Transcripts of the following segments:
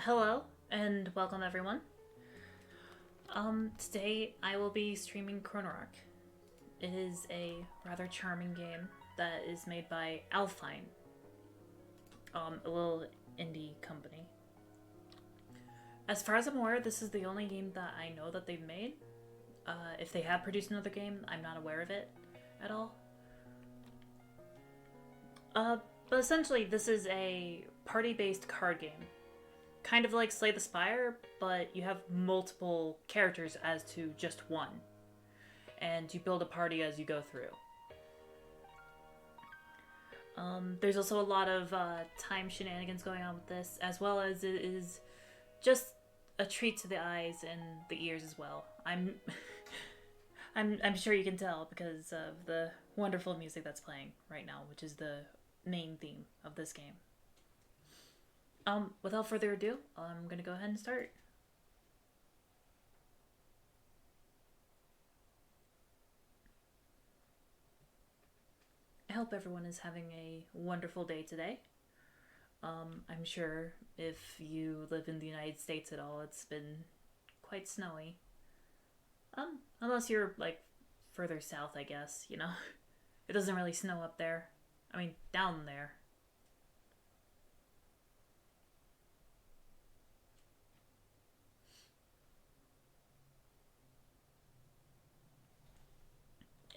Hello and welcome everyone. Today I will be streaming Chronorarch. It is a rather charming game that is made by Alfine, a little indie company. As far as I'm aware, this is the only game that I know that they've made. If they have produced another game, I'm not aware of it at all. But essentially, this is a party-based card game. Kind of like Slay the Spire, but you have multiple characters as to just one. And you build a party as you go through. There's also a lot of time shenanigans going on with this, as well as it is just a treat to the eyes and the ears as well. I'm sure you can tell because of the wonderful music that's playing right now, which is the main theme of this game. Without further ado, I'm gonna go ahead and start. I hope everyone is having a wonderful day today. I'm sure if you live in the United States at all, it's been quite snowy. Unless you're, like, further south, I guess, you know? It doesn't really snow up there. I mean, down there.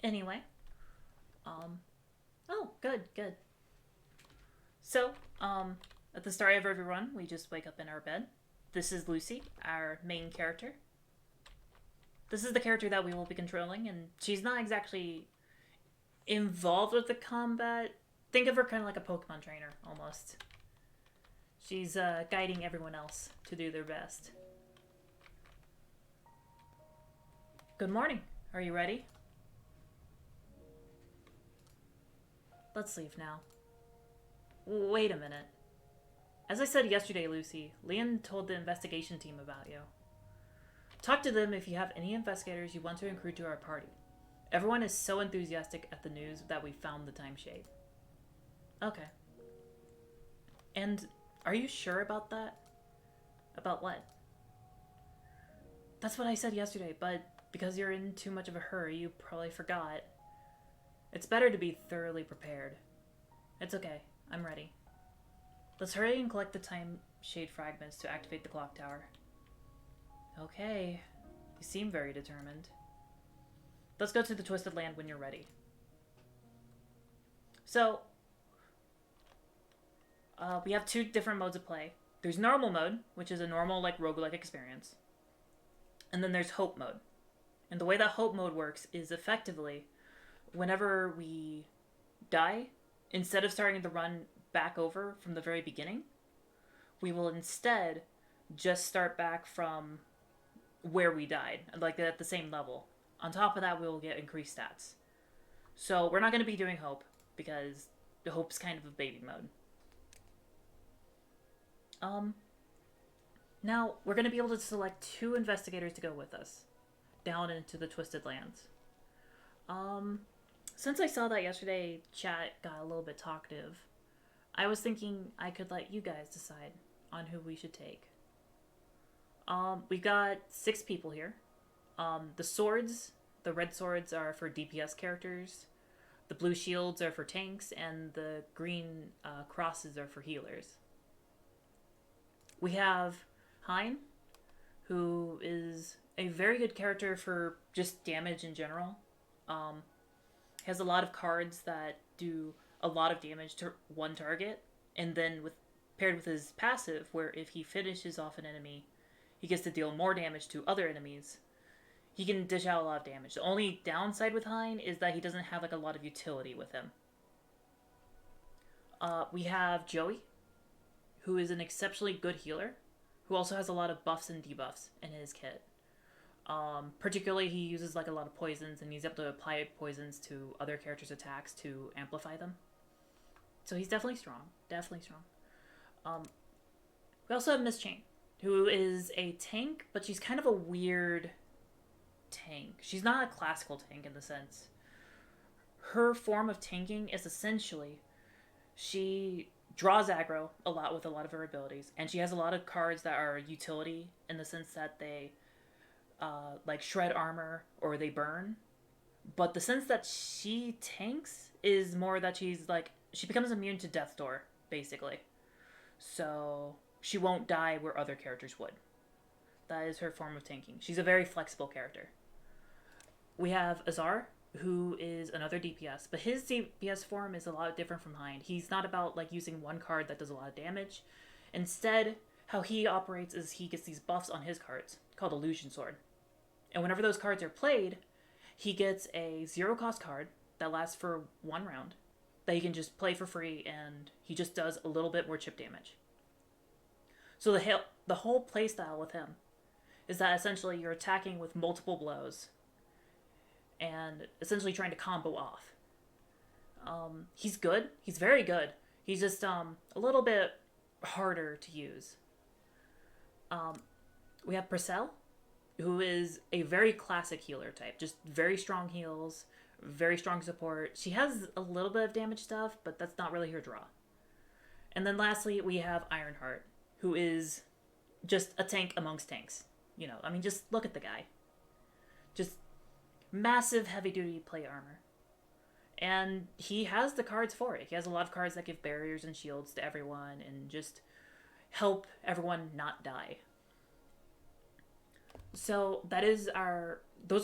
Anyway, oh, good. So, at the start of every run, we just wake up in our bed. This is Lucy, our main character. This is the character that we will be controlling, and she's not exactly involved with the combat. Think of her kind of like a Pokemon trainer, almost. She's guiding everyone else to do their best. Good morning. Are you ready? Let's leave now. Wait a minute. As I said yesterday, Lucy, Leon told the investigation team about you. Talk to them if you have any investigators you want to recruit to our party. Everyone is so enthusiastic at the news that we found the time shade. Okay. And are you sure about that? About what? That's what I said yesterday, but because you're in too much of a hurry, you probably forgot. It's better to be thoroughly prepared. It's okay. I'm ready. Let's hurry and collect the time shade fragments to activate the clock tower. Okay. You seem very determined. Let's go to the Twisted Land when you're ready. So, we have two different modes of play. There's normal mode, which is a normal, like, roguelike experience. And then there's hope mode. And the way that hope mode works is effectively, whenever we die, instead of starting the run back over from the very beginning, we will instead just start back from where we died, like at the same level. On top of that, we will get increased stats. So we're not going to be doing hope, because the hope's kind of a baby mode. Now, we're going to be able to select 2 investigators to go with us down into the Twisted Lands. Since I saw that yesterday, chat got a little bit talkative. I was thinking I could let you guys decide on who we should take. We've got 6 people here. The swords, the red swords are for DPS characters. The blue shields are for tanks, and the green crosses are for healers. We have Hein, who is a very good character for just damage in general. Has a lot of cards that do a lot of damage to one target, and then paired with his passive, where if he finishes off an enemy, he gets to deal more damage to other enemies. He can dish out a lot of damage. The only downside with Hein is that he doesn't have like a lot of utility with him. We have Joey, who is an exceptionally good healer, who also has a lot of buffs and debuffs in his kit. Particularly, he uses like a lot of poisons, and he's able to apply poisons to other characters' attacks to amplify them. So he's definitely strong. We also have Miss Chain, who is a tank, but she's kind of a weird tank. She's not a classical tank in the sense. Her form of tanking is essentially she draws aggro a lot with a lot of her abilities, and she has a lot of cards that are utility in the sense that they like shred armor or they burn. But the sense that she tanks is more that she becomes immune to Death Door, basically. So she won't die where other characters would. That is her form of tanking. She's a very flexible character. We have Azar, who is another DPS, but his DPS form is a lot different from Hind. He's not about like using one card that does a lot of damage. Instead, how he operates is he gets these buffs on his cards called Illusion Sword. And whenever those cards are played, he gets a 0-cost card that lasts for 1 round that he can just play for free, and he just does a little bit more chip damage. So the whole playstyle with him is that essentially you're attacking with multiple blows and essentially trying to combo off. He's good. He's very good. He's just a little bit harder to use. We have Purcell, who is a very classic healer type. Just very strong heals, very strong support. She has a little bit of damage stuff, but that's not really her draw. And then lastly, we have Ironheart, who is just a tank amongst tanks. You know, I mean, just look at the guy. Just massive heavy-duty plate armor. And he has the cards for it. He has a lot of cards that give barriers and shields to everyone and just help everyone not die. So those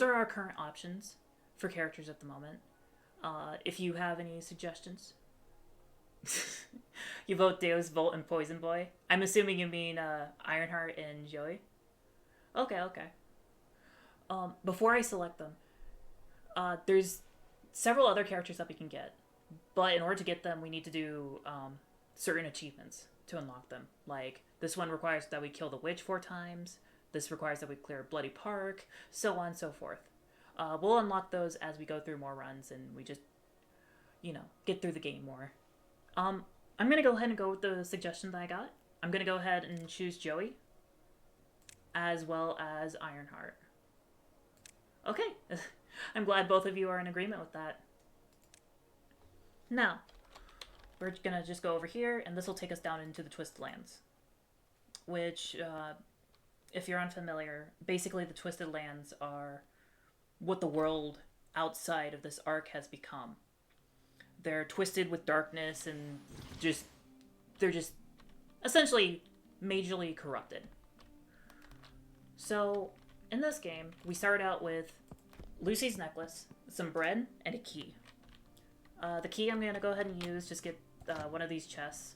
are our current options for characters at the moment. If you have any suggestions. You vote Deus Volt and Poison Boy. I'm assuming you mean Ironheart and Joey. Okay. Before I select them, there's several other characters that we can get, but in order to get them, we need to do certain achievements to unlock them. Like, this one requires that we kill the witch 4 times. This requires that we clear Bloody Park, so on and so forth. We'll unlock those as we go through more runs, and we just, get through the game more. I'm going to go ahead and go with the suggestion that I got. I'm going to go ahead and choose Joey, as well as Ironheart. Okay. I'm glad both of you are in agreement with that. Now, we're going to just go over here, and this will take us down into the Twisted Lands. Which, if you're unfamiliar, basically the Twisted Lands are what the world outside of this arc has become. They're twisted with darkness, and they're just essentially majorly corrupted. So, in this game, we start out with Lucy's necklace, some bread, and a key. The key I'm going to go ahead and use, just get one of these chests.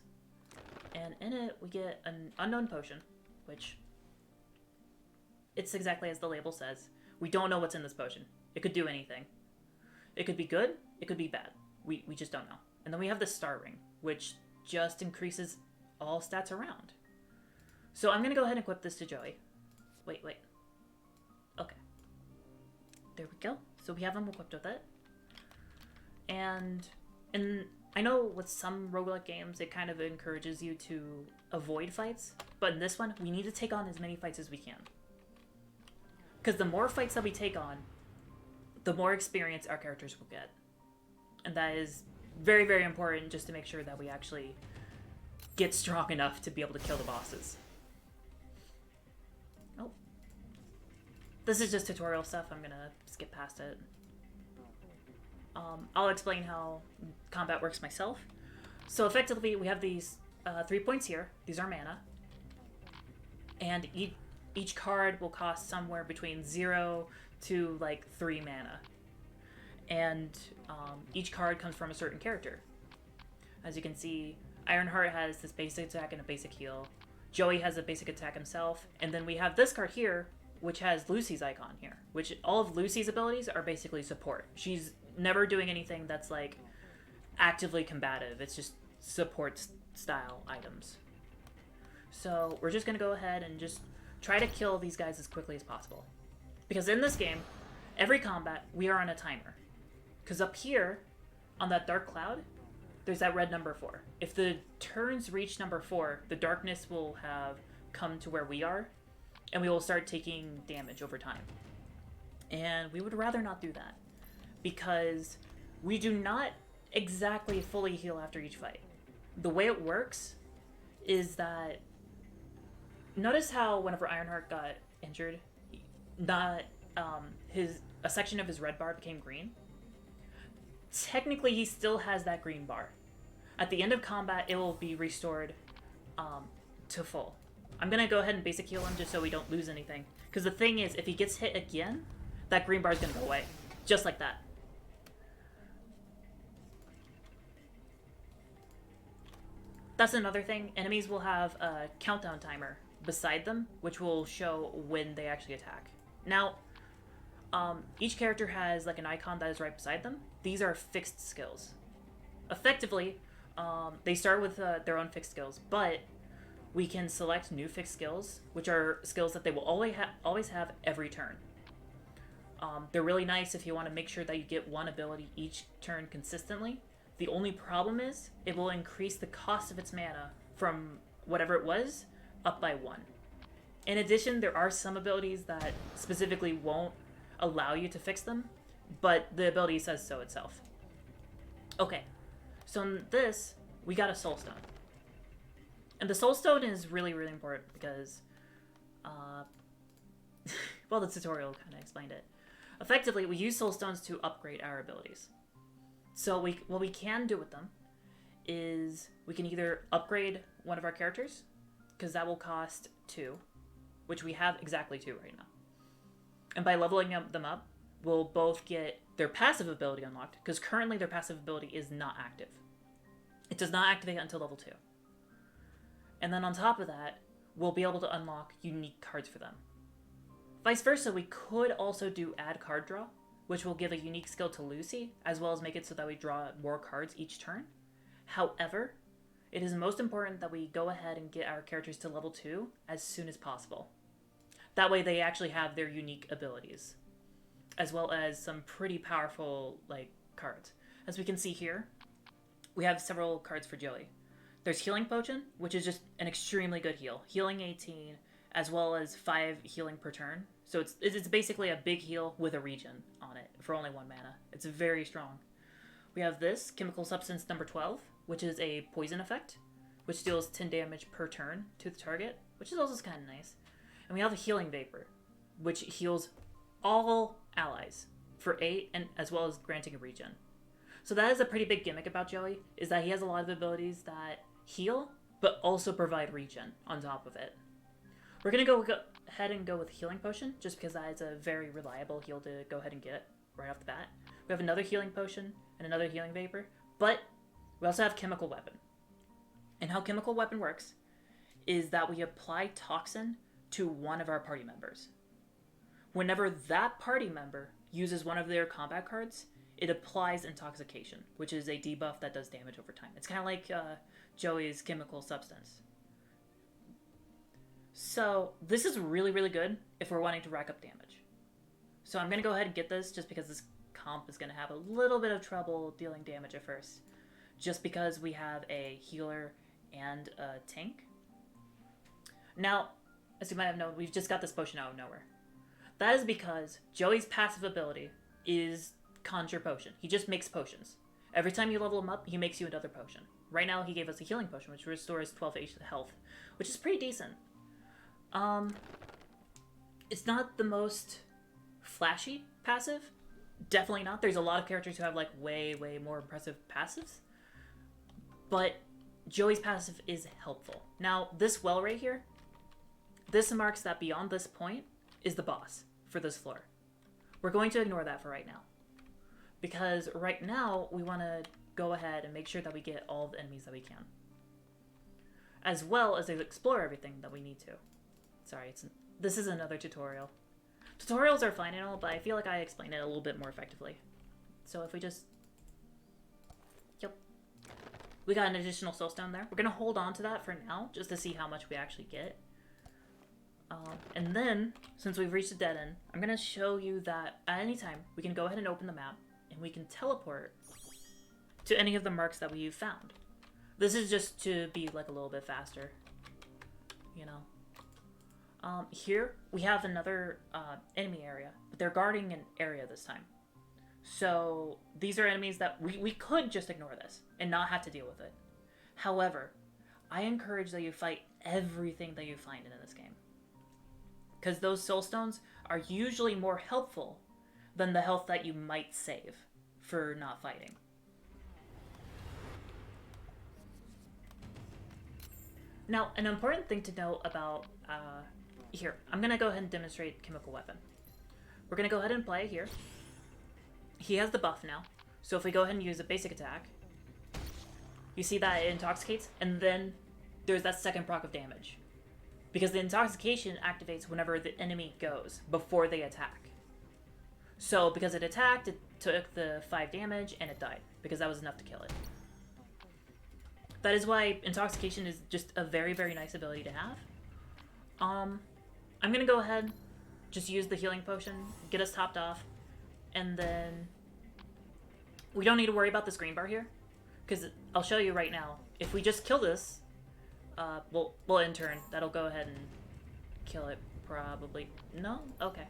And in it, we get an unknown potion, which it's exactly as the label says. We don't know what's in this potion. It could do anything. It could be good, it could be bad. We just don't know. And then we have the star ring, which just increases all stats around. So I'm going to go ahead and equip this to Joey. Wait. Okay. There we go. So we have him equipped with it. And I know with some roguelike games, it kind of encourages you to avoid fights. But in this one, we need to take on as many fights as we can. Because the more fights that we take on, the more experience our characters will get. And that is very, very important just to make sure that we actually get strong enough to be able to kill the bosses. Oh. This is just tutorial stuff. I'm going to skip past it. I'll explain how combat works myself. So effectively, we have these 3 points here. These are mana. And each card will cost somewhere between 0 to like 3 mana. And each card comes from a certain character. As you can see, Ironheart has this basic attack and a basic heal. Joey has a basic attack himself. And then we have this card here, which has Lucy's icon here. Which all of Lucy's abilities are basically support. She's never doing anything that's like actively combative. It's just support style items. So we're just going to go ahead and just try to kill these guys as quickly as possible. Because in this game, every combat, we are on a timer. Because up here, on that dark cloud, there's that red number 4. If the turns reach number 4, the darkness will have come to where we are, and we will start taking damage over time. And we would rather not do that, because we do not exactly fully heal after each fight. the way it works is that, notice how whenever Ironheart got injured, not a section of his red bar became green. Technically, he still has that green bar. At the end of combat, it will be restored to full. I'm gonna go ahead and basic heal him just so we don't lose anything. Because the thing is, if he gets hit again, that green bar is gonna go away, just like that. That's another thing. Enemies will have a countdown timer beside them, which will show when they actually attack. Now, each character has like an icon that is right beside them. These are fixed skills. Effectively, they start with their own fixed skills, but we can select new fixed skills, which are skills that they will always have every turn. They're really nice if you want to make sure that you get one ability each turn consistently. The only problem is it will increase the cost of its mana from whatever it was up by 1. In addition, there are some abilities that specifically won't allow you to fix them, but the ability says so itself. Okay, so in this, we got a Soul Stone. And the Soul Stone is really, really important because, well, the tutorial kind of explained it. Effectively, we use Soul Stones to upgrade our abilities. So what we can do with them is we can either upgrade one of our characters, because that will cost 2, which we have exactly 2 right now. And by leveling them up, we'll both get their passive ability unlocked, because currently their passive ability is not active. It does not activate until level 2. And then on top of that, we'll be able to unlock unique cards for them. Vice versa, we could also do add card draw, which will give a unique skill to Lucy, as well as make it so that we draw more cards each turn. However, it is most important that we go ahead and get our characters to level 2 as soon as possible. That way they actually have their unique abilities, as well as some pretty powerful cards. As we can see here, we have several cards for Joey. There's Healing Potion, which is just an extremely good heal. Healing 18, as well as 5 healing per turn. So it's basically a big heal with a regen on it for only 1 mana. It's very strong. We have this, Chemical Substance number 12, which is a poison effect, which deals 10 damage per turn to the target, which is also kind of nice. And we have a Healing Vapor, which heals all allies for 8, and as well as granting a regen. So that is a pretty big gimmick about Joey, is that he has a lot of abilities that heal, but also provide regen on top of it. We're going to go ahead and go with Healing Potion, just because that is a very reliable heal to go ahead and get right off the bat. We have another Healing Potion and another Healing Vapor, but we also have Chemical Weapon. And how Chemical Weapon works is that we apply Toxin to one of our party members. Whenever that party member uses one of their combat cards, it applies Intoxication, which is a debuff that does damage over time. It's kind of like Joey's Chemical Substance. So this is really, really good if we're wanting to rack up damage. So I'm going to go ahead and get this just because this comp is going to have a little bit of trouble dealing damage at first. Just because we have a healer and a tank. Now, as you might have known, we've just got this potion out of nowhere. That is because Joey's passive ability is Conjure Potion. He just makes potions. Every time you level him up, he makes you another potion. Right now, he gave us a Healing Potion, which restores 12 health, which is pretty decent. It's not the most flashy passive. Definitely not. There's a lot of characters who have way, way more impressive passives. But Joey's passive is helpful. Now, this well right here, this marks that beyond this point is the boss for this floor. We're going to ignore that for right now. Because right now, we want to go ahead and make sure that we get all the enemies that we can. As well as explore everything that we need to. Sorry, this is another tutorial. Tutorials are fine and all, but I feel like I explain it a little bit more effectively. So if we just... Yep. We got an additional soulstone there. We're going to hold on to that for now, just to see how much we actually get. And then, since we've reached a dead end, I'm going to show you that at any time, we can go ahead and open the map, and we can teleport to any of the marks that we've found. This is just to be a little bit faster, you know. Here, we have another enemy area, but they're guarding an area this time. So, these are enemies that we could just ignore this and not have to deal with it. However, I encourage that you fight everything that you find in this game. Because those soul stones are usually more helpful than the health that you might save for not fighting. Now, an important thing to note about here, I'm going to go ahead and demonstrate Chemical Weapon. We're going to go ahead and play here. He has the buff now, so if we go ahead and use a basic attack, you see that it intoxicates, and then there's that second proc of damage. Because the intoxication activates whenever the enemy goes, before they attack. So, because it attacked, it took the 5 damage, and it died, because that was enough to kill it. That is why Intoxication is just a very, very nice ability to have. I'm gonna go ahead, just use the healing potion, get us topped off, and then we don't need to worry about this green bar here, because I'll show you right now. If we just kill this, well, in turn, that'll go ahead and kill it, probably. No? Okay.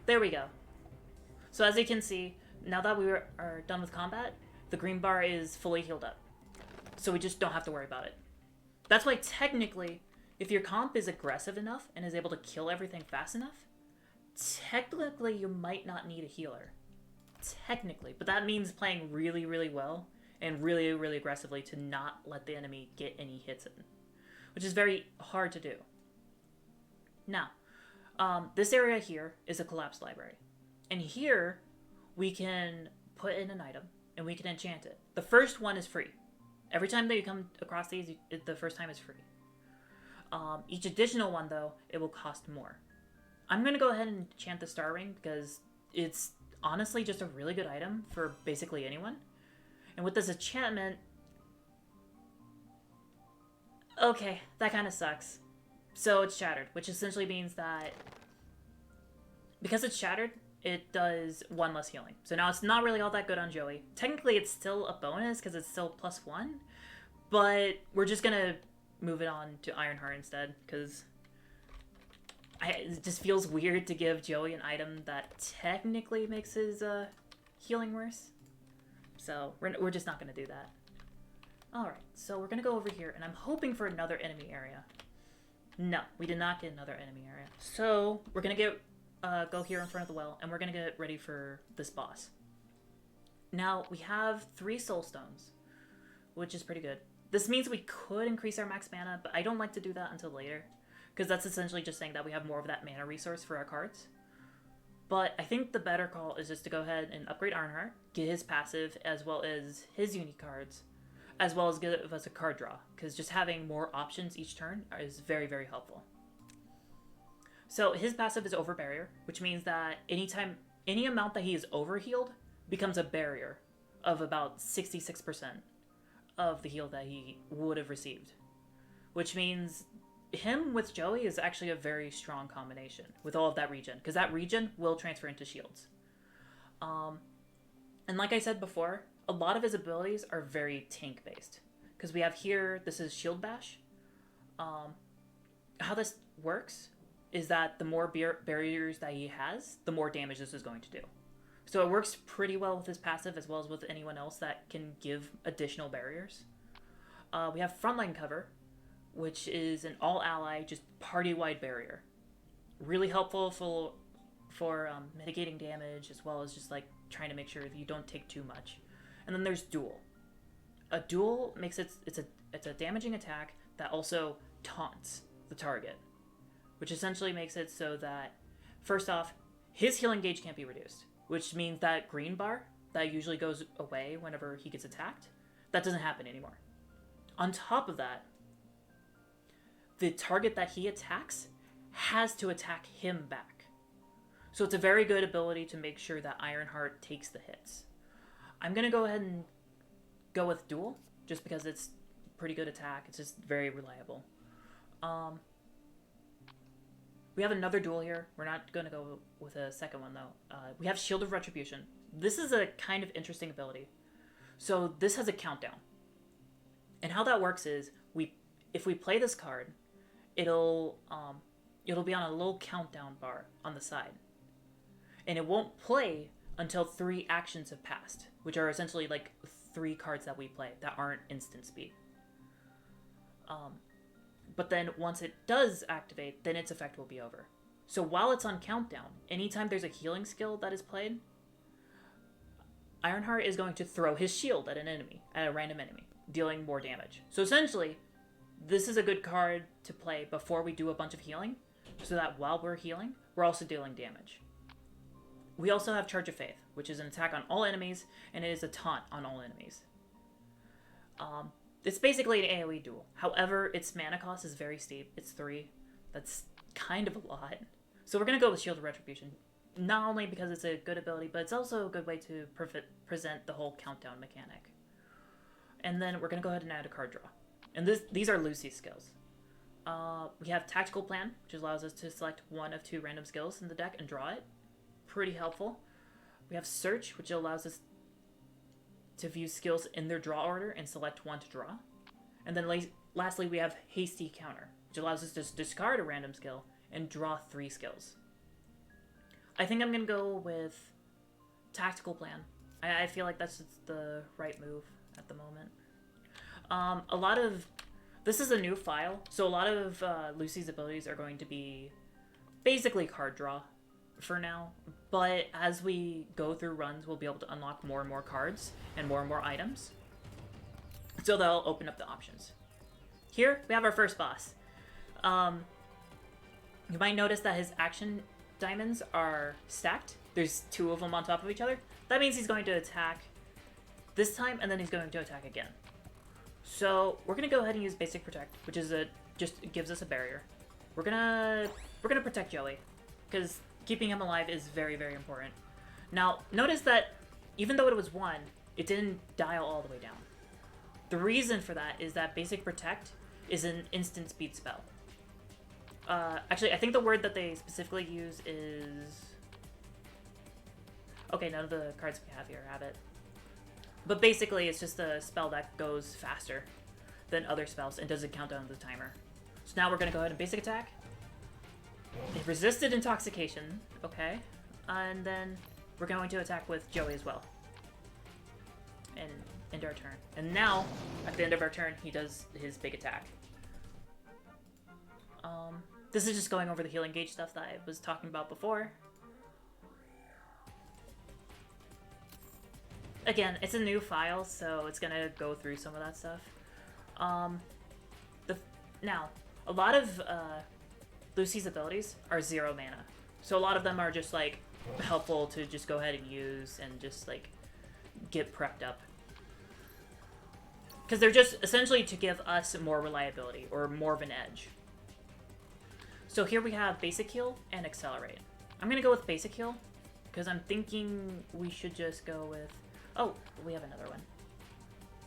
There we go. So as you can see, now that we are done with combat, the green bar is fully healed up. So we just don't have to worry about it. That's why technically, if your comp is aggressive enough and is able to kill everything fast enough, technically you might not need a healer. Technically. But that means playing really, really well and really, really aggressively to not let the enemy get any hits in. Which is very hard to do. Now, this area here is a collapsed library. And here, we can put in an item and we can enchant it. The first one is free. Every time that you come across these, the first time is free. Each additional one, though, it will cost more. I'm going to go ahead and enchant the Star Ring because it's honestly just a really good item for basically anyone. And with this enchantment... Okay, that kind of sucks. So it's shattered, which essentially means that because it's shattered, it does 1 less healing. So now it's not really all that good on Joey. Technically, it's still a bonus because it's still +1, but we're just going to move it on to Ironheart instead because it just feels weird to give Joey an item that technically makes his healing worse. So we're just not going to do that. Alright, so we're going to go over here, and I'm hoping for another enemy area. No, we did not get another enemy area. So we're going to go here in front of the well, and we're going to get ready for this boss. Now, we have 3 soul stones, which is pretty good. This means we could increase our max mana, but I don't like to do that until later, because that's essentially just saying that we have more of that mana resource for our cards. But I think the better call is just to go ahead and upgrade Ironheart, get his passive, as well as his unique cards, as well as give us a card draw, because just having more options each turn is very, very helpful. So his passive is Over Barrier, which means that any amount that he is overhealed becomes a barrier of about 66% of the heal that he would have received. Which means him with Joey is actually a very strong combination with all of that regen, because that regen will transfer into shields. And like I said before, a lot of his abilities are very tank based, because we have here, this is Shield Bash. How this works is that the more barriers that he has, the more damage this is going to do. So it works pretty well with his passive as well as with anyone else that can give additional barriers. We have Frontline Cover, which is an all-ally, just party-wide barrier. Really helpful for mitigating damage as well as just like trying to make sure that you don't take too much. And then there's Duel. A Duel makes it's a damaging attack that also taunts the target, which essentially makes it so that, first off, his healing gauge can't be reduced, which means that green bar that usually goes away whenever he gets attacked, that doesn't happen anymore. On top of that, the target that he attacks has to attack him back. So it's a very good ability to make sure that Ironheart takes the hits. I'm going to go ahead and go with Duel, just because it's a pretty good attack. It's just very reliable. We have another Duel here. We're not going to go with a second one, though. We have Shield of Retribution. This is a kind of interesting ability. So this has a countdown. And how that works is, if we play this card, it'll be on a little countdown bar on the side. And it won't play until 3 actions have passed, which are essentially like 3 cards that we play that aren't instant speed. But then once it does activate, then its effect will be over. So while it's on countdown, anytime there's a healing skill that is played, Ironheart is going to throw his shield at an enemy, at a random enemy, dealing more damage. So essentially, this is a good card to play before we do a bunch of healing, so that while we're healing, we're also dealing damage. We also have Charge of Faith, which is an attack on all enemies, and it is a taunt on all enemies. It's basically an AoE duel. However, its mana cost is very steep. It's 3. That's kind of a lot. So we're going to go with Shield of Retribution. Not only because it's a good ability, but it's also a good way to present the whole countdown mechanic. And then we're going to go ahead and add a card draw. And these are Lucy's skills. We have Tactical Plan, which allows us to select one of 2 random skills in the deck and draw it. Pretty helpful. We have Search, which allows us to view skills in their draw order and select one to draw. And then lastly, we have Hasty Counter, which allows us to discard a random skill and draw 3 skills. I think I'm going to go with Tactical Plan. I feel like that's the right move at the moment. This is a new file, so a lot of Lucy's abilities are going to be basically card draw for now. But as we go through runs, we'll be able to unlock more and more cards and more items. So they'll open up the options. Here, we have our first boss. You might notice that his action diamonds are stacked. There's 2 of them on top of each other. That means he's going to attack this time, and then he's going to attack again. So we're gonna go ahead and use Basic Protect, which is just gives us a barrier. We're gonna protect Joey, because keeping him alive is very, very important. Now, notice that even though it was 1, it didn't dial all the way down. The reason for that is that Basic Protect is an instant speed spell. Actually, I think the word that they specifically use is... Okay, none of the cards we have here have it. But basically, it's just a spell that goes faster than other spells and doesn't count down the timer. So now we're going to go ahead and Basic Attack. It resisted Intoxication, okay. And then we're going to attack with Joey as well. And end our turn. And now, at the end of our turn, he does his big attack. This is just going over the healing gauge stuff that I was talking about before. Again, it's a new file, so it's gonna go through some of that stuff. Now, a lot of Lucy's abilities are 0 mana. So a lot of them are just, like, helpful to just go ahead and use and just, like, get prepped up. Because they're just essentially to give us more reliability, or more of an edge. So here we have Basic Heal and Accelerate. I'm gonna go with Basic Heal, because I'm thinking we should just go with... Oh, we have another one.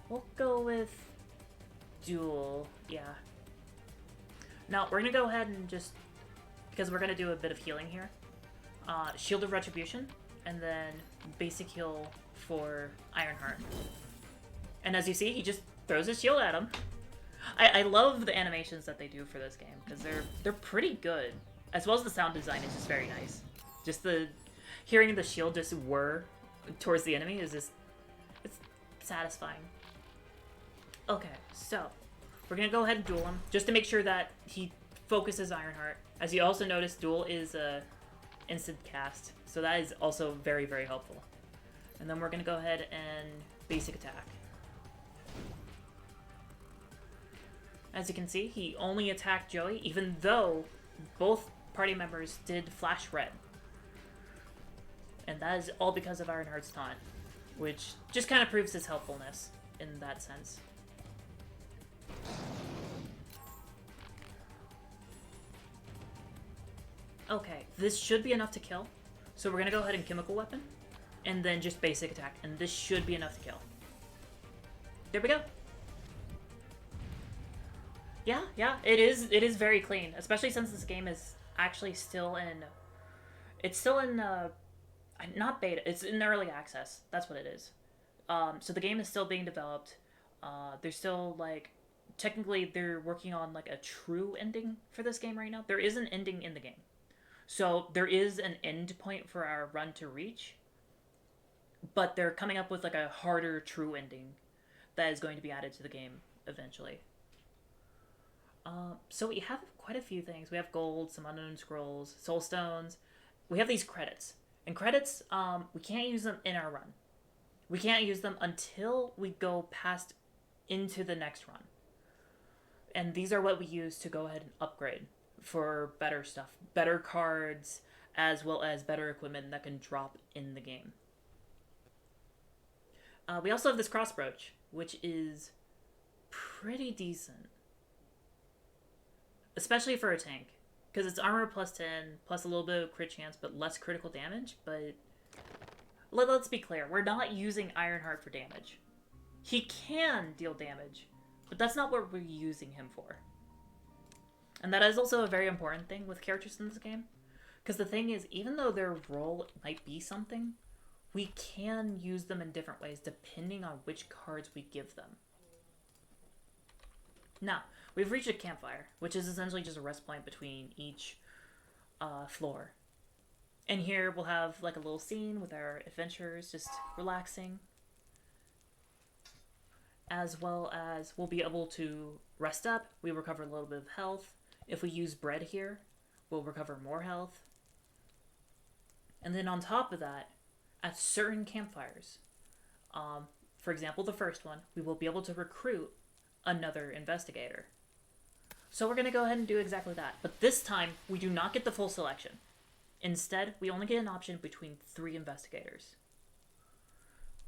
We'll go with Duel, yeah. Now, we're gonna go ahead and just... Because we're gonna do a bit of healing here. Shield of Retribution, and then Basic Heal for Ironheart. And as you see, he just throws his shield at him. I love the animations that they do for this game, because they're pretty good. As well as the sound design is just very nice. Just hearing the shield just whir towards the enemy is just, it's satisfying. Okay, so we're gonna go ahead and duel him, just to make sure that he focuses Ironheart. As you also notice, Duel is a instant cast, so that is also very, very helpful. And then we're gonna go ahead and Basic Attack. As you can see, he only attacked Joey, even though both party members did Flash Red. And that is all because of Ironheart's taunt, which just kind of proves his helpfulness in that sense. Okay, this should be enough to kill. So we're gonna go ahead and Chemical Weapon, and then just Basic Attack, and this should be enough to kill. There we go. Yeah, it is very clean, especially since this game is actually still in... It's still in, not beta, it's in early access. That's what it is. So the game is still being developed. They're still, like... Technically, they're working on, like, a true ending for this game right now. There is an ending in the game. So there is an end point for our run to reach. but they're coming up with like a harder true ending that is going to be added to the game eventually. So we have quite a few things. We have gold, some unknown scrolls, soul stones. We have these credits. And credits, we can't use them in our run. We can't use them until we go past into the next run. And these are what we use to go ahead and upgrade for better stuff, better cards, as well as better equipment that can drop in the game. We also have this cross brooch, which is pretty decent, especially for a tank, because it's armor plus 10, plus a little bit of crit chance, but less critical damage. But let's be clear, we're not using Ironheart for damage. He can deal damage, but that's not what we're using him for. And that is also a very important thing with characters in this game, because the thing is, even though their role might be something, we can use them in different ways depending on which cards we give them. Now, we've reached a campfire, which is essentially just a rest point between each floor. And here we'll have like a little scene with our adventurers just relaxing, as well as we'll be able to rest up. We recover a little bit of health. If we use bread here, we'll recover more health. And then on top of that, at certain campfires, for example, the first one, we will be able to recruit another investigator. So we're going to go ahead and do exactly that. But this time, we do not get the full selection. Instead, we only get an option between 3 investigators.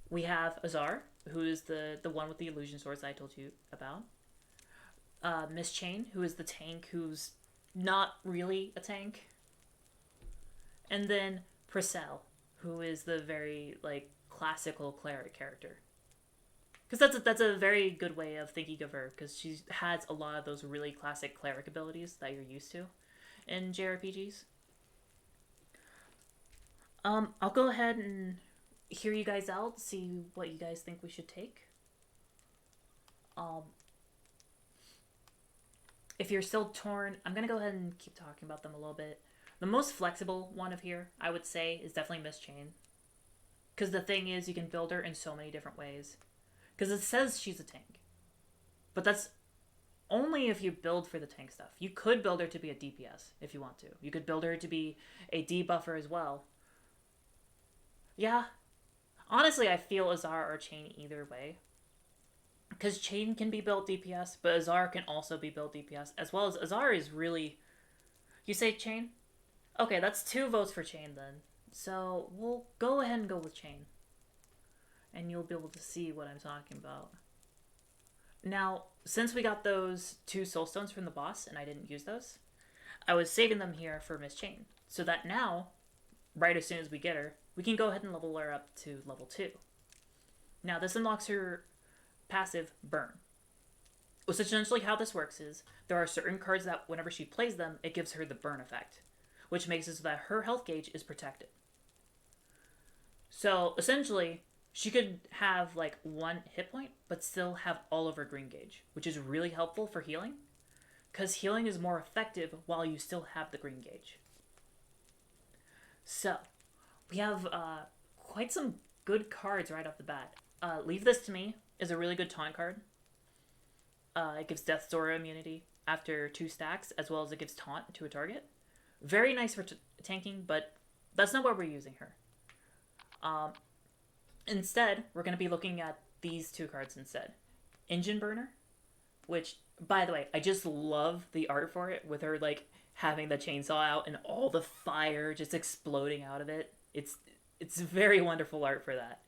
We have Azar, who is the one with the illusion swords I told you about. Miss Chain, who is the tank who's not really a tank. And then Priscilla, who is the very like classical cleric character. Because that's a very good way of thinking of her, because she has a lot of those really classic cleric abilities that you're used to in JRPGs. I'll go ahead and hear you guys out, see what you guys think we should take. If you're still torn, I'm gonna go ahead and keep talking about them a little bit. The most flexible one of here, I would say, is definitely Miss Chain. Because the thing is, you can build her in so many different ways. Because it says she's a tank. But that's only if you build for the tank stuff. You could build her to be a DPS if you want to. You could build her to be a debuffer as well. Yeah. Honestly, I feel Azar or Chain either way. Because Chain can be built DPS, but Azar can also be built DPS. As well as Azar is really... You say Chain? Okay, that's 2 votes for Chain then. So we'll go ahead and go with Chain. And you'll be able to see what I'm talking about. Now, since we got those 2 soul stones from the boss and I didn't use those, I was saving them here for Miss Chain. So that now, right as soon as we get her, we can go ahead and level her up to level 2. Now, this unlocks her passive Burn. Which essentially how this works is, there are certain cards that whenever she plays them, it gives her the Burn effect, which makes it so that her health gauge is protected. So, essentially, she could have like 1 hit point, but still have all of her green gauge, which is really helpful for healing, because healing is more effective while you still have the green gauge. So, we have quite some good cards right off the bat. Leave This to Me is a really good taunt card. It gives Death's Aura immunity after 2 stacks, as well as it gives taunt to a target. Very nice for tanking, but that's not what we're using her. Instead, we're going to be looking at these 2 cards instead. Engine Burner, which, by the way, I just love the art for it, with her, like, having the chainsaw out and all the fire just exploding out of it. It's very wonderful art for that.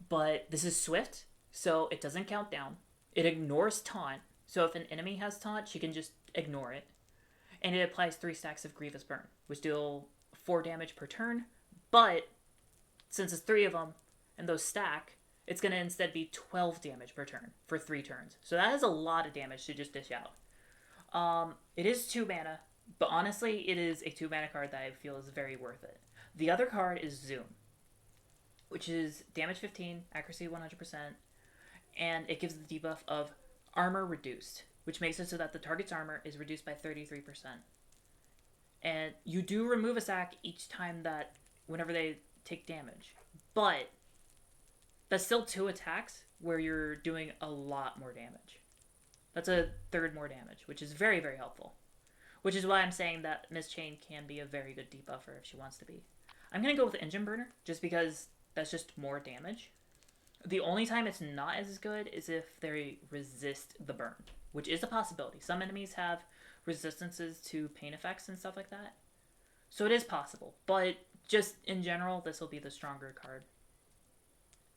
But this is swift, so it doesn't count down. It ignores taunt, so if an enemy has taunt, she can just ignore it. And it applies 3 stacks of Grievous Burn, which deal 4 damage per turn, but since it's 3 of them, and those stack, it's going to instead be 12 damage per turn for 3 turns. So that is a lot of damage to just dish out. It is 2 mana, but honestly, it is a 2 mana card that I feel is very worth it. The other card is Zoom, which is damage 15, accuracy 100%, and it gives the debuff of Armor Reduced, which makes it so that the target's armor is reduced by 33%. And you do remove a stack each time that, whenever they take damage. But That's still 2 attacks where you're doing a lot more damage. That's a third more damage, which is very, very helpful. Which is why I'm saying that Miss Chain can be a very good debuffer if she wants to be. I'm going to go with Engine Burner, just because that's just more damage. The only time it's not as good is if they resist the burn, which is a possibility. Some enemies have resistances to pain effects and stuff like that. So it is possible, but just in general, this will be the stronger card.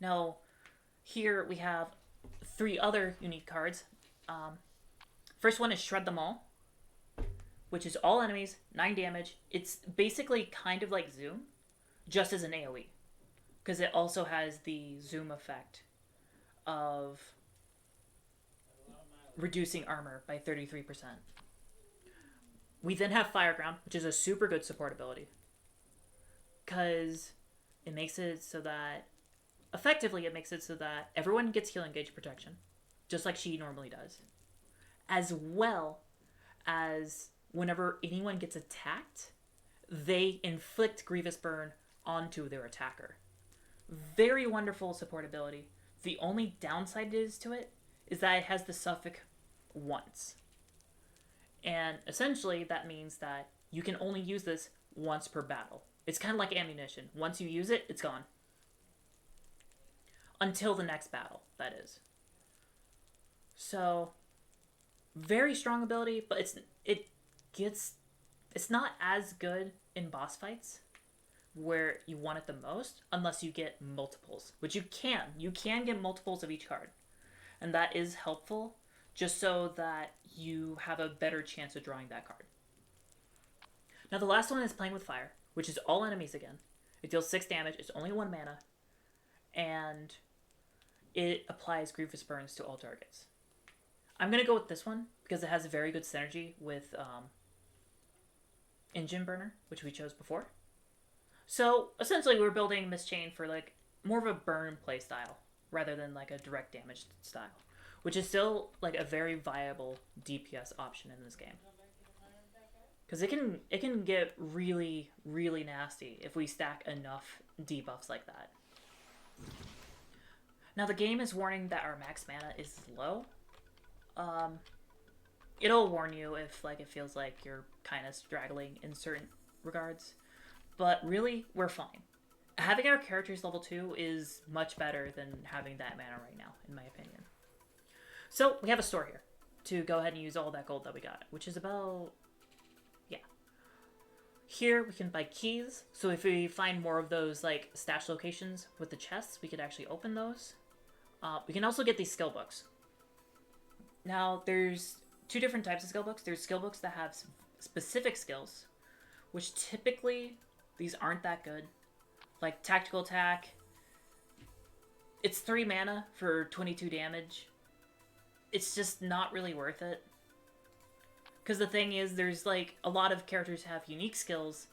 Now, here we have 3 other unique cards. First one is Shred Them All, which is all enemies, 9 damage. It's basically kind of like Zoom, just as an AoE. Because it also has the Zoom effect of reducing armor by 33%. We then have Fireground, which is a super good support ability. Because it makes it so that... Effectively, it makes it so that everyone gets healing gauge protection, just like she normally does. As well as whenever anyone gets attacked, they inflict Grievous Burn onto their attacker. Very wonderful support ability. The only downside to it is that it has the suffix once. And essentially, that means that you can only use this once per battle. It's kind of like ammunition. Once you use it, it's gone. Until the next battle, that is. So, very strong ability, but it's not as good in boss fights where you want it the most, unless you get multiples, which you can. You can get multiples of each card. And that is helpful, just so that you have a better chance of drawing that card. Now the last one is Playing with Fire, which is all enemies again. It deals 6 damage, it's only 1 mana, and it applies Grievous Burns to all targets. I'm going to go with this one, because it has a very good synergy with Engine Burner, which we chose before. So, essentially, we're building Miss Chain for, like, more of a burn play style, rather than, like, a direct damage style. Which is still, like, a very viable DPS option in this game. Because it can get really, really nasty if we stack enough debuffs like that. Now, the game is warning that our max mana is low. It'll warn you if, like, it feels like you're kind of straggling in certain regards. But really, we're fine. Having our characters level 2 is much better than having that mana right now, in my opinion. So, we have a store here to go ahead and use all that gold that we got, which is about... yeah. Here, we can buy keys. So if we find more of those, like, stash locations with the chests, we could actually open those. We can also get these skill books. Now, there's 2 different types of skill books. There's skill books that have specific skills, which typically... these aren't that good. Like, Tactical Attack, it's 3 mana for 22 damage. It's just not really worth it. Because the thing is, there's, like, a lot of characters have unique skills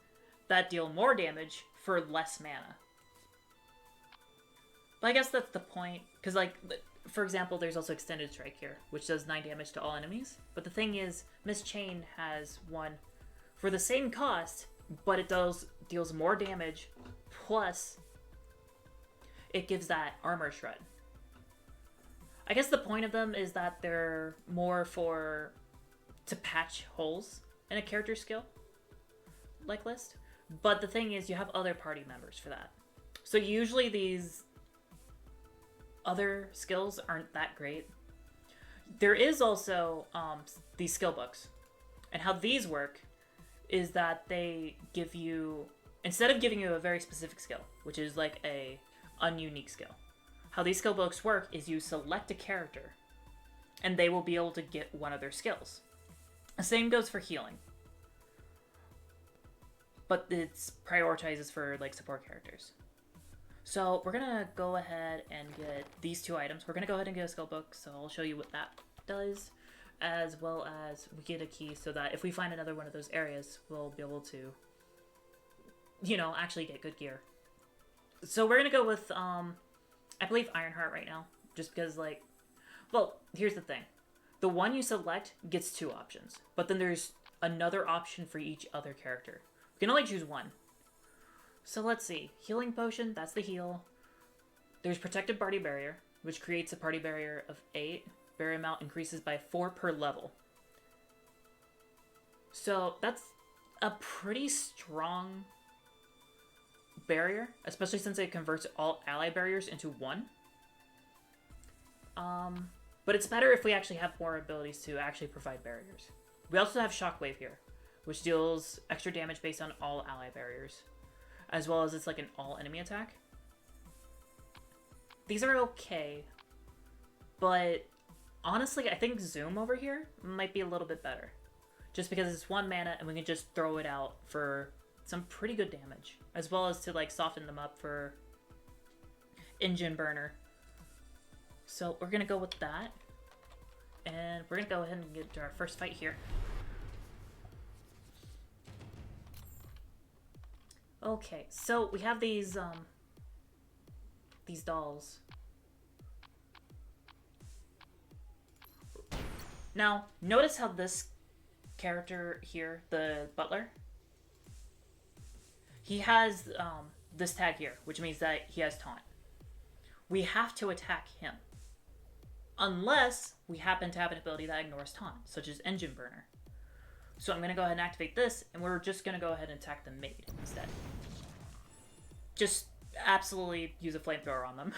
that deal more damage for less mana. But I guess that's the point. Because, like, for example, there's also Extended Strike here, which does 9 damage to all enemies. But the thing is, Miss Chain has one for the same cost, but it deals more damage, plus it gives that armor shred. I guess the point of them is that they're more to patch holes in a character skill like list. But the thing is, you have other party members for that. So usually these other skills aren't that great. There is also these skill books. And how these work is that they give you, instead of giving you a very specific skill, which is like a ununique skill, how these skill books work is you select a character and they will be able to get one of their skills. The same goes for healing, but it prioritizes for like support characters. So we're gonna go ahead and get these 2 items. We're gonna go ahead and get a skill book, so I'll show you what that does, as well as we get a key so that if we find another one of those areas, we'll be able to, you know, actually get good gear. So we're gonna go with, I believe Ironheart right now, just because, like, well, here's the thing. The one you select gets 2 options, but then there's another option for each other character. We can only choose one. So let's see. Healing Potion, that's the heal. There's Protected Party Barrier, which creates a party barrier of 8. Barrier amount increases by 4 per level. So that's a pretty strong barrier, especially since it converts all ally barriers into 1. But it's better if we actually have more abilities to actually provide barriers. We also have Shockwave here, which deals extra damage based on all ally barriers, as well as it's like an all enemy attack. These are okay, but honestly, I think Zoom over here might be a little bit better. Just because it's 1 mana and we can just throw it out for some pretty good damage, as well as to like soften them up for engine burner. So we're gonna go with that, and we're gonna go ahead and get to our first fight here. Okay, so we have these dolls. Now, notice how this character here, the butler, he has this tag here, which means that he has taunt. We have to attack him, unless we happen to have an ability that ignores taunt, such as Engine Burner. So I'm going to go ahead and activate this, and we're just going to go ahead and attack the maid instead. Just absolutely use a flamethrower on them.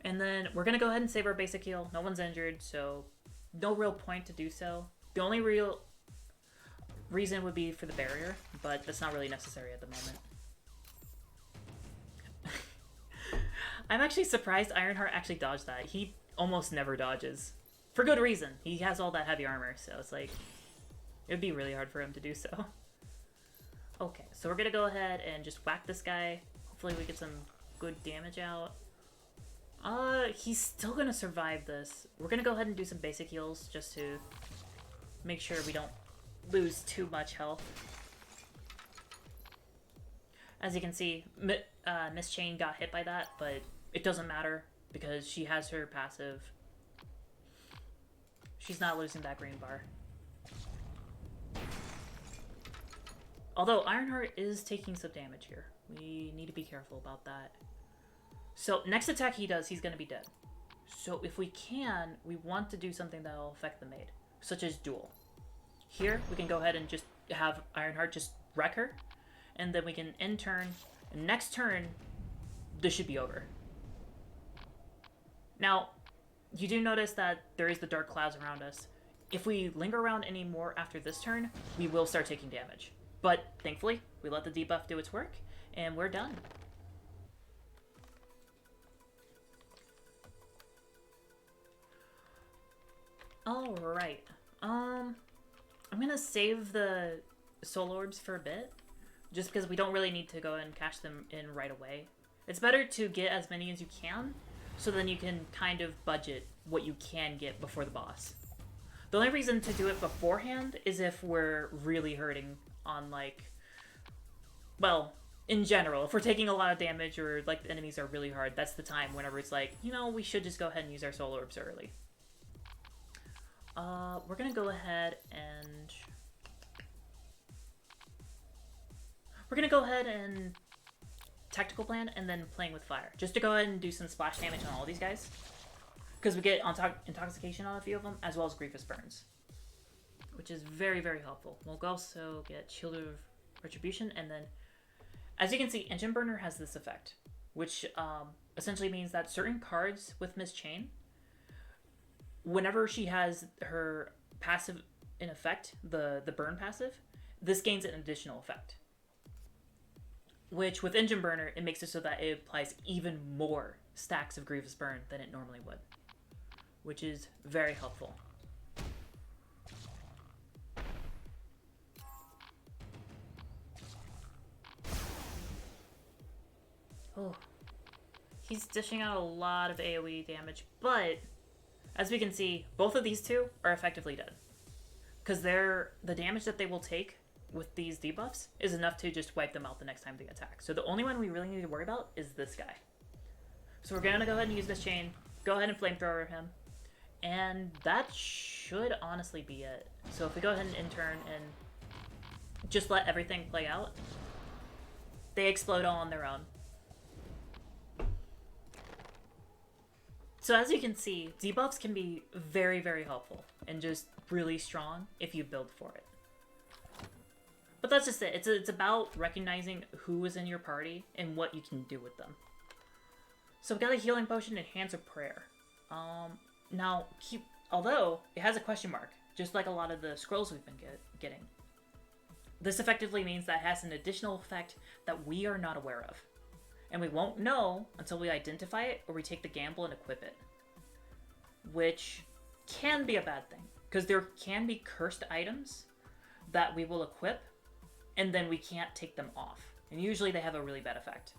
And then we're going to go ahead and save our basic heal. No one's injured, so no real point to do so. The only real reason would be for the barrier, but that's not really necessary at the moment. I'm actually surprised Ironheart actually dodged that. He almost never dodges. For good reason. He has all that heavy armor, so it's like, it would be really hard for him to do so. Okay, so we're gonna go ahead and just whack this guy. Hopefully we get some good damage out. He's still gonna survive this. We're gonna go ahead and do some basic heals just to make sure we don't lose too much health. As you can see, Miss Chain got hit by that, but it doesn't matter because she has her passive. She's not losing that green bar. Although Ironheart is taking some damage here. We need to be careful about that. So next attack he does, he's going to be dead. So if we can, we want to do something that will affect the maid, such as duel. Here, we can go ahead and just have Ironheart just wreck her, and then we can end turn, and next turn, this should be over. Now, you do notice that there is the dark clouds around us. If we linger around any more after this turn, we will start taking damage. But thankfully, we let the debuff do its work, and we're done. Alright. I'm gonna save the soul orbs for a bit, just because we don't really need to go and cash them in right away. It's better to get as many as you can, so then you can kind of budget what you can get before the boss. The only reason to do it beforehand is if we're really hurting on, like, well, in general, if we're taking a lot of damage or, like, the enemies are really hard, that's the time whenever it's like, you know, we should just go ahead and use our soul orbs early. We're gonna go ahead and... We're gonna go ahead and tactical plan and then playing with fire. Just to go ahead and do some splash damage on all these guys. Because we get intoxication on a few of them, as well as grievous burns. Which is very, very helpful. We'll also get Shield of Retribution, and then, as you can see, Engine Burner has this effect. Which essentially means that certain cards with Miss Chain, whenever she has her passive in effect, the burn passive, this gains an additional effect. Which, with Engine Burner, it makes it so that it applies even more stacks of Grievous Burn than it normally would. Which is very helpful. Oh. He's dishing out a lot of AoE damage, but as we can see, both of these two are effectively dead. Because the damage that they will take with these debuffs is enough to just wipe them out the next time they attack. So the only one we really need to worry about is this guy. So we're going to go ahead and use this chain, go ahead and flamethrower him, and that should honestly be it. So if we go ahead and intern and just let everything play out, they explode all on their own. So as you can see, debuffs can be very, very helpful and just really strong if you build for it. But that's just it. It's about recognizing who is in your party and what you can do with them. So we got a healing potion and Hands of Prayer. Now, although it has a question mark, just like a lot of the scrolls we've been getting. This effectively means that it has an additional effect that we are not aware of. And we won't know until we identify it or we take the gamble and equip it. Which can be a bad thing, because there can be cursed items that we will equip and then we can't take them off. And usually they have a really bad effect.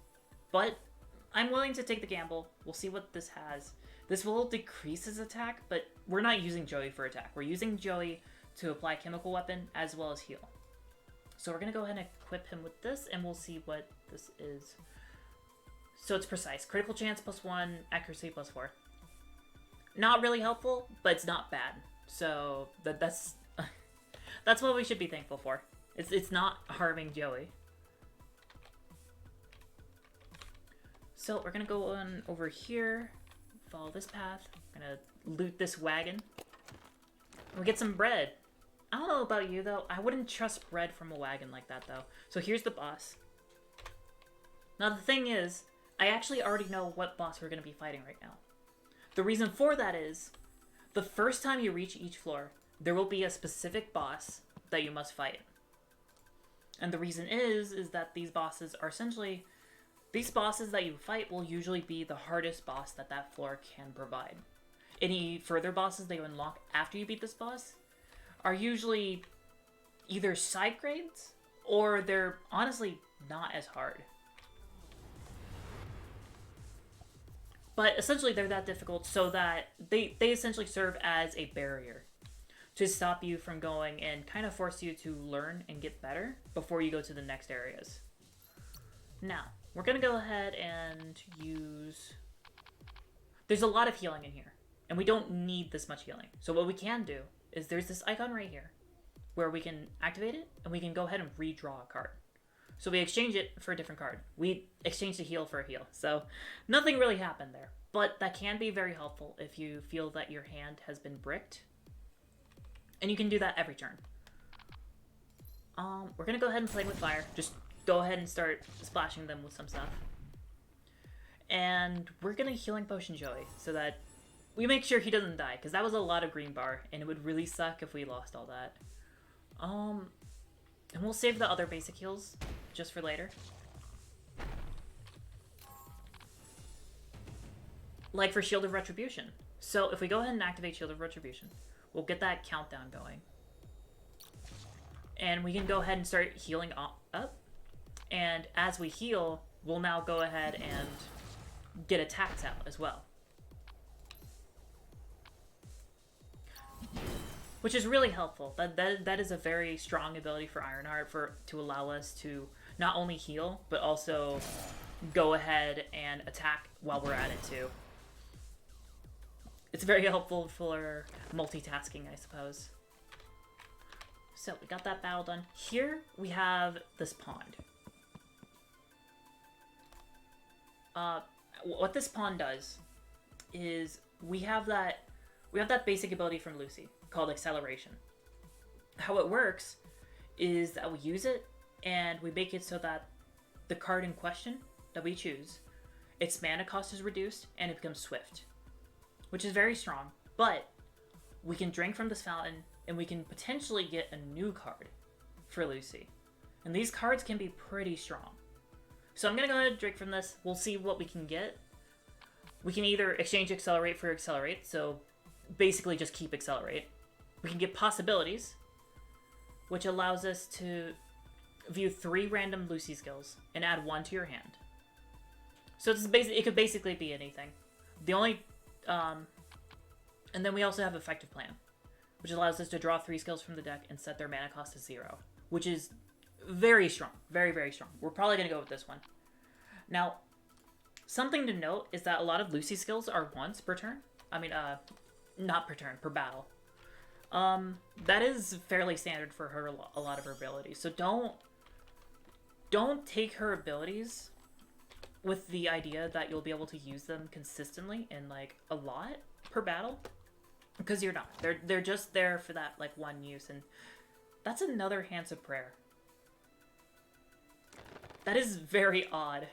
But I'm willing to take the gamble. We'll see what this has. This will decrease his attack, but we're not using Joey for attack. We're using Joey to apply chemical weapon as well as heal. So we're going to go ahead and equip him with this, and we'll see what this is. So it's precise. Critical chance +1, accuracy +4. Not really helpful, but it's not bad. So that's that's what we should be thankful for. It's not harming Joey. So we're going to go on over here, follow this path. I'm going to loot this wagon. We get some bread. I don't know about you, though. I wouldn't trust bread from a wagon like that, though. So here's the boss. Now, the thing is, I actually already know what boss we're going to be fighting right now. The reason for that is, the first time you reach each floor, there will be a specific boss that you must fight. And the reason is that these bosses are essentially... These bosses that you fight will usually be the hardest boss that that floor can provide. Any further bosses that you unlock after you beat this boss are usually either side grades, or they're honestly not as hard. But essentially they're that difficult so that they essentially serve as a barrier to stop you from going and kind of force you to learn and get better before you go to the next areas. Now, we're going to go ahead and use... There's a lot of healing in here, and we don't need this much healing. So what we can do is there's this icon right here where we can activate it, and we can go ahead and redraw a card. So we exchange it for a different card. We exchanged a heal for a heal, so nothing really happened there. But that can be very helpful if you feel that your hand has been bricked. And you can do that every turn. We're going to go ahead and play with fire. Just go ahead and start splashing them with some stuff. And we're going to Healing Potion Joey so that we make sure he doesn't die, because that was a lot of green bar, and it would really suck if we lost all that. And we'll save the other basic heals just for later. Like for Shield of Retribution. So if we go ahead and activate Shield of Retribution, we'll get that countdown going. And we can go ahead and start healing up. And as we heal, we'll now go ahead and get attacks out as well. Which is really helpful. That is a very strong ability for Ironheart to allow us to not only heal, but also go ahead and attack while we're at it too. It's very helpful for multitasking, I suppose. So we got that battle done. Here we have this pond. What this pond does is we have that basic ability from Lucy called Acceleration. How it works is that we use it and we make it so that the card in question that we choose, its mana cost is reduced and it becomes swift, which is very strong. But we can drink from this fountain and we can potentially get a new card for Lucy. And these cards can be pretty strong. So I'm going to go ahead and drink from this. We'll see what we can get. We can either exchange Accelerate for Accelerate, so basically just keep Accelerate. We can get Possibilities, which allows us to view 3 random Lucy skills and add 1 to your hand. So it could basically be anything. The only... and then we also have Effective Plan, which allows us to draw 3 skills from the deck and set their mana cost to 0, which is very strong. Very, very strong. We're probably going to go with this one. Now, something to note is that a lot of Lucy skills are once per turn. I mean, not per turn, per battle. That is fairly standard for her, a lot of her abilities. So don't take her abilities with the idea that you'll be able to use them consistently and like a lot per battle, because you're not. They're just there for that like one use, and that's another Hands of Prayer. That is very odd.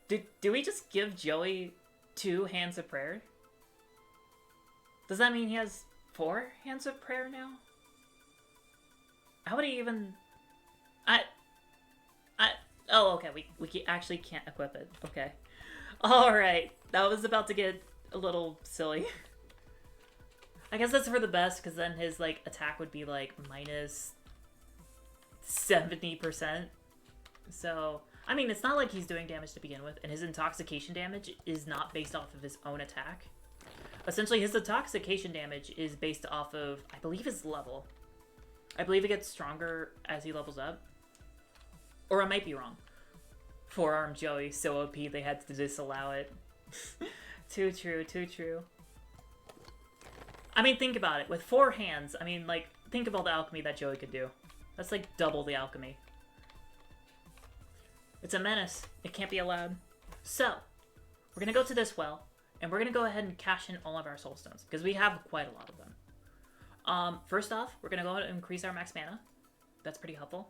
Do we just give Joey 2 Hands of Prayer? Does that mean he has 4 Hands of Prayer now? How would he even... Oh, okay, we actually can't equip it. Okay. Alright, that was about to get a little silly. I guess that's for the best, because then his, like, attack would be, like, minus 70%. So, I mean, it's not like he's doing damage to begin with, and his intoxication damage is not based off of his own attack. Essentially, his intoxication damage is based off of, I believe, his level. I believe it gets stronger as he levels up. Or I might be wrong. Forearm Joey, so OP they had to disallow it. Too true, too true. I mean, think about it. With 4 hands, I mean, like, think of all the alchemy that Joey could do. That's like double the alchemy. It's a menace. It can't be allowed. So, we're gonna go to this well, and we're gonna go ahead and cash in all of our soul stones, because we have quite a lot of them. First off, we're gonna go ahead and increase our max mana. That's pretty helpful.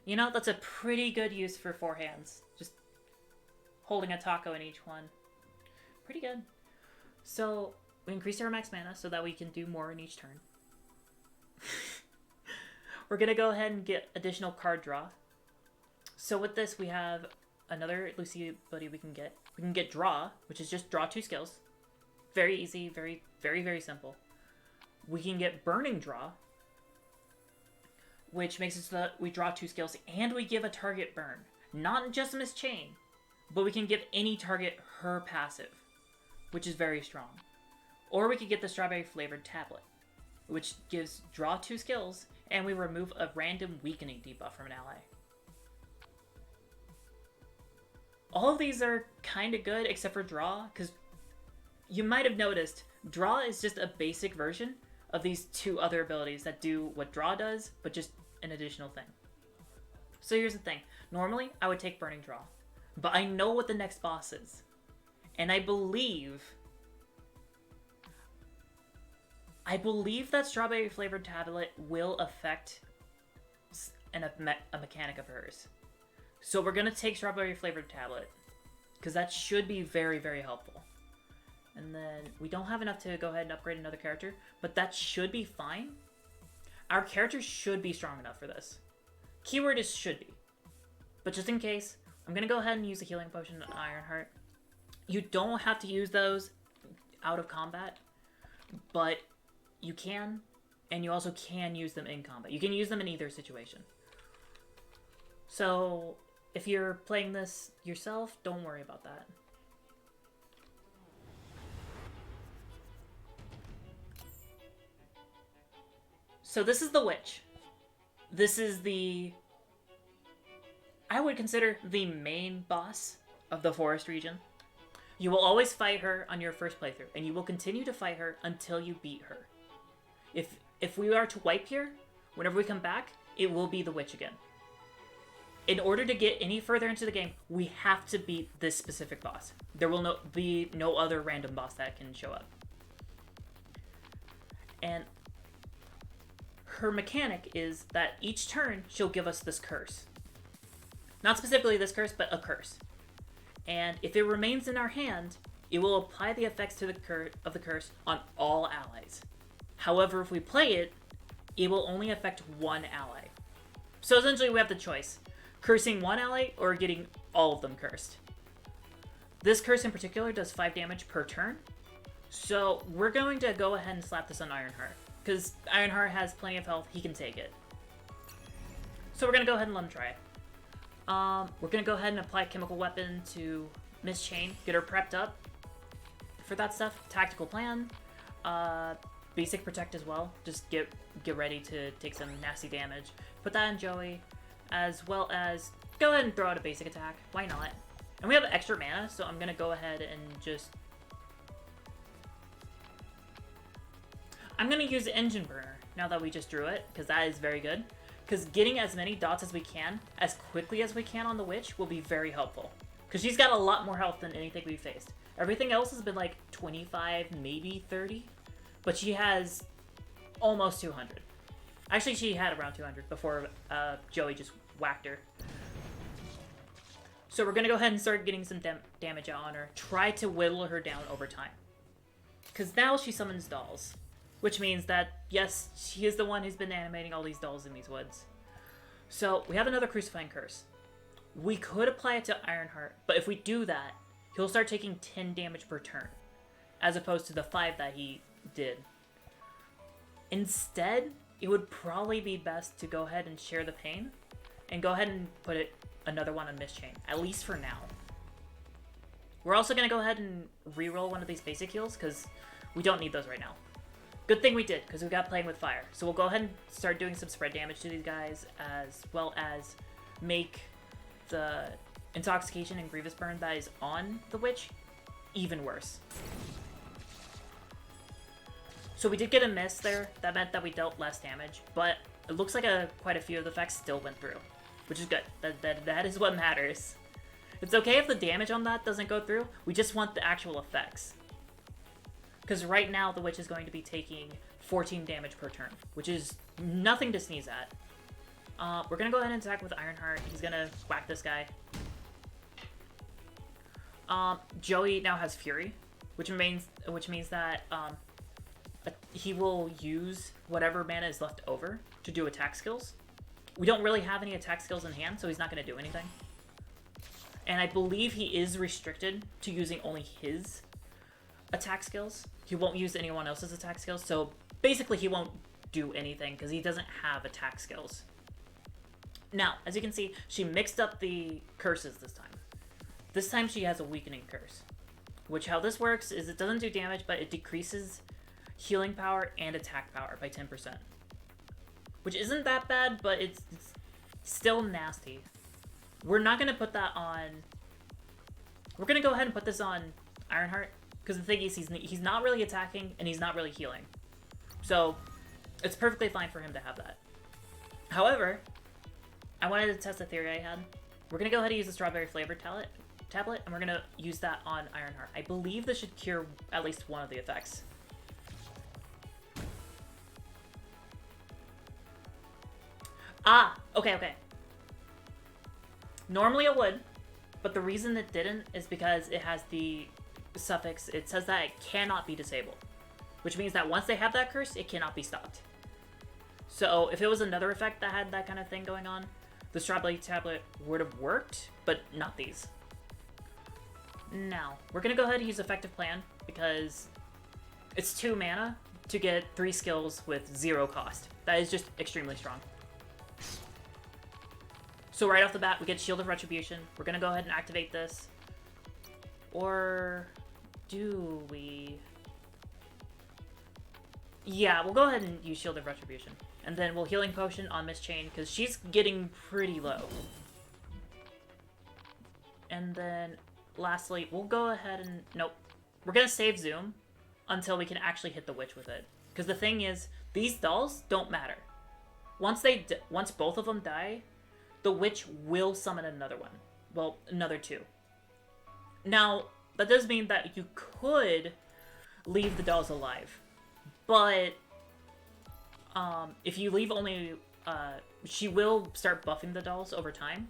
You know, that's a pretty good use for 4 hands. Just holding a taco in each one. Pretty good. So, we increased our max mana so that we can do more in each turn. We're going to go ahead and get additional card draw. So with this, we have another Lucy ability we can get. We can get Draw, which is just draw 2 skills. Very easy, very, very, very simple. We can get Burning Draw, which makes it so that we draw 2 skills and we give a target burn. Not just Miss Chain, but we can give any target her passive, which is very strong. Or we could get the Strawberry Flavored Tablet, which gives draw 2 skills and we remove a random weakening debuff from an ally. All of these are kind of good except for Draw, because you might have noticed Draw is just a basic version of these 2 other abilities that do what Draw does, but just an additional thing. So here's the thing. Normally, I would take Burning Draw, but I know what the next boss is. And I believe that Strawberry Flavored Tablet will affect a mechanic of hers. So we're going to take Strawberry Flavored Tablet, because that should be very, very helpful. And then we don't have enough to go ahead and upgrade another character, but that should be fine. Our character should be strong enough for this. Keyword is should be. But just in case, I'm going to go ahead and use a healing potion on Ironheart. You don't have to use those out of combat, but you can, and you also can use them in combat. You can use them in either situation. So, if you're playing this yourself, don't worry about that. So this is the Witch. This is I would consider the main boss of the forest region. You will always fight her on your first playthrough, and you will continue to fight her until you beat her. If we are to wipe here, whenever we come back, it will be the Witch again. In order to get any further into the game, we have to beat this specific boss. There will be no other random boss that can show up. And her mechanic is that each turn, she'll give us this curse. Not specifically this curse, but a curse. And if it remains in our hand, it will apply the effects to the curse on all allies. However, if we play it, it will only affect one ally. So essentially we have the choice. Cursing one ally or getting all of them cursed. This curse in particular does 5 damage per turn. So we're going to go ahead and slap this on Ironheart, because Ironheart has plenty of health, he can take it. So we're going to go ahead and let him try it. We're going to go ahead and apply Chemical Weapon to Miss Chain, get her prepped up for that stuff. Tactical Plan, Basic Protect as well, just get ready to take some nasty damage. Put that on Joey, as well as go ahead and throw out a basic attack, why not? And we have extra mana, so I'm going to go ahead and just... I'm going to use Engine Burner now that we just drew it, because that is very good. Because getting as many dots as we can, as quickly as we can on the witch will be very helpful. Because she's got a lot more health than anything we've faced. Everything else has been like 25, maybe 30. But she has almost 200. Actually, she had around 200 before Joey just whacked her. So we're going to go ahead and start getting some damage out on her. Try to whittle her down over time. Because now she summons dolls. Which means that, yes, she is the one who's been animating all these dolls in these woods. So we have another Crucifying Curse. We could apply it to Ironheart, but if we do that, he'll start taking 10 damage per turn. As opposed to the 5 that he did. Instead, it would probably be best to go ahead and share the pain. And go ahead and put another one on Mist Chain. At least for now. We're also going to go ahead and reroll one of these basic heals, because we don't need those right now. Good thing we did, because we got Playing with Fire. So we'll go ahead and start doing some spread damage to these guys, as well as make the Intoxication and Grievous Burn that is on the Witch even worse. So we did get a miss there. That meant that we dealt less damage, but it looks like quite a few of the effects still went through, which is good. That is what matters. It's okay if the damage on that doesn't go through. We just want the actual effects. Because right now, the Witch is going to be taking 14 damage per turn, which is nothing to sneeze at. We're going to go ahead and attack with Ironheart. He's going to whack this guy. Joey now has Fury, which means that he will use whatever mana is left over to do attack skills. We don't really have any attack skills in hand, so he's not going to do anything. And I believe he is restricted to using only his attack skills. He won't use anyone else's attack skills, so basically he won't do anything because he doesn't have attack skills. Now, as you can see, she mixed up the curses this time. This time she has a weakening curse, which how this works is it doesn't do damage, but it decreases healing power and attack power by 10%. Which isn't that bad, but it's still nasty. We're not going to put that on... We're going to go ahead and put this on Ironheart, because the thing is, he's not really attacking, and he's not really healing. So, it's perfectly fine for him to have that. However, I wanted to test a theory I had. We're going to go ahead and use the strawberry flavor tablet, and we're going to use that on Ironheart. I believe this should cure at least one of the effects. Ah, okay. Normally it would, but the reason it didn't is because it has the suffix, it says that it cannot be disabled, which means that once they have that curse, it cannot be stopped. So if it was another effect that had that kind of thing going on, the strawberry tablet would have worked, but not these. Now, we're going to go ahead and use Effective Plan, because it's 2 mana to get 3 skills with 0 cost. That is just extremely strong. So right off the bat, we get Shield of Retribution. We're going to go ahead and activate this. Or do we? Yeah, we'll go ahead and use Shield of Retribution. And then we'll Healing Potion on Mist Chain, because she's getting pretty low. And then, lastly, we'll go ahead and... Nope. We're going to save Zoom until we can actually hit the Witch with it. Because the thing is, these dolls don't matter. Once both of them die, the Witch will summon another one. Well, another 2. Now, that does mean that you could leave the dolls alive. But, if you leave only... she will start buffing the dolls over time.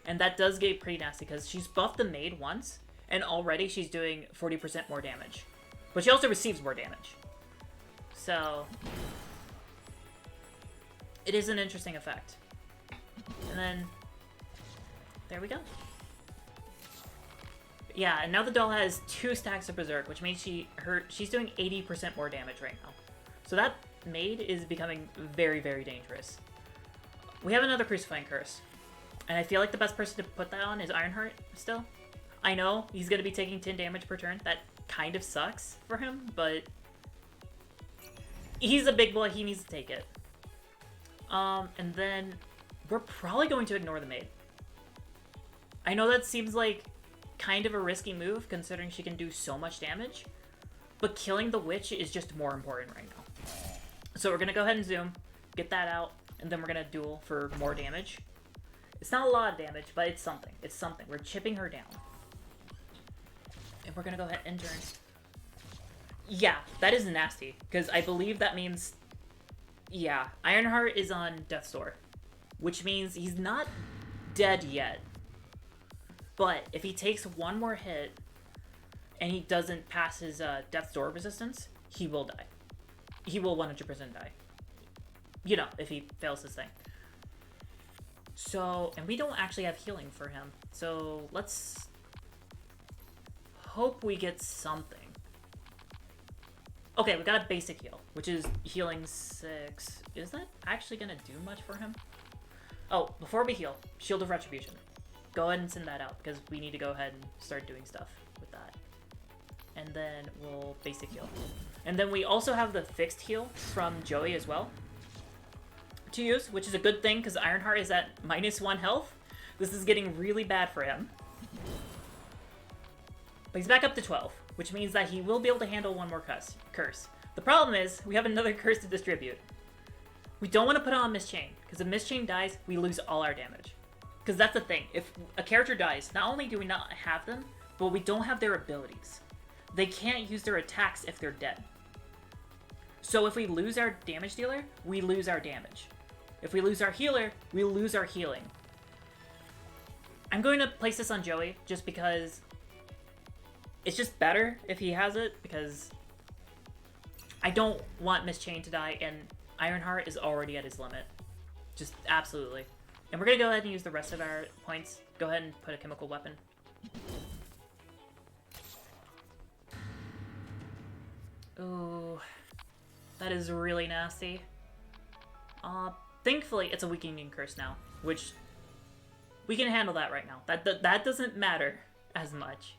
And that does get pretty nasty, because she's buffed the maid once, and already she's doing 40% more damage. But she also receives more damage. So, it is an interesting effect. And then, there we go. Yeah, and now the doll has 2 stacks of Berserk, which means she's doing 80% more damage right now. So that maid is becoming very, very dangerous. We have another Crucifying Curse. And I feel like the best person to put that on is Ironheart still. I know he's going to be taking 10 damage per turn. That kind of sucks for him, but he's a big boy. He needs to take it. And then we're probably going to ignore the maid. I know that seems like kind of a risky move, considering she can do so much damage, but killing the Witch is just more important right now. So we're going to go ahead and Zoom, get that out, And then we're gonna duel for more damage. It's not a lot of damage, but it's something. It's something. We're chipping her down. And we're gonna go ahead and turn. Yeah, that is nasty. Because I believe that means... Yeah, Ironheart is on Death's Door. Which means he's not dead yet. But if he takes one more hit and he doesn't pass his Death's Door resistance, he will die. He will 100% die. You know, if he fails this thing. So, and we don't actually have healing for him. So, let's hope we get something. Okay, we got a basic heal, which is healing 6. Is that actually going to do much for him? Oh, before we heal, Shield of Retribution. Go ahead and send that out, because we need to go ahead and start doing stuff with that. And then we'll basic heal. And then we also have the fixed heal from Joey as well to use, which is a good thing, because Ironheart is at -1 health. This is getting really bad for him. But he's back up to 12, which means that he will be able to handle one more curse. The problem is, we have another curse to distribute. We don't want to put on Miss Chain, because if Miss Chain dies, we lose all our damage. Because that's the thing, if a character dies, not only do we not have them, but we don't have their abilities. They can't use their attacks if they're dead. So if we lose our damage dealer, we lose our damage. If we lose our healer, we lose our healing. I'm going to place this on Joey, just because it's just better if he has it, because I don't want Miss Chain to die, and Ironheart is already at his limit. Just absolutely. And we're going to go ahead and use the rest of our points. Go ahead and put a chemical weapon. Ooh, that is really nasty. Thankfully, it's a weakening curse now, which we can handle that right now. That doesn't matter as much.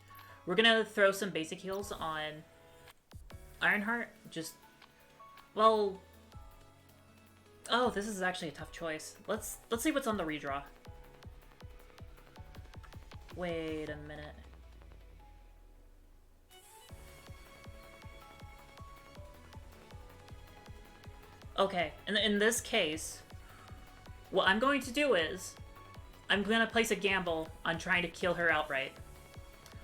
We're gonna throw some basic heals on Ironheart. Just, well, oh, this is actually a tough choice. Let's see what's on the redraw. Wait a minute. Okay, in this case, what I'm going to do is, I'm going to place a gamble on trying to kill her outright.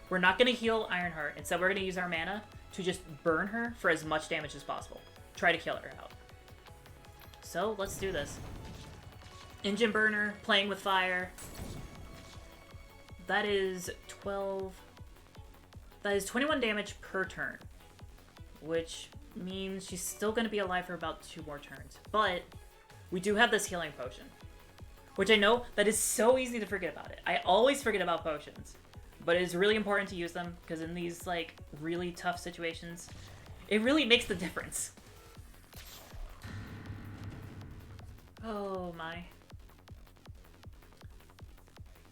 We're not going to heal Ironheart. Instead, we're going to use our mana to just burn her for as much damage as possible. Try to kill her out. So, let's do this. Engine burner, playing with fire. That is 12... That is 21 damage per turn. Which means she's still going to be alive for about 2 more turns. But we do have this healing potion. Which I know that is so easy to forget about it. I always forget about potions. But it is really important to use them, because in these, like, really tough situations, it really makes the difference. Oh my.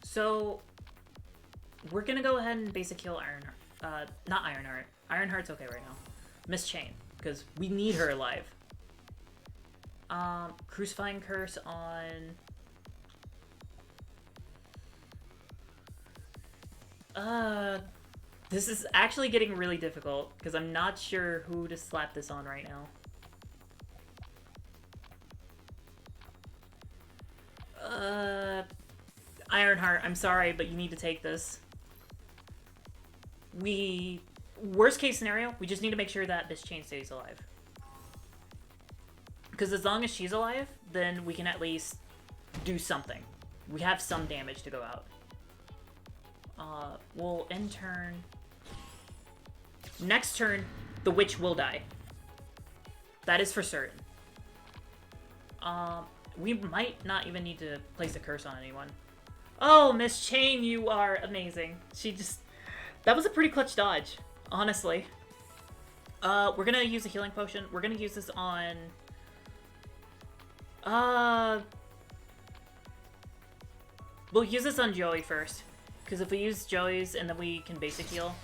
So, we're gonna go ahead and basic heal Ironheart. Not Ironheart. Ironheart's okay right now. Miss Chain, because we need her alive. Crucifying Curse on... This is actually getting really difficult, because I'm not sure who to slap this on right now. Ironheart, I'm sorry, but you need to take this. Worst case scenario, we just need to make sure that this chain stays alive. Because as long as she's alive, then we can at least do something. We have some damage to go out. We'll end turn. Next turn, the witch will die. That is for certain. We might not even need to place a curse on anyone. Oh, Miss Chain, you are amazing. She just... That was a pretty clutch dodge, honestly. We're gonna use a healing potion. We're gonna use this on... We'll use this on Joey first. Because if we use Joey's and then we can basic heal...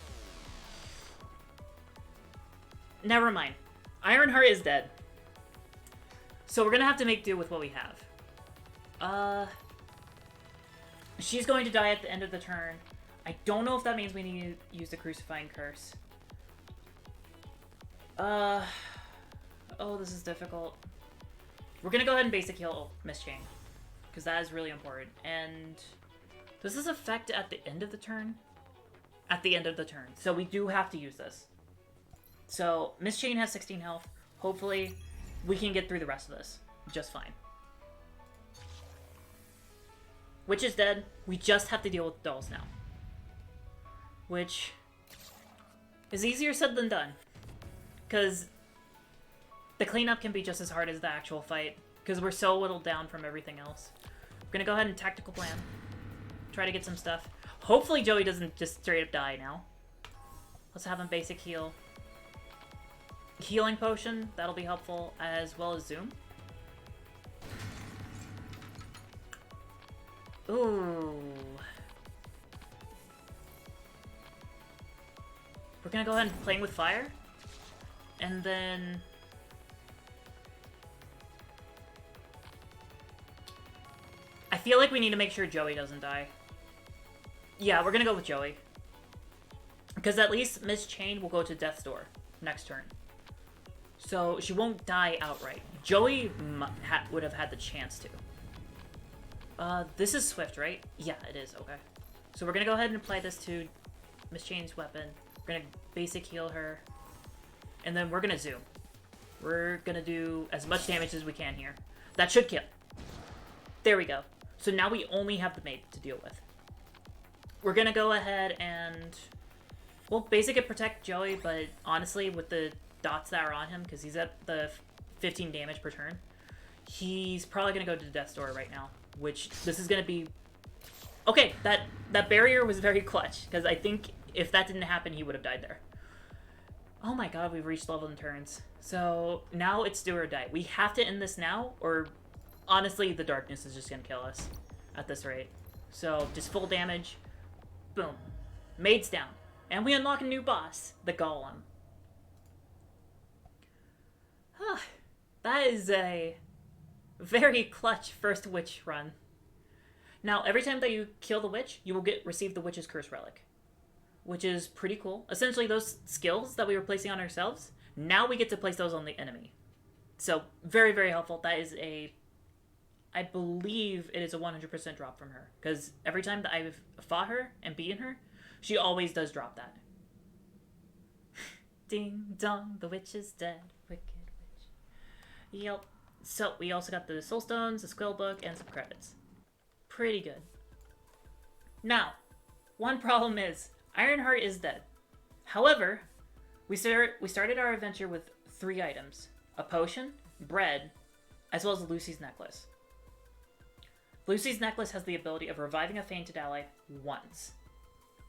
Never mind. Ironheart is dead. So we're gonna have to make do with what we have. She's going to die at the end of the turn. I don't know if that means we need to use the Crucifying Curse. Oh, this is difficult. We're gonna go ahead and basic heal Miss Chain, because that is really important. And does this affect at the end of the turn? At the end of the turn. So we do have to use this. So Miss Chain has 16 health. Hopefully we can get through the rest of this just fine. Witch is dead. We just have to deal with dolls now. Which is easier said than done. Because the cleanup can be just as hard as the actual fight. Because we're so whittled down from everything else. We're going to go ahead and tactical plan. Try to get some stuff. Hopefully Joey doesn't just straight up die now. Let's have him basic heal. Healing potion, that'll be helpful, as well as zoom. Ooh. We're gonna go ahead and playing with fire. And then... I feel like we need to make sure Joey doesn't die. Yeah, we're gonna go with Joey. Because at least Miss Chain will go to Death's Door next turn. So she won't die outright. Joey would have had the chance to. This is Swift, right? Yeah, it is. Okay. So we're gonna go ahead and apply this to Miss Chain's weapon. We're gonna basic heal her. And then we're gonna zoom. We're gonna do as much damage as we can here. That should kill. There we go. So now we only have the maid to deal with. We're gonna go ahead and... Well, basic and protect Joey, but honestly, with the dots that are on him, because he's at the 15 damage per turn, he's probably gonna go to Death's Door right now, which this is gonna be... Okay, that barrier was very clutch, because I think if that didn't happen, he would have died there. Oh my god, we've reached level in turns. So now it's do or die. We have to end this now, or honestly, the darkness is just gonna kill us at this rate. So just full damage. Boom. Maid's down. And we unlock a new boss, the Golem. That is a very clutch first witch run. Now, every time that you kill the witch, you will receive the Witch's Curse Relic, which is pretty cool. Essentially, those skills that we were placing on ourselves, now we get to place those on the enemy. So, very, very helpful. That is I believe it is a 100% drop from her, because every time that I've fought her and beaten her, she always does drop that. Ding dong, the witch is dead. Wicked witch. Yep. So, we also got the soul stones, the skill book, and some credits. Pretty good. Now, one problem is, Ironheart is dead. However, we started our adventure with 3 items. A potion, bread, as well as Lucy's necklace. Lucy's necklace has the ability of reviving a fainted ally once.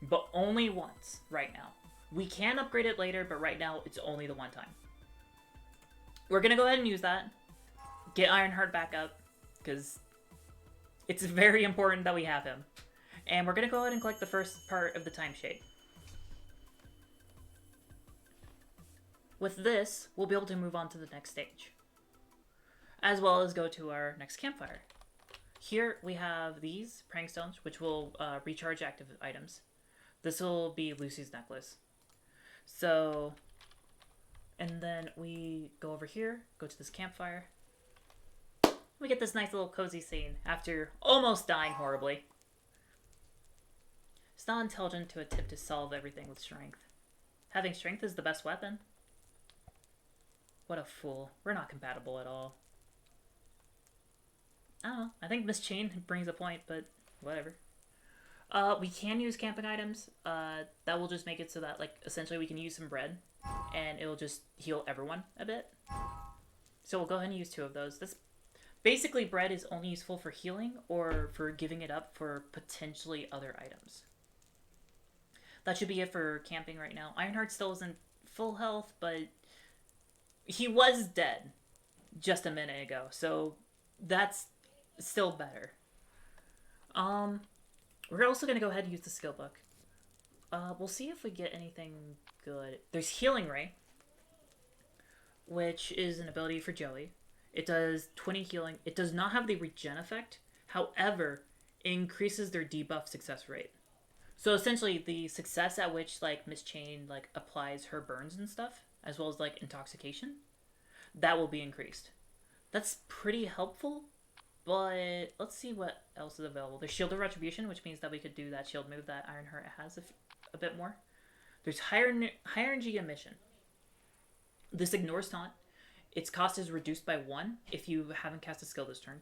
But only once, right now. We can upgrade it later, but right now, it's only the one time. We're gonna go ahead and use that. Get Ironheart back up, because it's very important that we have him. And we're gonna go ahead and collect the first part of the Time Shade. With this, we'll be able to move on to the next stage. As well as go to our next campfire. Here we have these praying stones, which will recharge active items. This will be Lucy's necklace. So, and then we go over here, go to this campfire. We get this nice little cozy scene after almost dying horribly. It's not intelligent to attempt to solve everything with strength. Having strength is the best weapon. What a fool. We're not compatible at all. I don't know. I think Miss Chain brings a point, but whatever. We can use camping items. That will just make it so that, like, essentially we can use some bread, and it'll just heal everyone a bit. So we'll go ahead and use 2 of those. This basically, bread is only useful for healing or for giving it up for potentially other items. That should be it for camping right now. Ironheart still isn't full health, but he was dead just a minute ago, so that's still better. We're also going to go ahead and use the skill book. We'll see if we get anything good. There's Healing Ray, which is an ability for Joey. It does 20 healing. It does not have the regen effect. However, it increases their debuff success rate. So essentially, the success at which, like, Miss Chain, like, applies her burns and stuff, as well as, like, intoxication, that will be increased. That's pretty helpful, but let's see what else is available. There's Shield of Retribution, which means that we could do that shield move that Ironheart has a bit more. There's higher energy emission. This ignores taunt. Its cost is reduced by 1 if you haven't cast a skill this turn,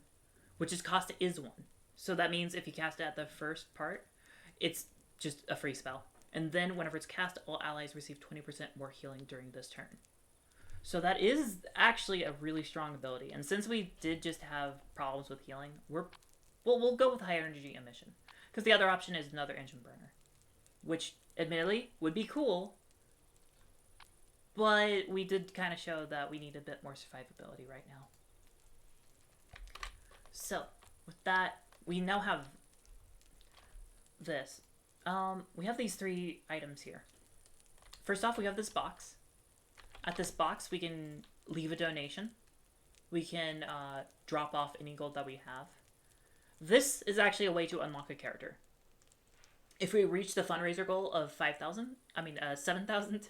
which its cost is 1. So that means if you cast it at the first part, it's just a free spell. And then whenever it's cast, all allies receive 20% more healing during this turn. So that is actually a really strong ability. And since we did just have problems with healing, we'll go with higher energy emission. Because the other option is another engine burner, which admittedly would be cool, but we did kind of show that we need a bit more survivability right now. So, with that, we now have this. We have these 3 items here. First off, we have this box. At this box, we can leave a donation. We can drop off any gold that we have. This is actually a way to unlock a character. If we reach the fundraiser goal of 7,000,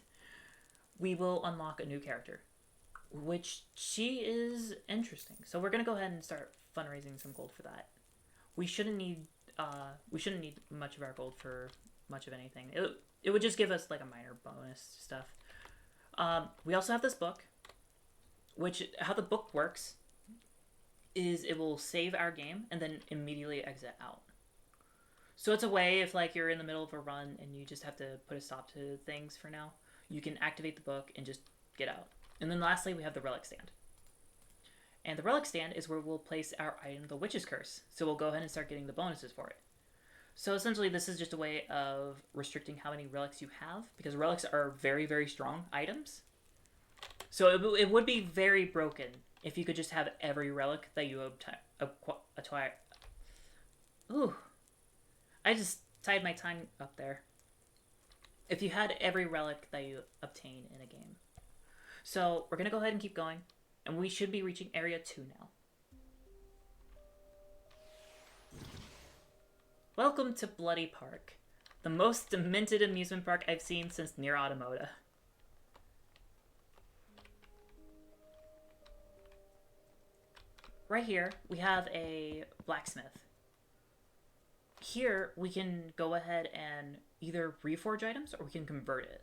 we will unlock a new character, which she is interesting. So we're gonna go ahead and start fundraising some gold for that. We shouldn't need much of our gold for much of anything. It would just give us like a minor bonus stuff. We also have this book, which how the book works is it will save our game and then immediately exit out. So it's a way if like you're in the middle of a run and you just have to put a stop to things for now, you can activate the book and just get out. And then lastly, we have the Relic Stand. And the Relic Stand is where we'll place our item, the Witch's Curse. So we'll go ahead and start getting the bonuses for it. So essentially, this is just a way of restricting how many relics you have, because relics are very, very strong items. So it would be very broken if you could just have every relic that you acquire. Ooh. I just tied my tongue up there. If you had every relic that you obtain in a game. So we're going to go ahead and keep going. And we should be reaching Area 2 now. Welcome to Bloody Park. The most demented amusement park I've seen since Nier Automata. Right here, we have a blacksmith. Here, we can go ahead and either reforge items or we can convert it.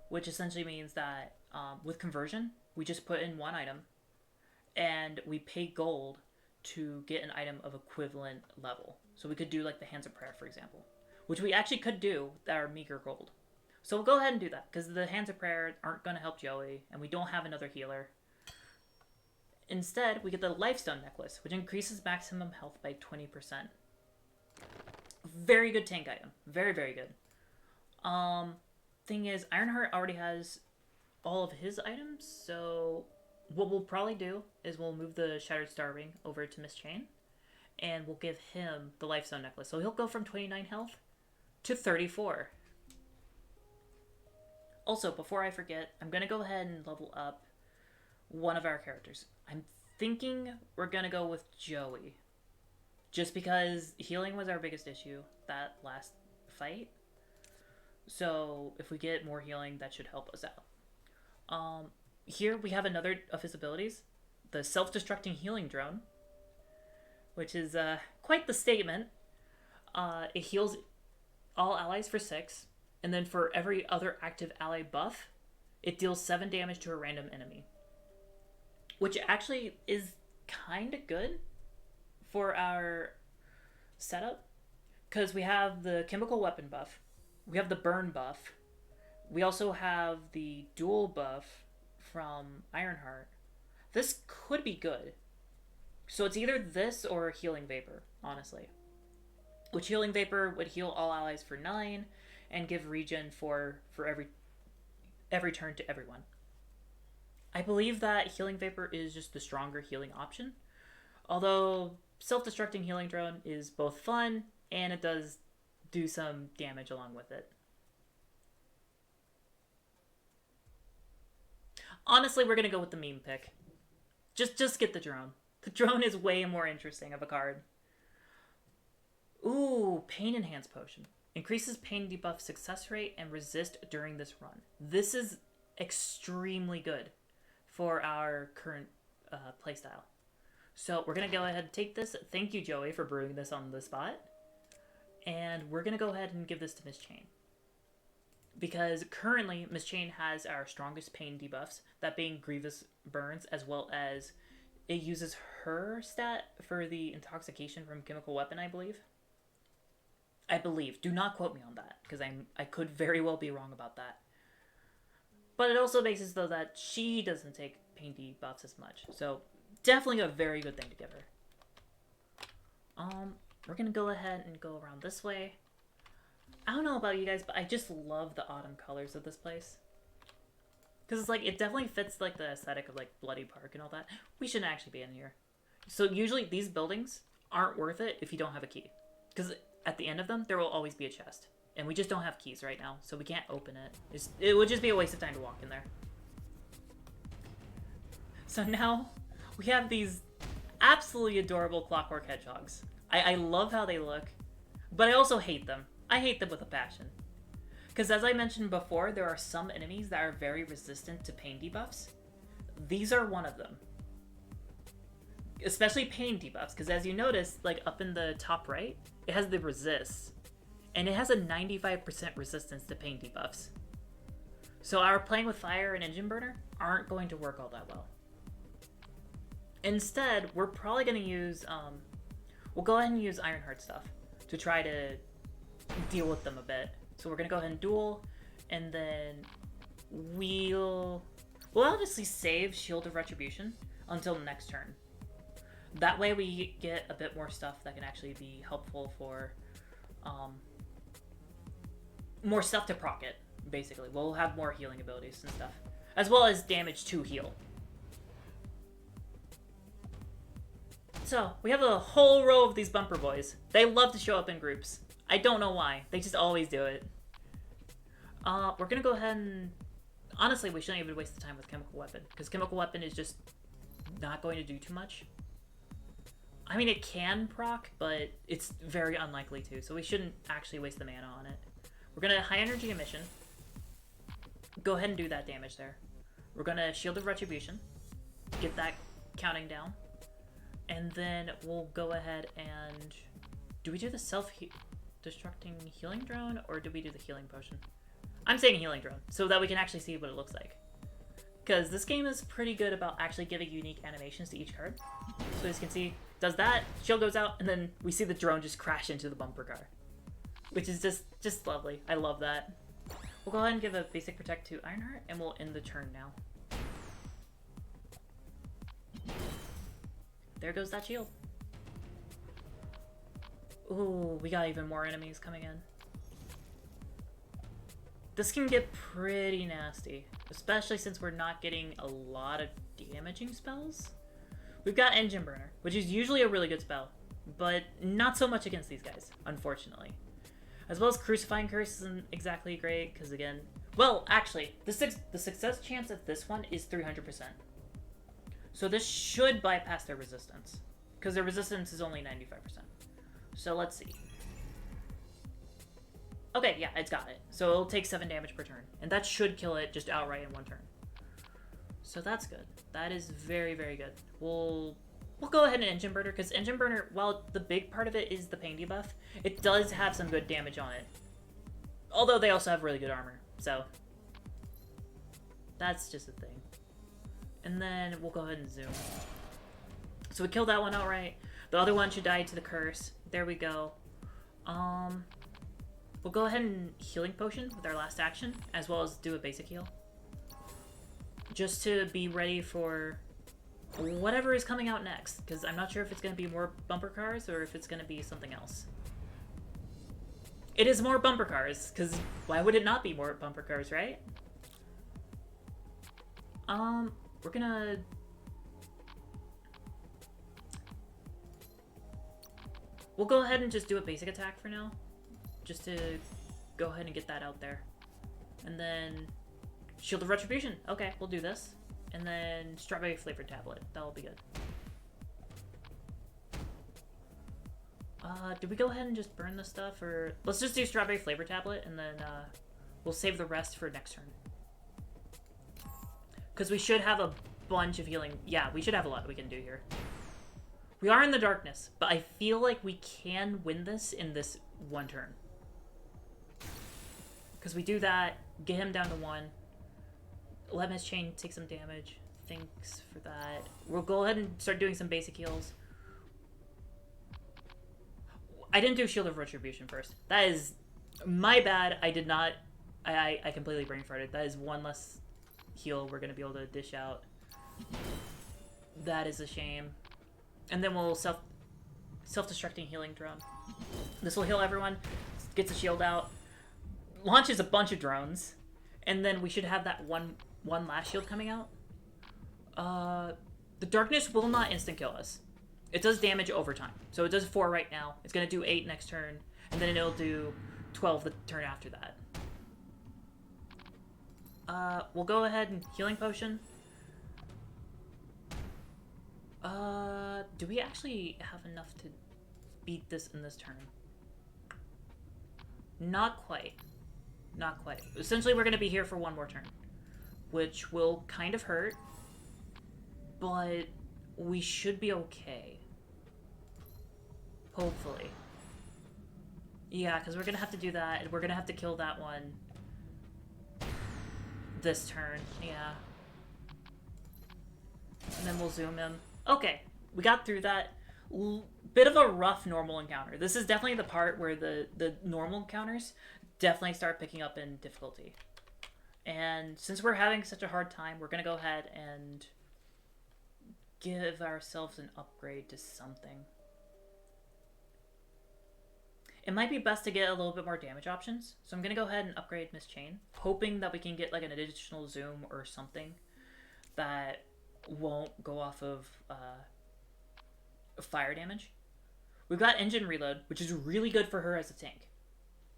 Which essentially means that with conversion, we just put in 1 item and we pay gold to get an item of equivalent level. So we could do like the Hands of Prayer, for example, which we actually could do with our meager gold. So we'll go ahead and do that because the Hands of Prayer aren't going to help Joey and we don't have another healer. Instead, we get the Lifestone Necklace, which increases maximum health by 20%. Very good tank item. Very, very good. Thing is, Ironheart already has all of his items, so what we'll probably do is we'll move the Shattered Star Ring over to Miss Chain, and we'll give him the Lifestone Necklace. So he'll go from 29 health to 34. Also, before I forget, I'm going to go ahead and level up one of our characters. I'm thinking we're going to go with Joey. Just because healing was our biggest issue that last fight. So if we get more healing, that should help us out. Here we have another of his abilities. The Self-Destructing Healing Drone. Which is quite the statement. It heals all allies for 6. And then for every other active ally buff, it deals 7 damage to a random enemy. Which actually is kind of good for our setup. Because we have the chemical weapon buff. We have the burn buff. We also have the dual buff from Ironheart. This could be good. So it's either this or Healing Vapor, honestly. Which Healing Vapor would heal all allies for 9 and give regen for every turn to everyone. I believe that Healing Vapor is just the stronger healing option. Although Self-Destructing Healing Drone is both fun and it does do some damage along with it. Honestly, we're going to go with the meme pick. Just get the drone. The drone is way more interesting of a card. Ooh, Pain Enhance Potion. Increases pain debuff success rate and resist during this run. This is extremely good for our current playstyle. So we're going to go ahead and take this. Thank you, Joey, for brewing this on the spot. And we're going to go ahead and give this to Miss Chain. Because currently, Miss Chain has our strongest pain debuffs, that being Grievous Burns, as well as it uses her stat for the intoxication from chemical weapon, I believe. I believe. Do not quote me on that, because I could very well be wrong about that. But it also makes it so that she doesn't take pain debuffs as much. So, definitely a very good thing to give her. We're going to go ahead and go around this way. I don't know about you guys, but I just love the autumn colors of this place. Because it's like, it definitely fits like the aesthetic of like Bloody Park and all that. We shouldn't actually be in here. So usually these buildings aren't worth it if you don't have a key. Because at the end of them, there will always be a chest. And we just don't have keys right now, so we can't open it. It would just be a waste of time to walk in there. So now, we have these absolutely adorable Clockwork Hedgehogs. I love how they look, but I also hate them. I hate them with a passion. Because as I mentioned before, there are some enemies that are very resistant to pain debuffs. These are one of them. Especially pain debuffs, because as you notice, like up in the top right, it has the resist. And it has a 95% resistance to pain debuffs. So our playing with fire and engine burner aren't going to work all that well. Instead, we're probably going to use, we'll go ahead and use Ironheart stuff to try to deal with them a bit. So we're going to go ahead and duel, and then we'll obviously save Shield of Retribution until next turn. That way we get a bit more stuff that can actually be helpful for, more stuff to proc it, basically. We'll have more healing abilities and stuff, as well as damage to heal. So, we have a whole row of these bumper boys. They love to show up in groups. I don't know why. They just always do it. We're gonna go ahead and... Honestly, we shouldn't even waste the time with Chemical Weapon, because Chemical Weapon is just not going to do too much. I mean, it can proc, but it's very unlikely to, so we shouldn't actually waste the mana on it. We're gonna High Energy Emission. Go ahead and do that damage there. We're gonna Shield of Retribution. Get that counting down. And then we'll go ahead and... Do we do the Self-Destructing Healing Drone, or do we do the Healing Potion? I'm saying Healing Drone, so that we can actually see what it looks like. Because this game is pretty good about actually giving unique animations to each card. So as you can see, does that, shield goes out, and then we see the drone just crash into the bumper car. Which is just lovely. I love that. We'll go ahead and give a basic protect to Ironheart, and we'll end the turn now. There goes that shield. Ooh, we got even more enemies coming in. This can get pretty nasty, especially since we're not getting a lot of damaging spells. We've got Engine Burner, which is usually a really good spell, but not so much against these guys, unfortunately. As well as Crucifying Curse isn't exactly great, because again... Well, actually, the success chance of this one is 300%. So this should bypass their resistance, because their resistance is only 95%. So let's see. Okay, yeah, it's got it. So it'll take 7 damage per turn, and that should kill it just outright in one turn. So that's good. That is very, very good. We'll go ahead and Engine Burner, because Engine Burner, while the big part of it is the pain debuff, it does have some good damage on it. Although they also have really good armor, so that's just a thing. And then we'll go ahead and zoom. So we killed that one outright. The other one should die to the curse. There we go. We'll go ahead and Healing Potion with our last action, as well as do a basic heal. Just to be ready for whatever is coming out next, because I'm not sure if it's going to be more bumper cars or if it's going to be something else. It is more bumper cars, because why would it not be more bumper cars, right? We're gonna... We'll go ahead and just do a basic attack for now, just to go ahead and get that out there. And then Shield of Retribution. Okay, we'll do this. And then Strawberry Flavored Tablet. That'll be good. Did we go ahead and just burn the stuff, or... Let's just do Strawberry Flavor Tablet, and then, we'll save the rest for next turn. Because we should have a bunch of healing. Yeah, we should have a lot we can do here. We are in the darkness, but I feel like we can win this in this one turn. Because we do that, get him down to 1. Let Miss Chain take some damage. Thanks for that. We'll go ahead and start doing some basic heals. I didn't do Shield of Retribution first. That is my bad. I did not. I completely brain farted. That is one less heal we're going to be able to dish out. That is a shame. And then we'll self-destructing healing drone. This will heal everyone. Gets a shield out. Launches a bunch of drones. And then we should have that one last shield coming out. The darkness will not instant kill us. It does damage over time. So it does 4 right now. It's going to do 8 next turn. And then it'll do 12 the turn after that. We'll go ahead and healing potion. Do we actually have enough to beat this in this turn? Not quite. Not quite. Essentially, we're going to be here for one more turn, which will kind of hurt, but we should be okay. Hopefully. Yeah, because we're going to have to do that, and we're going to have to kill that one this turn. Yeah. And then we'll zoom him. Okay, we got through that. Bit of a rough normal encounter. This is definitely the part where the normal encounters definitely start picking up in difficulty. And since we're having such a hard time, we're going to go ahead and give ourselves an upgrade to something. It might be best to get a little bit more damage options. So I'm going to go ahead and upgrade Miss Chain, hoping that we can get like an additional zoom or something that won't go off of fire damage. We've got Engine Reload, which is really good for her as a tank.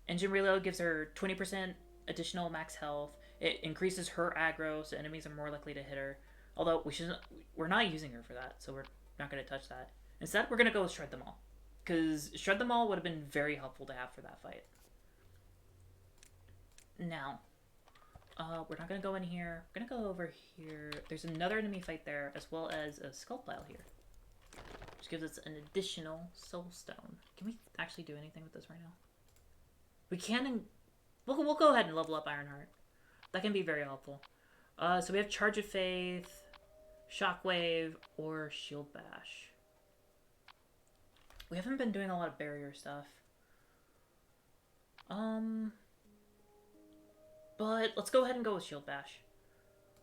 Engine Reload gives her 20% additional max health. It increases her aggro, so enemies are more likely to hit her. Although we're not using her for that, so we're not going to touch that. Instead, we're going to go with Shred Them All, because Shred Them All would have been very helpful to have for that fight. Now, we're not going to go in here. We're going to go over here. There's another enemy fight there, as well as a Skull Pile here, which gives us an additional Soul Stone. Can we actually do anything with this right now? We can. We'll go ahead and level up Ironheart. That can be very helpful. So we have Charge of Faith, Shockwave, or Shield Bash. We haven't been doing a lot of barrier stuff. But let's go ahead and go with Shield Bash.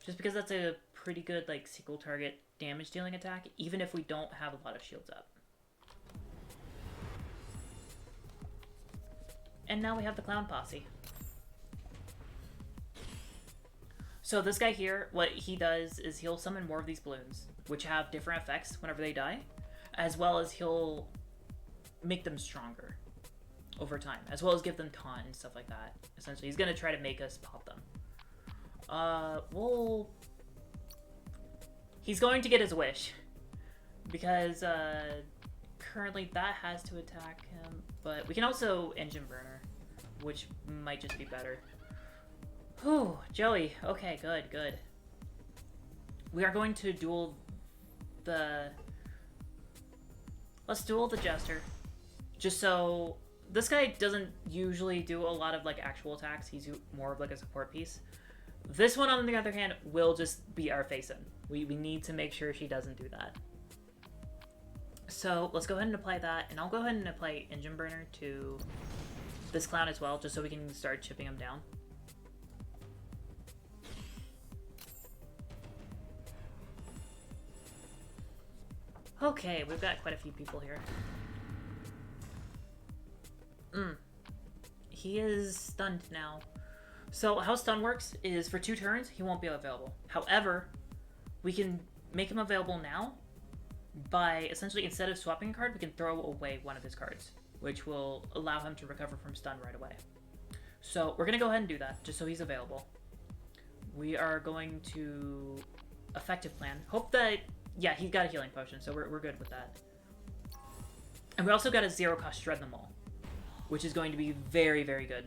Just because that's a pretty good, like, single target damage dealing attack, even if we don't have a lot of shields up. And now we have the Clown Posse. So this guy here, what he does is he'll summon more of these balloons, which have different effects whenever they die, as well as he'll make them stronger over time, as well as give them taunt and stuff like that. Essentially, he's going to try to make us pop them. He's going to get his wish, because currently that has to attack him, but we can also Engine Burner, which might just be better. Whew, Joey. Okay, good, good. We are going to duel the... Let's duel the Jester. Just so... This guy doesn't usually do a lot of, like, actual attacks. He's more of, like, a support piece. This one, on the other hand, will just be our face-in. We need to make sure she doesn't do that. So, let's go ahead and apply that. And I'll go ahead and apply Engine Burner to this clown as well, just so we can start chipping him down. Okay, we've got quite a few people here. He is stunned now. So how stun works is for 2 turns, he won't be available. However, we can make him available now by essentially, instead of swapping a card, we can throw away one of his cards, which will allow him to recover from stun right away. So we're going to go ahead and do that, just so he's available. We are going to effective plan. Hope that... Yeah, he's got a healing potion, so we're good with that. And we also got a 0-cost Shred Them All, which is going to be very, very good.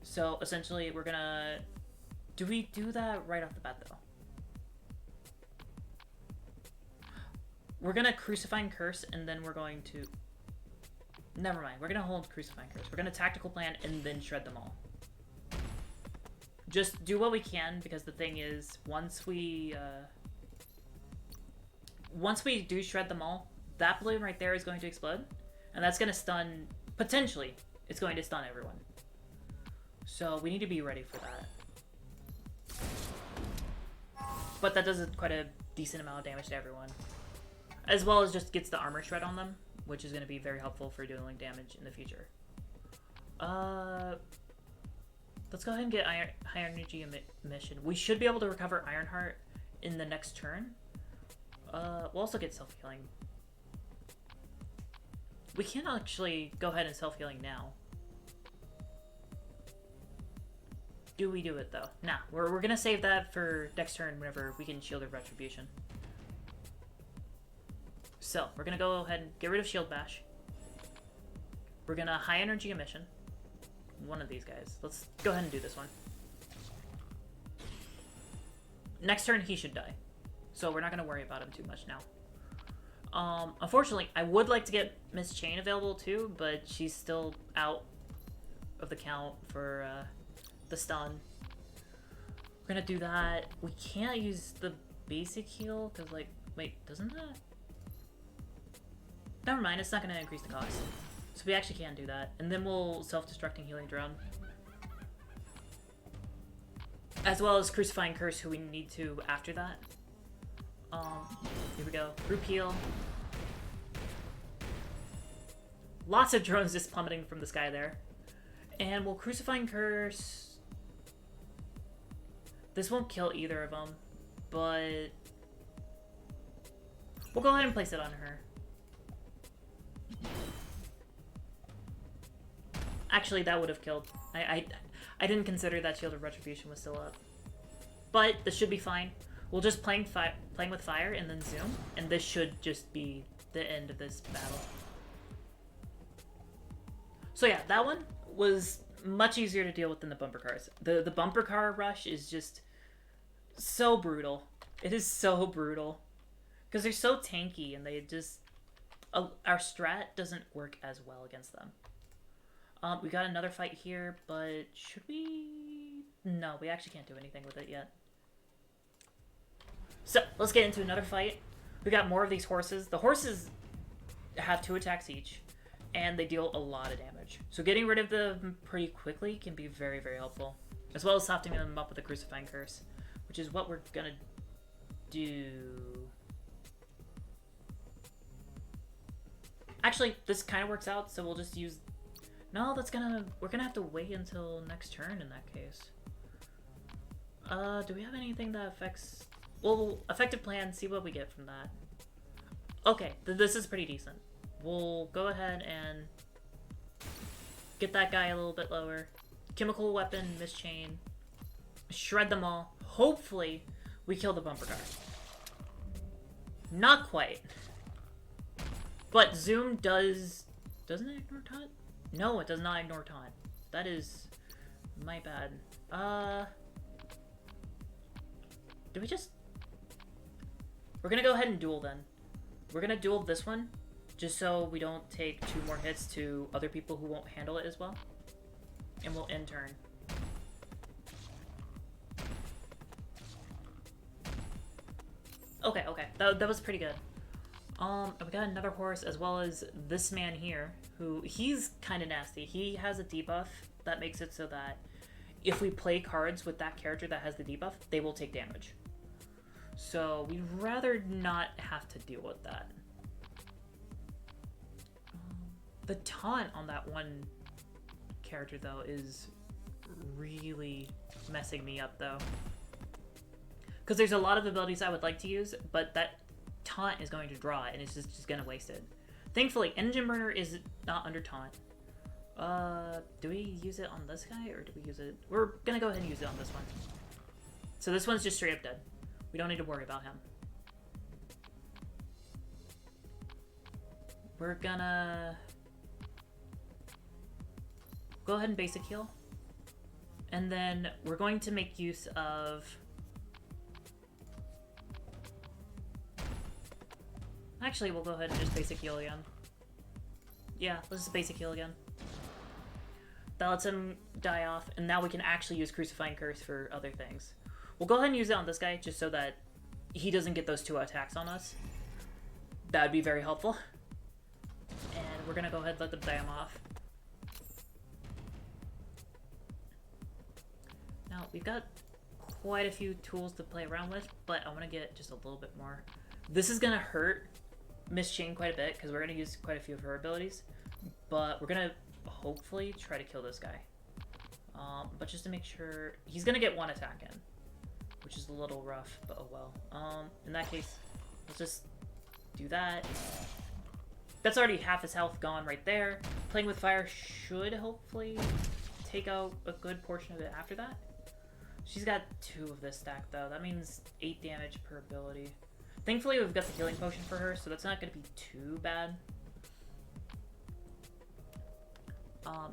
So, essentially, we're gonna... Do we do that right off the bat, though? we're gonna Crucifying Curse, and then we're going to... Never mind, we're gonna hold Crucifying Curse. We're gonna Tactical Plan, and then shred them all. Just do what we can, because the thing is, once we do shred them all, that balloon right there is going to explode, and that's gonna stun... Potentially, it's going to stun everyone. So we need to be ready for that. But that does quite a decent amount of damage to everyone. As well as just gets the armor shred on them, which is going to be very helpful for dealing damage in the future. Let's go ahead and get high energy emission. We should be able to recover Ironheart in the next turn. We'll also get self-healing. We can actually go ahead and self-healing now. Do we do it though? Nah, we're gonna save that for next turn whenever we can shield of Retribution. So, we're gonna go ahead and get rid of Shield Bash. We're gonna high energy emission. One of these guys. Let's go ahead and do this one. Next turn, he should die. So we're not gonna worry about him too much now. Unfortunately, I would like to get Miss Chain available too, but she's still out of the count for the stun. We're gonna do that. We can't use the basic heal, because like, wait, doesn't that? Never mind, it's not gonna increase the cost. So we actually can do that. And then we'll Self-Destructing Healing Drone. As well as Crucifying Curse, who we need to after that. Here we go. Group heal. Lots of drones just plummeting from the sky there. And we'll Crucifying Curse. This won't kill either of them, but we'll go ahead and place it on her. Actually, that would have killed. I didn't consider that Shield of Retribution was still up. But this should be fine. We'll just playing with fire and then zoom, and this should just be the end of this battle. So yeah, that one was much easier to deal with than the bumper cars. The bumper car rush is just so brutal. It is so brutal. Because they're so tanky and they just... our strat doesn't work as well against them. We got another fight here, but should we... No, we actually can't do anything with it yet. So, let's get into another fight. We got more of these horses. The horses have 2 attacks each, and they deal a lot of damage. So getting rid of them pretty quickly can be very, very helpful. As well as softening them up with a Crucifying Curse, which is what we're gonna do. Actually, this kind of works out, so we'll just use... No, we're gonna have to wait until next turn in that case. Do we have anything that affects... Well, effective plan, see what we get from that. Okay, this is pretty decent. We'll go ahead and get that guy a little bit lower. Chemical weapon, Miss Chain. Shred them all. Hopefully, we kill the bumper car. Not quite. But Zoom does... Doesn't it ignore taunt? No, it does not ignore taunt. That is my bad. Do we just... We're gonna go ahead and duel then. We're gonna duel this one, just so we don't take 2 more hits to other people who won't handle it as well. And we'll end turn. Okay, okay. That was pretty good. We got another horse as well as this man here, who, he's kind of nasty. He has a debuff that makes it so that if we play cards with that character that has the debuff, they will take damage. So we'd rather not have to deal with that. The taunt on that one character, though, is really messing me up, though. Because there's a lot of abilities I would like to use, but that taunt is going to draw, and it's just going to waste it. Thankfully, Engine Burner is not under taunt. Do we use it on this guy, or do we use it... We're going to go ahead and use it on this one. So this one's just straight up dead. We don't need to worry about him. We're gonna go ahead and basic heal. And then we're going to make use of... Actually, we'll go ahead and just basic heal again. Yeah, let's just basic heal again. That lets him die off, and now we can actually use Crucifying Curse for other things. We'll go ahead and use it on this guy, just so that he doesn't get those 2 attacks on us. That would be very helpful. And we're gonna go ahead and let them die him off. Now, we've got quite a few tools to play around with, but I want to get just a little bit more. This is gonna hurt Miss Chain quite a bit, because we're gonna use quite a few of her abilities, but we're gonna hopefully try to kill this guy. But just to make sure, he's gonna get 1 attack in, which is a little rough, but oh well. In that case, let's just do that. That's already half his health gone right there. Playing with fire should hopefully take out a good portion of it after that. She's got 2 of this stack though. That means 8 damage per ability. Thankfully, we've got the healing potion for her, so that's not going to be too bad.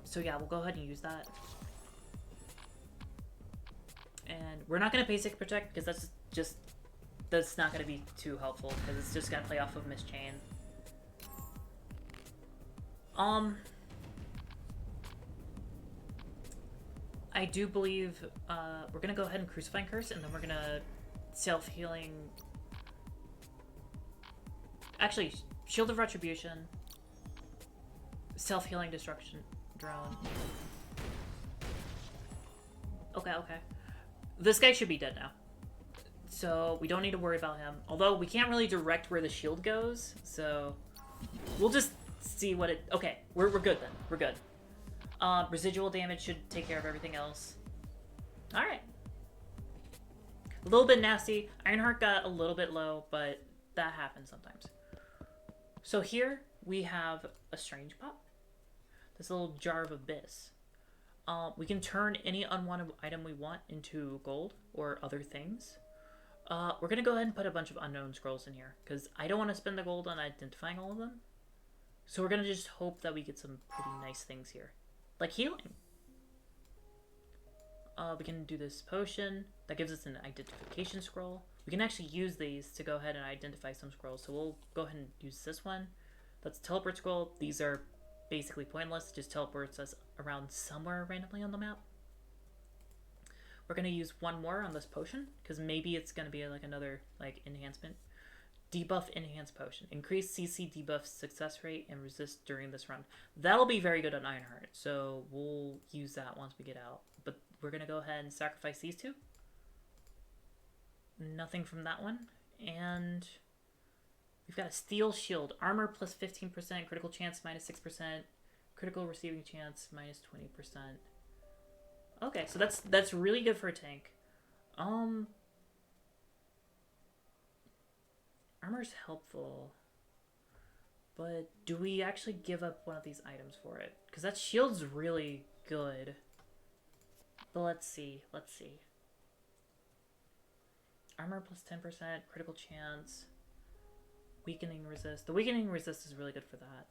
So yeah, we'll go ahead and use that. And we're not going to basic protect, because that's not going to be too helpful, because it's just going to play off of Miss Chain. I do believe we're going to go ahead and Crucifying Curse, and then we're going to self-healing... Actually, Shield of Retribution, self-healing Destruction Drone. Okay. This guy should be dead now. So we don't need to worry about him. Although we can't really direct where the shield goes, so we'll just see what it... Okay, we're good then. We're good. Residual damage should take care of everything else. Alright. A little bit nasty. Ironheart got a little bit low, but that happens sometimes. So here we have a strange pop. This little jar of abyss. We can turn any unwanted item we want into gold or other things. We're going to go ahead and put a bunch of unknown scrolls in here, because I don't want to spend the gold on identifying all of them. So we're going to just hope that we get some pretty nice things here. Like healing. We can do this potion. That gives us an identification scroll. We can actually use these to go ahead and identify some scrolls. So we'll go ahead and use this one. That's a teleport scroll. These are basically pointless. It just teleports us around somewhere randomly on the map. We're going to use 1 more on this potion, because maybe it's going to be like another enhancement. Debuff Enhanced Potion. Increase CC debuff success rate and resist during this run. That'll be very good on Ironheart, so we'll use that once we get out. But we're going to go ahead and sacrifice these 2. Nothing from that one. And we've got a Steel Shield. Armor plus 15%, critical chance minus 6%, critical receiving chance minus 20%. Okay, so that's really good for a tank. Armor's helpful, but do we actually give up one of these items for it? Because that shield's really good. But let's see. Armor plus 10%, critical chance, weakening resist. The weakening resist is really good for that.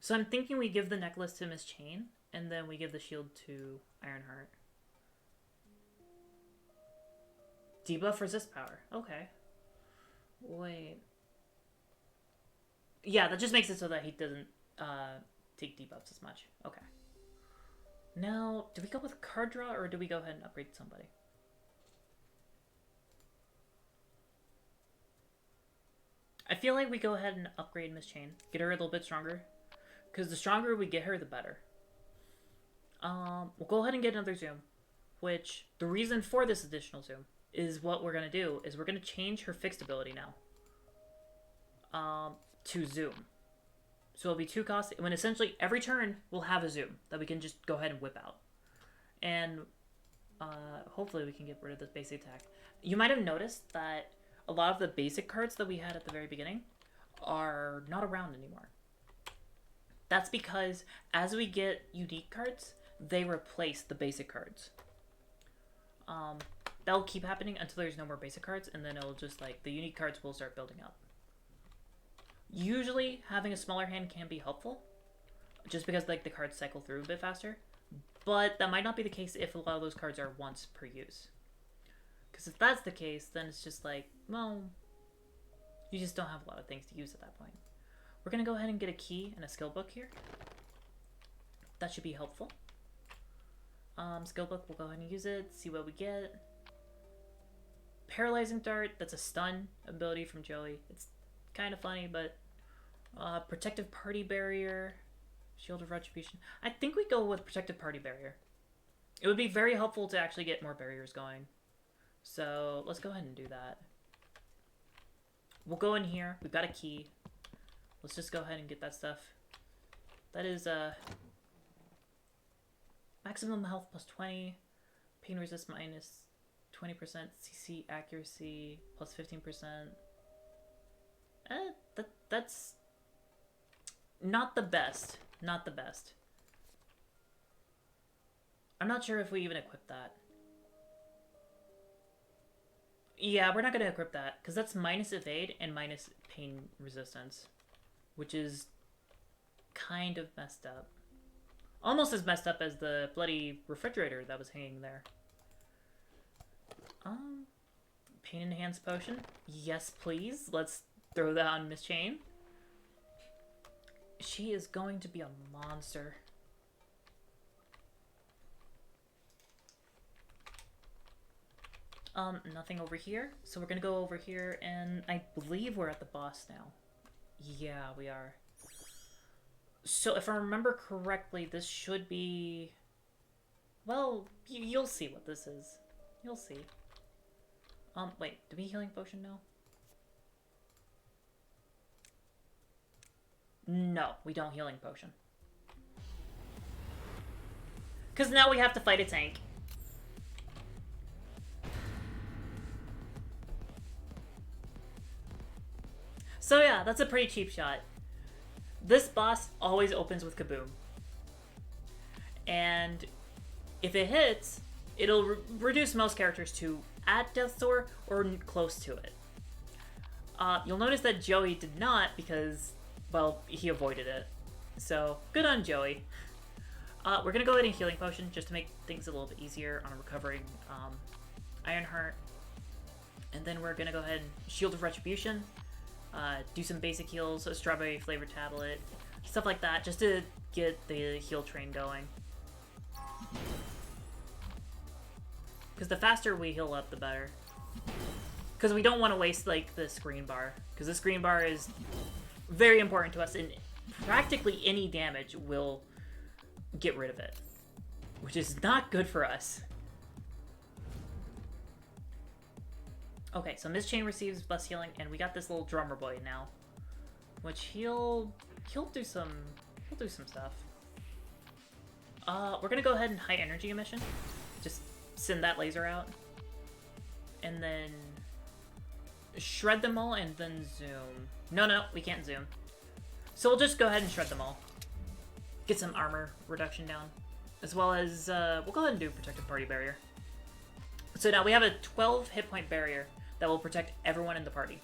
So I'm thinking we give the necklace to Miss Chain, and then we give the shield to Ironheart. Debuff resist power. Okay. Wait. Yeah, that just makes it so that he doesn't take debuffs as much. Okay. Now, do we go with card draw, or do we go ahead and upgrade somebody? I feel like we go ahead and upgrade Miss Chain. Get her a little bit stronger. Because the stronger we get her, the better. We'll go ahead and get another zoom. Which, the reason for this additional zoom is what we're going to do is we're going to change her fixed ability now. To zoom. So it'll be 2 costs. When essentially every turn we'll have a zoom that we can just go ahead and whip out. And hopefully we can get rid of this basic attack. You might have noticed that a lot of the basic cards that we had at the very beginning are not around anymore. That's because as we get unique cards, they replace the basic cards. That'll keep happening until there's no more basic cards, and then it'll just the unique cards will start building up. Usually having a smaller hand can be helpful, just because the cards cycle through a bit faster, but that might not be the case if a lot of those cards are once per use. Because if that's the case, then it's just well, You just don't have a lot of things to use at that point. We're going to go ahead and get a key and a skill book here. That should be helpful. Skill book, we'll go ahead and use it, see what we get. Paralyzing Dart, that's a stun ability from Joey. It's kind of funny, but Protective Party Barrier, Shield of Retribution. I think we go with Protective Party Barrier. It would be very helpful to actually get more barriers going. So let's go ahead and do that. We'll go in here. We've got a key. Let's just go ahead and get that stuff. That is maximum health plus 20, pain resist minus 20%, CC accuracy plus 15%. That's not the best. Not the best. I'm not sure if we even equip that. Yeah, we're not going to equip that, because that's minus evade and minus pain resistance, which is kind of messed up. Almost as messed up as the bloody refrigerator that was hanging there. Pain enhanced potion. Yes, please. Let's throw that on Miss Chain. She is going to be a monster. Nothing over here. So we're gonna go over here, and I believe we're at the boss now. Yeah, we are. So if I remember correctly, this should be... Well, you'll see what this is. You'll see. Wait, do we healing potion now? No, we don't healing potion. Because now we have to fight a tank. So yeah, that's a pretty cheap shot. This boss always opens with Kaboom. And if it hits, it'll reduce most characters to at death's door or close to it. You'll notice that Joey did not because, well, he avoided it. So, good on Joey. We're going to go ahead and healing potion just to make things a little bit easier on recovering Ironheart. And then we're going to go ahead and Shield of Retribution. Do some basic heals, a strawberry flavored tablet, stuff like that, just to get the heal train going. Because the faster we heal up, the better. Because we don't want to waste, like, the screen bar. Because the screen bar is very important to us, and practically any damage will get rid of it. Which is not good for us. Okay, so Miss Chain receives less healing, and we got this little drummer boy now, which he'll do some stuff. We're gonna go ahead and high energy emission, just send that laser out, and then shred them all, and then zoom. No, we can't zoom. So we'll just go ahead and shred them all. Get some armor reduction down, as well as we'll go ahead and do Protective Party Barrier. So now we have a 12 hit point barrier that will protect everyone in the party.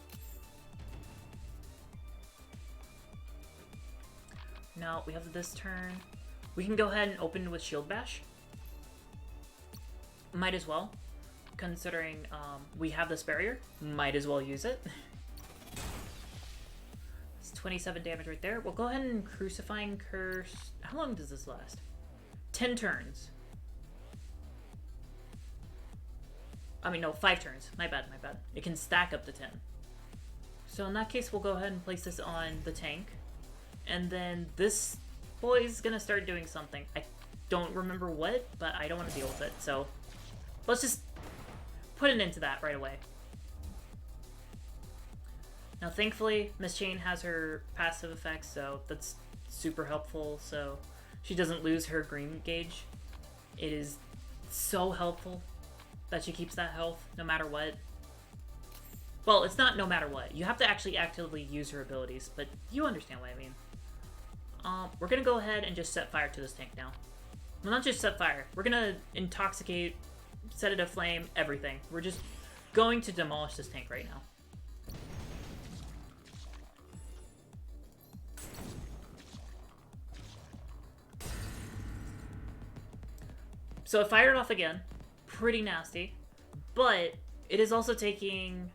Now we have this turn. We can go ahead and open with Shield Bash. Might as well, considering we have this barrier. Might as well use it. It's 27 damage right there. We'll go ahead and Crucifying Curse. How long does this last? 10 turns. I mean, no, 5 turns. My bad. It can stack up to 10. So in that case, we'll go ahead and place this on the tank. And then this boy's gonna start doing something. I don't remember what, but I don't want to deal with it. So let's just put an end to that right away. Now, thankfully, Miss Chain has her passive effects, so that's super helpful. So she doesn't lose her green gauge. It is so helpful that she keeps that health no matter what. Well, it's not no matter what. You have to actually actively use her abilities, but you understand what I mean. We're gonna go ahead and just set fire to this tank now. Well, not just set fire. We're gonna intoxicate, set it aflame, everything. We're just going to demolish this tank right now. So it fired off again. Pretty nasty, but it is also taking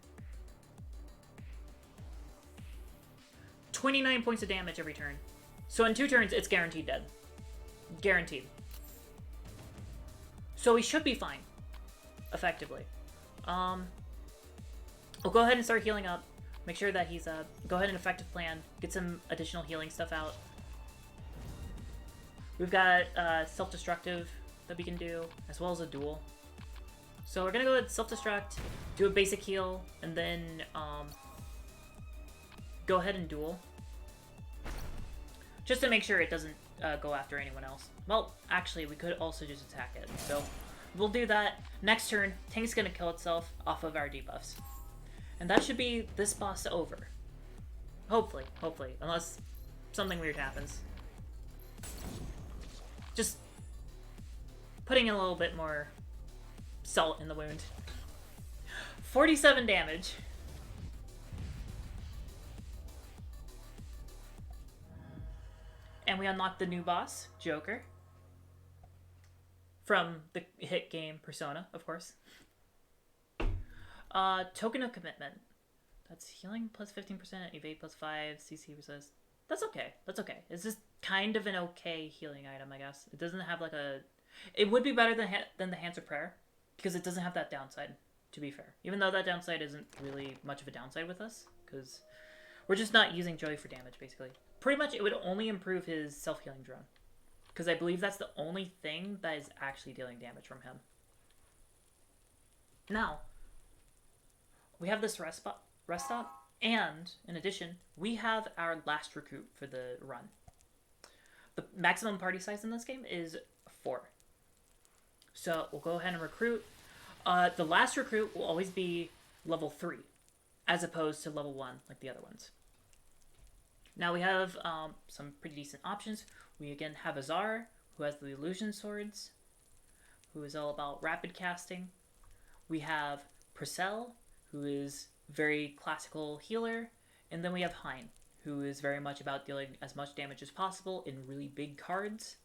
29 points of damage every turn. So in 2 turns, it's guaranteed dead. Guaranteed. So he should be fine. Effectively. We'll go ahead and start healing up. Make sure that he's, go ahead and effective plan. Get some additional healing stuff out. We've got, Self-Destructive that we can do, as well as a duel. So we're gonna go with Self-Destruct, do a basic heal, and then, go ahead and duel. Just to make sure it doesn't, go after anyone else. Well, actually, we could also just attack it. So, we'll do that. Next turn, tank's gonna kill itself off of our debuffs. And that should be this boss over. Hopefully. Hopefully. Unless something weird happens. Just putting in a little bit more salt in the wound. 47 damage. And we unlock the new boss, Joker. From the hit game Persona, of course. Token of Commitment. That's healing plus 15%, evade plus 5, CC resist. That's okay. That's okay. It's just kind of an okay healing item, I guess. It doesn't have like a... It would be better than the Hands of Prayer, because it doesn't have that downside, to be fair. Even though that downside isn't really much of a downside with us, because we're just not using Joy for damage, basically. Pretty much, it would only improve his self-healing drone, because I believe that's the only thing that is actually dealing damage from him. Now, we have this rest stop, and in addition, we have our last recruit for the run. The maximum party size in this game is 4. So we'll go ahead and recruit. The last recruit will always be level 3, as opposed to level 1 like the other ones. Now we have some pretty decent options. We again have Azar, who has the illusion swords, who is all about rapid casting. We have Purcell, who is very classical healer, and then we have Hein, who is very much about dealing as much damage as possible in really big cards,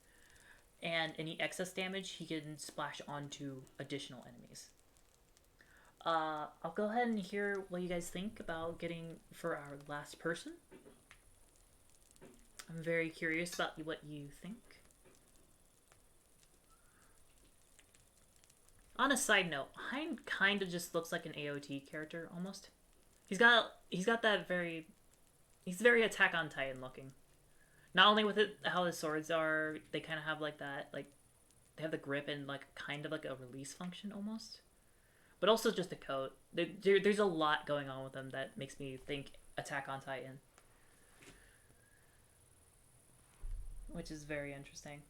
and any excess damage he can splash onto additional enemies. I'll go ahead and hear what you guys think about getting for our last person. I'm very curious about what you think. On a side note, Hein kind of just looks like an AOT character, almost. He's got that very... He's very Attack on Titan looking. Not only with it, how his swords are, they kind of have like that, like, they have the grip and like kind of like a release function almost. But also just the coat. There's a lot going on with them that makes me think Attack on Titan. Which is very interesting.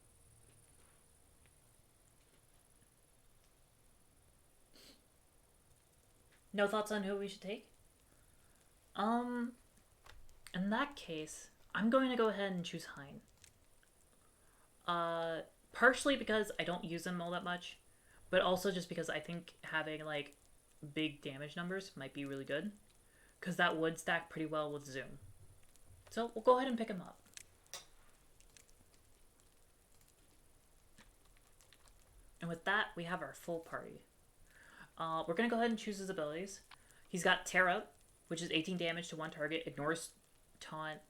No thoughts on who we should take? In that case, I'm going to go ahead and choose Hein. Partially because I don't use him all that much, but also just because I think having, like, big damage numbers might be really good, because that would stack pretty well with Zoom. So, we'll go ahead and pick him up. And with that, we have our full party. We're going to go ahead and choose his abilities. He's got Tear Up, which is 18 damage to one target, ignores taunt,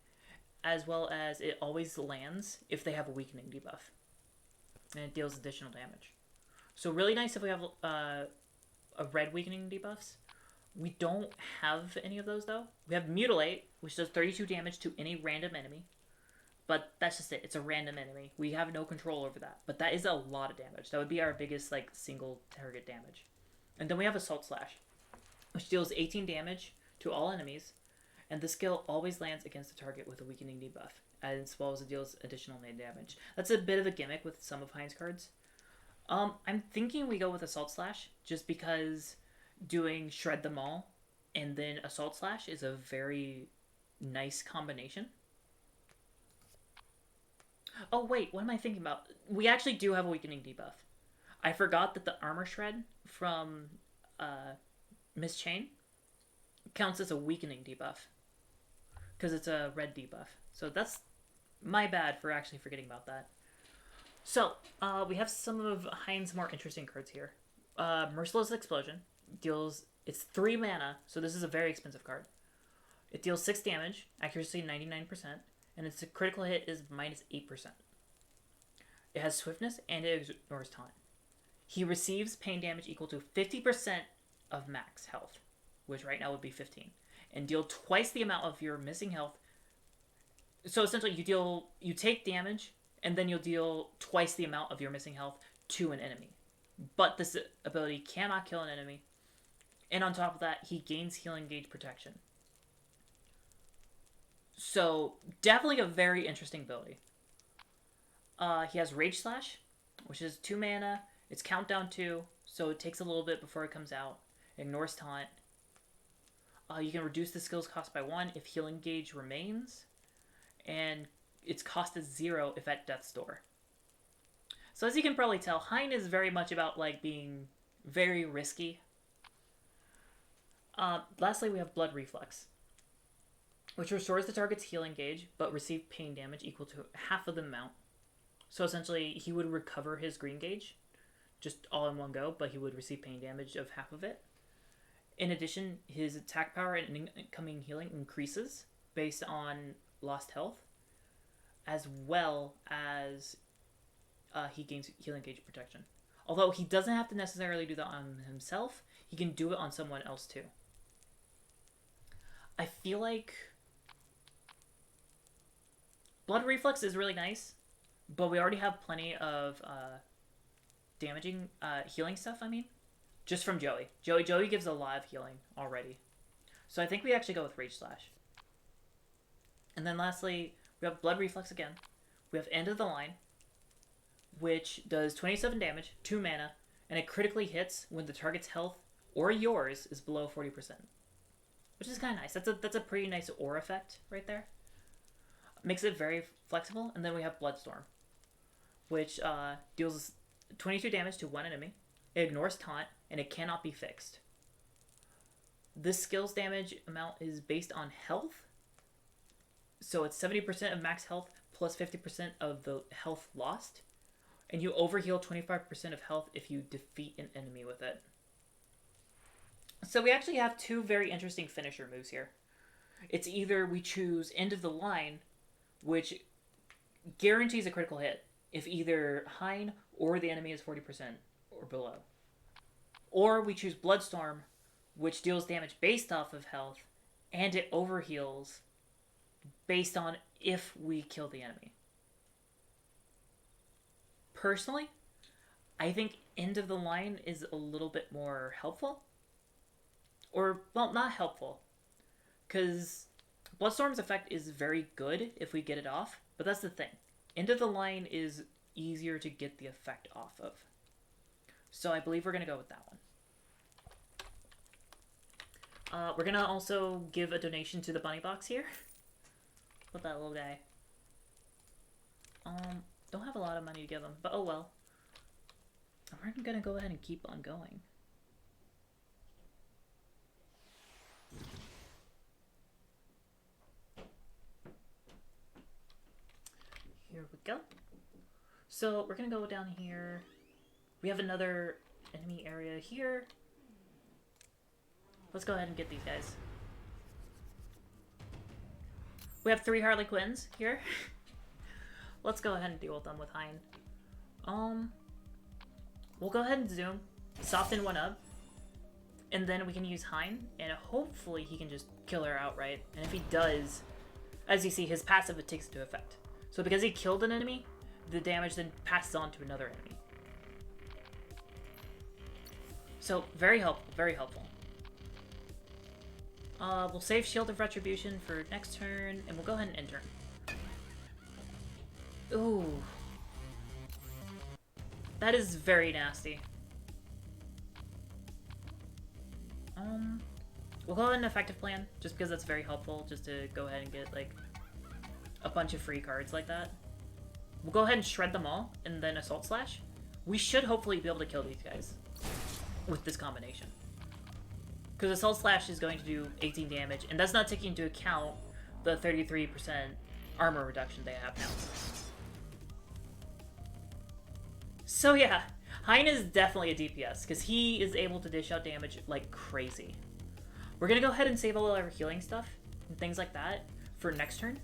as well as it always lands if they have a weakening debuff. And it deals additional damage. So really nice if we have a red weakening debuffs. We don't have any of those, though. We have Mutilate, which does 32 damage to any random enemy. But that's just it. It's a random enemy. We have no control over that. But that is a lot of damage. That would be our biggest, like, single target damage. And then we have Assault Slash, which deals 18 damage to all enemies. And the skill always lands against the target with a weakening debuff, as well as it deals additional main damage. That's a bit of a gimmick with some of Hein's cards. I'm thinking we go with Assault Slash, just because doing Shred Them All and then Assault Slash is a very nice combination. Oh wait, what am I thinking about? We actually do have a weakening debuff. I forgot that the Armor Shred from Miss Chain counts as a weakening debuff, because it's a red debuff. So that's my bad for actually forgetting about that. So, we have some of Hein's more interesting cards here. Merciless Explosion deals... It's 3 mana, so this is a very expensive card. It deals 6 damage, accuracy 99%, and its critical hit is minus 8%. It has swiftness and it ignores taunt. He receives pain damage equal to 50% of max health, which right now would be 15, and deal twice the amount of your missing health. So essentially, you take damage, and then you'll deal twice the amount of your missing health to an enemy. But this ability cannot kill an enemy, and on top of that, he gains healing gauge protection. So definitely a very interesting ability. He has Rage Slash, which is 2 mana. It's countdown 2, so it takes a little bit before it comes out. Ignores taunt. You can reduce the skill's cost by 1 if healing gauge remains, and its cost is 0 if at death's door. So as you can probably tell, Hein is very much about like being very risky. Lastly, we have Blood Reflex, which restores the target's healing gauge, but receive pain damage equal to half of the amount. So essentially, he would recover his green gauge, just all in one go, but he would receive pain damage of half of it. In addition, his attack power and incoming healing increases based on lost health, as well as he gains healing gauge protection. Although he doesn't have to necessarily do that on himself, he can do it on someone else too. I feel like Blood Reflex is really nice, but we already have plenty of damaging healing stuff, just from Joey. Joey gives a lot of healing already. So I think we actually go with Rage Slash. And then lastly, we have Blood Reflex again. We have End of the Line, which does 27 damage, 2 mana, and it critically hits when the target's health or yours is below 40%. Which is kind of nice. That's a pretty nice aura effect right there. Makes it very flexible. And then we have Bloodstorm, which deals 22 damage to one enemy. It ignores taunt, and it cannot be fixed. This skill's damage amount is based on health. So it's 70% of max health plus 50% of the health lost. And you overheal 25% of health if you defeat an enemy with it. So we actually have 2 very interesting finisher moves here. It's either we choose End of the Line, which guarantees a critical hit if either Hein or the enemy is 40% or below. Or we choose Bloodstorm, which deals damage based off of health, and it overheals based on if we kill the enemy. Personally, I think End of the Line is a little bit more helpful. Or, well, not helpful. Because Bloodstorm's effect is very good if we get it off, but that's the thing. End of the Line is easier to get the effect off of. So I believe we're going to go with that one. We're going to also give a donation to the bunny box here. With that little guy. Don't have a lot of money to give him, but oh well. We're going to go ahead and keep on going. Here we go. So we're going to go down here. We have another enemy area here. Let's go ahead and get these guys. We have 3 Harley Quinns here. Let's go ahead and deal with them with Hein. We'll go ahead and zoom, soften one up, and then we can use Hein, and hopefully he can just kill her outright. And if he does, as you see, his passive it takes into effect. So because he killed an enemy, the damage then passes on to another enemy. So very helpful, very helpful. We'll save Shield of Retribution for next turn, and we'll go ahead and end turn. Ooh. That is very nasty. We'll go ahead and effective plan, just because that's very helpful, just to go ahead and get, like, a bunch of free cards like that. We'll go ahead and shred them all, and then Assault Slash. We should hopefully be able to kill these guys with this combination. Because Assault Slash is going to do 18 damage, and that's not taking into account the 33% armor reduction they have now. So yeah, Hein is definitely a DPS, because he is able to dish out damage like crazy. We're going to go ahead and save all our healing stuff, and things like that for next turn.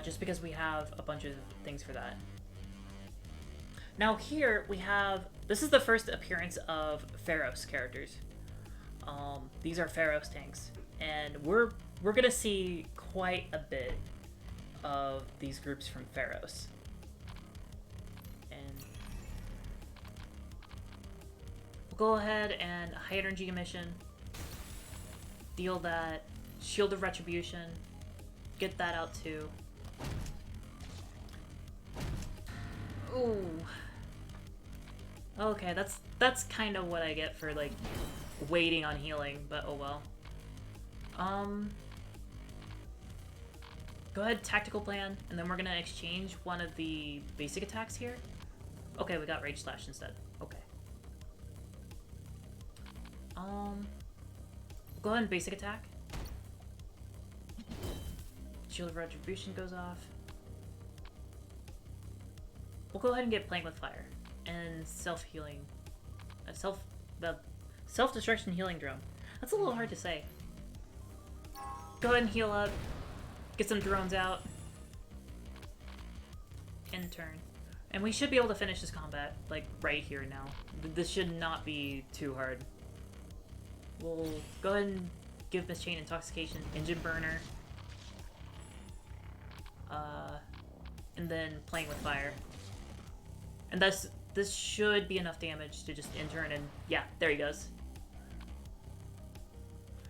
Just because we have a bunch of things for that. Now here we have, this is the first appearance of Ferrous characters. These are Ferrous tanks, and we're gonna see quite a bit of these groups from Ferrous. And we'll go ahead and high energy emission, deal that, shield of retribution, get that out too. Ooh. Okay, that's kind of what I get for like waiting on healing, but oh well. Go ahead, tactical plan, and then we're gonna exchange one of the basic attacks here. Okay, we got Rage Slash instead. Okay. Go ahead and basic attack. Shield of Retribution goes off. We'll go ahead and get Playing with Fire and self-healing. The Self-Destruction healing drone. That's a little hard to say. Go ahead and heal up. Get some drones out. End turn. And we should be able to finish this combat, like, right here now. This should not be too hard. We'll go ahead and give Miss Chain Intoxication, Engine Burner. And then Playing with Fire. And this should be enough damage to just end turn, and yeah, there he goes.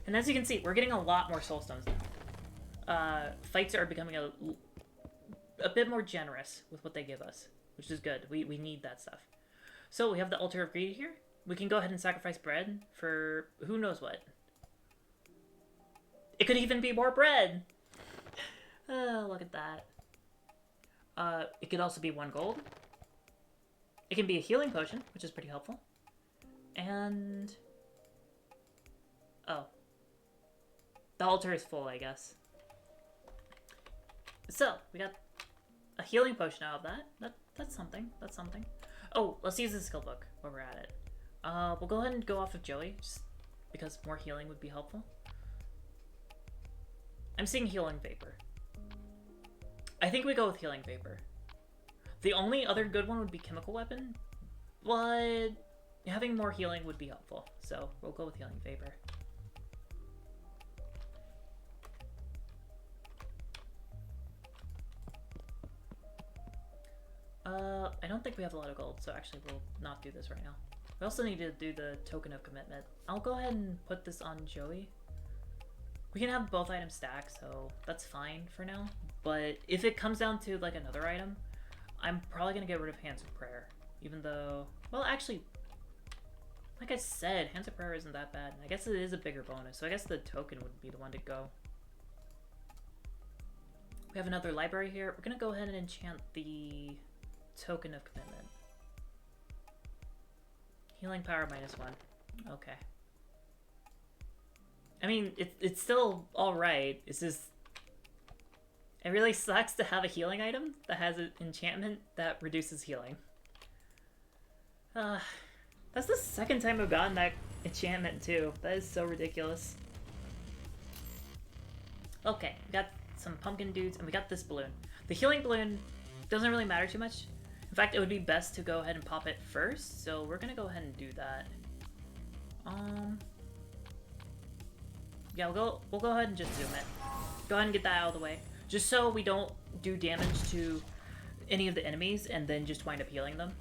And as you can see, we're getting a lot more soulstones now. Fights are becoming a bit more generous with what they give us, which is good. We need that stuff. So we have the Altar of Greed here. We can go ahead and sacrifice bread for who knows what. It could even be more bread! Oh, look at that. It could also be 1 gold. It can be a healing potion, which is pretty helpful. And... oh. The altar is full, I guess. So, we got a healing potion out of that. That's something. That's something. Oh, let's use the skill book while we're at it. We'll go ahead and go off of Joey, just because more healing would be helpful. I'm seeing Healing Vapor. I think we go with Healing Vapor. The only other good one would be Chemical Weapon, but having more healing would be helpful. So we'll go with Healing Vapor. I don't think we have a lot of gold, so actually we'll not do this right now. We also need to do the Token of Commitment. I'll go ahead and put this on Joey. We can have both items stacked, so that's fine for now. But if it comes down to like another item, I'm probably going to get rid of Hands of Prayer. Even though, well, actually, like I said, Hands of Prayer isn't that bad. I guess it is a bigger bonus, so I guess the token would be the one to go. We have another library here. We're going to go ahead and enchant the Token of Commitment. Healing power -1. Okay. I mean, it's still alright. It's just... it really sucks to have a healing item that has an enchantment that reduces healing. That's the second time I've gotten that enchantment too. That is so ridiculous. Okay, we got some pumpkin dudes, and we got this balloon. The healing balloon doesn't really matter too much. In fact, it would be best to go ahead and pop it first, so we're gonna go ahead and do that. Yeah, we'll go ahead and just zoom it. Go ahead and get that out of the way. Just so we don't do damage to any of the enemies and then just wind up healing them.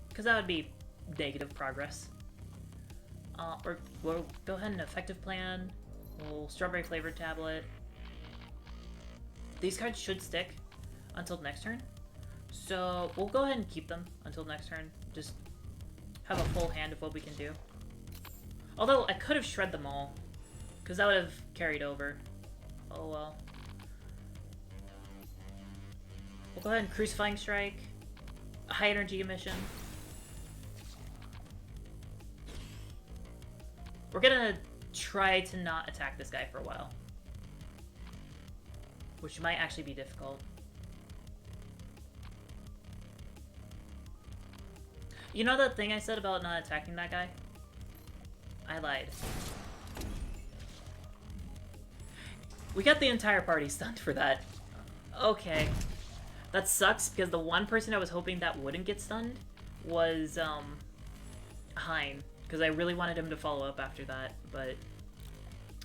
Because that would be negative progress. We'll go ahead and effective plan. We'll strawberry flavored tablet. These cards should stick until next turn. So we'll go ahead and keep them until next turn. Just have a full hand of what we can do. Although I could have shred them all, because that would have carried over. Oh well. We'll go ahead and Crucifying Strike. A high energy emission. We're gonna try to not attack this guy for a while. Which might actually be difficult. You know that thing I said about not attacking that guy? I lied. We got the entire party stunned for that. Okay. That sucks, because the one person I was hoping that wouldn't get stunned was, Hein. Because I really wanted him to follow up after that, but...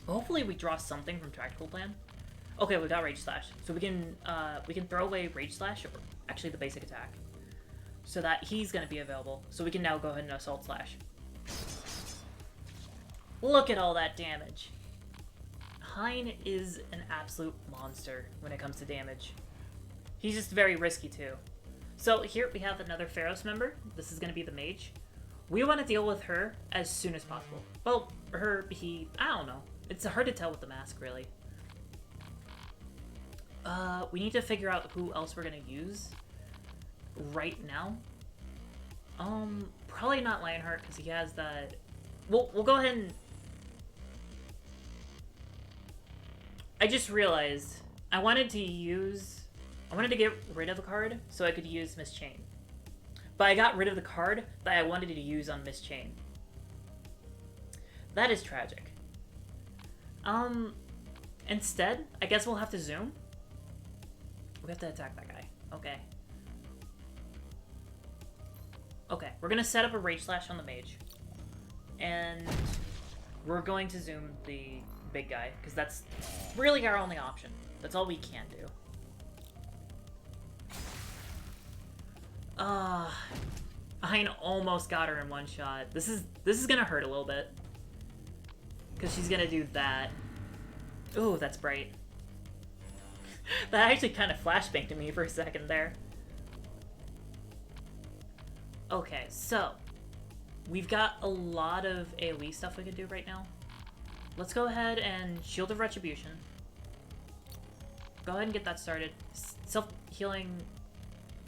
hopefully we draw something from Tactical Plan. Okay, we got Rage Slash. So we can throw away Rage Slash, or actually the basic attack. So that he's gonna be available. So we can now go ahead and Assault Slash. Look at all that damage. Hein is an absolute monster when it comes to damage. He's just very risky too. So here we have another Ferrous member. This is gonna be the mage. We want to deal with her as soon as possible. Well, I don't know. It's hard to tell with the mask, really. We need to figure out who else we're gonna use right now. Probably not Ironheart, because he has that... We'll go ahead and... I just realized I wanted to get rid of a card so I could use Miss Chain. But I got rid of the card that I wanted to use on Miss Chain. That is tragic. Instead, I guess we'll have to zoom. We have to attack that guy. Okay. Okay, we're gonna set up a Rage Slash on the mage. And we're going to zoom the big guy, because that's really our only option. That's all we can do. Hein almost got her in one shot. This is gonna hurt a little bit. Because she's gonna do that. Ooh, that's bright. That actually kind of flashbanged to me for a second there. Okay, so we've got a lot of AoE stuff we can do right now. Let's go ahead and Shield of Retribution. Go ahead and get that started.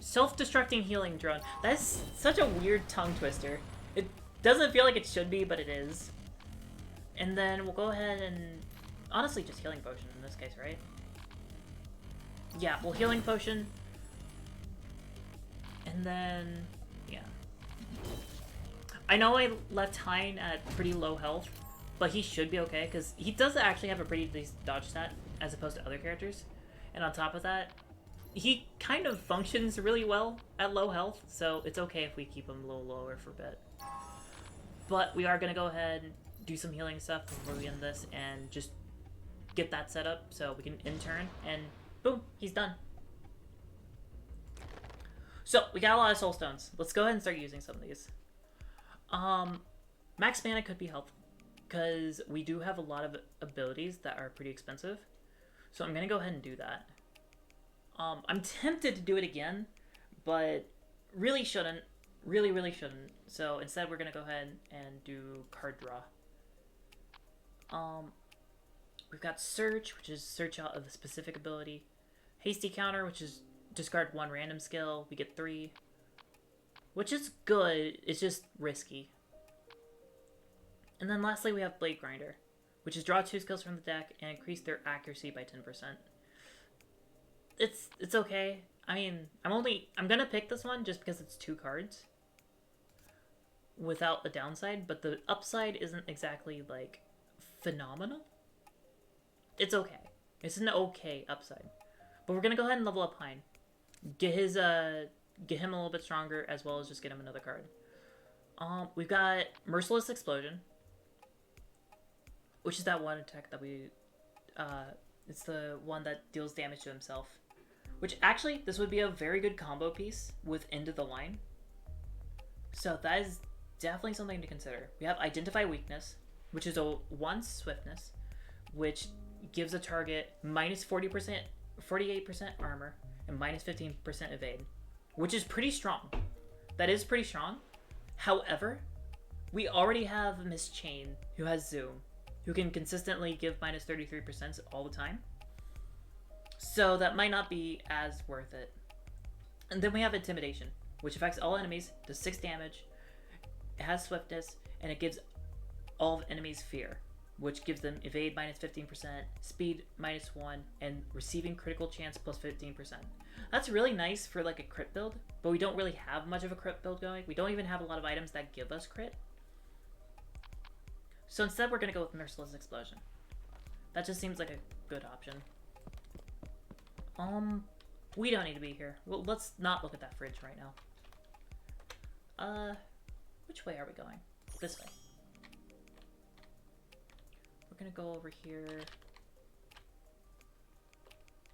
Self-Destructing healing drone. That's such a weird tongue twister. It doesn't feel like it should be, but it is. And then we'll go ahead and... honestly, just Healing Potion in this case, right? Yeah, we'll Healing Potion. And then... yeah. I know I left Hein at pretty low health, but he should be okay, because he does actually have a pretty decent dodge stat, as opposed to other characters. And on top of that, he kind of functions really well at low health, so it's okay if we keep him a little lower for a bit. But we are going to go ahead and do some healing stuff before we end this, and just get that set up so we can in-turn, and boom, he's done. So, we got a lot of soul stones. Let's go ahead and start using some of these. Max mana could be helpful, because we do have a lot of abilities that are pretty expensive. So I'm going to go ahead and do that. I'm tempted to do it again, but really shouldn't. Really, really shouldn't. So instead we're going to go ahead and do card draw. We've got Search, which is search out of a specific ability. Hasty Counter, which is discard one random skill. We get 3. Which is good, it's just risky. And then lastly we have Blade Grinder, which is draw 2 skills from the deck and increase their accuracy by 10%. It's okay. I mean, I'm gonna pick this one just because it's 2 cards. Without the downside, but the upside isn't exactly, like, phenomenal. It's okay. It's an okay upside. But we're gonna go ahead and level up Hein. Get him a little bit stronger, as well as just get him another card. We've got Merciless Explosion, which is that one attack that we... it's the one that deals damage to himself. Which, actually, this would be a very good combo piece with Into the Line. So that is definitely something to consider. We have Identify Weakness, which is a 1 Swiftness, which gives a target minus 40%, 48% armor, and minus 15% evade. Which is pretty strong. That is pretty strong. However, we already have Miss Chain, who has Zoom, who can consistently give minus 33% all the time. So that might not be as worth it. And then we have Intimidation, which affects all enemies, does 6 damage, it has Swiftness, and it gives all enemies fear, which gives them evade minus 15%, speed minus 1, and receiving critical chance plus 15%. That's really nice for like a crit build, but we don't really have much of a crit build going. We don't even have a lot of items that give us crit. So instead we're going to go with Merciless Explosion. That just seems like a good option. We don't need to be here. Well, let's not look at that fridge right now. Which way are we going? This way. We're gonna go over here.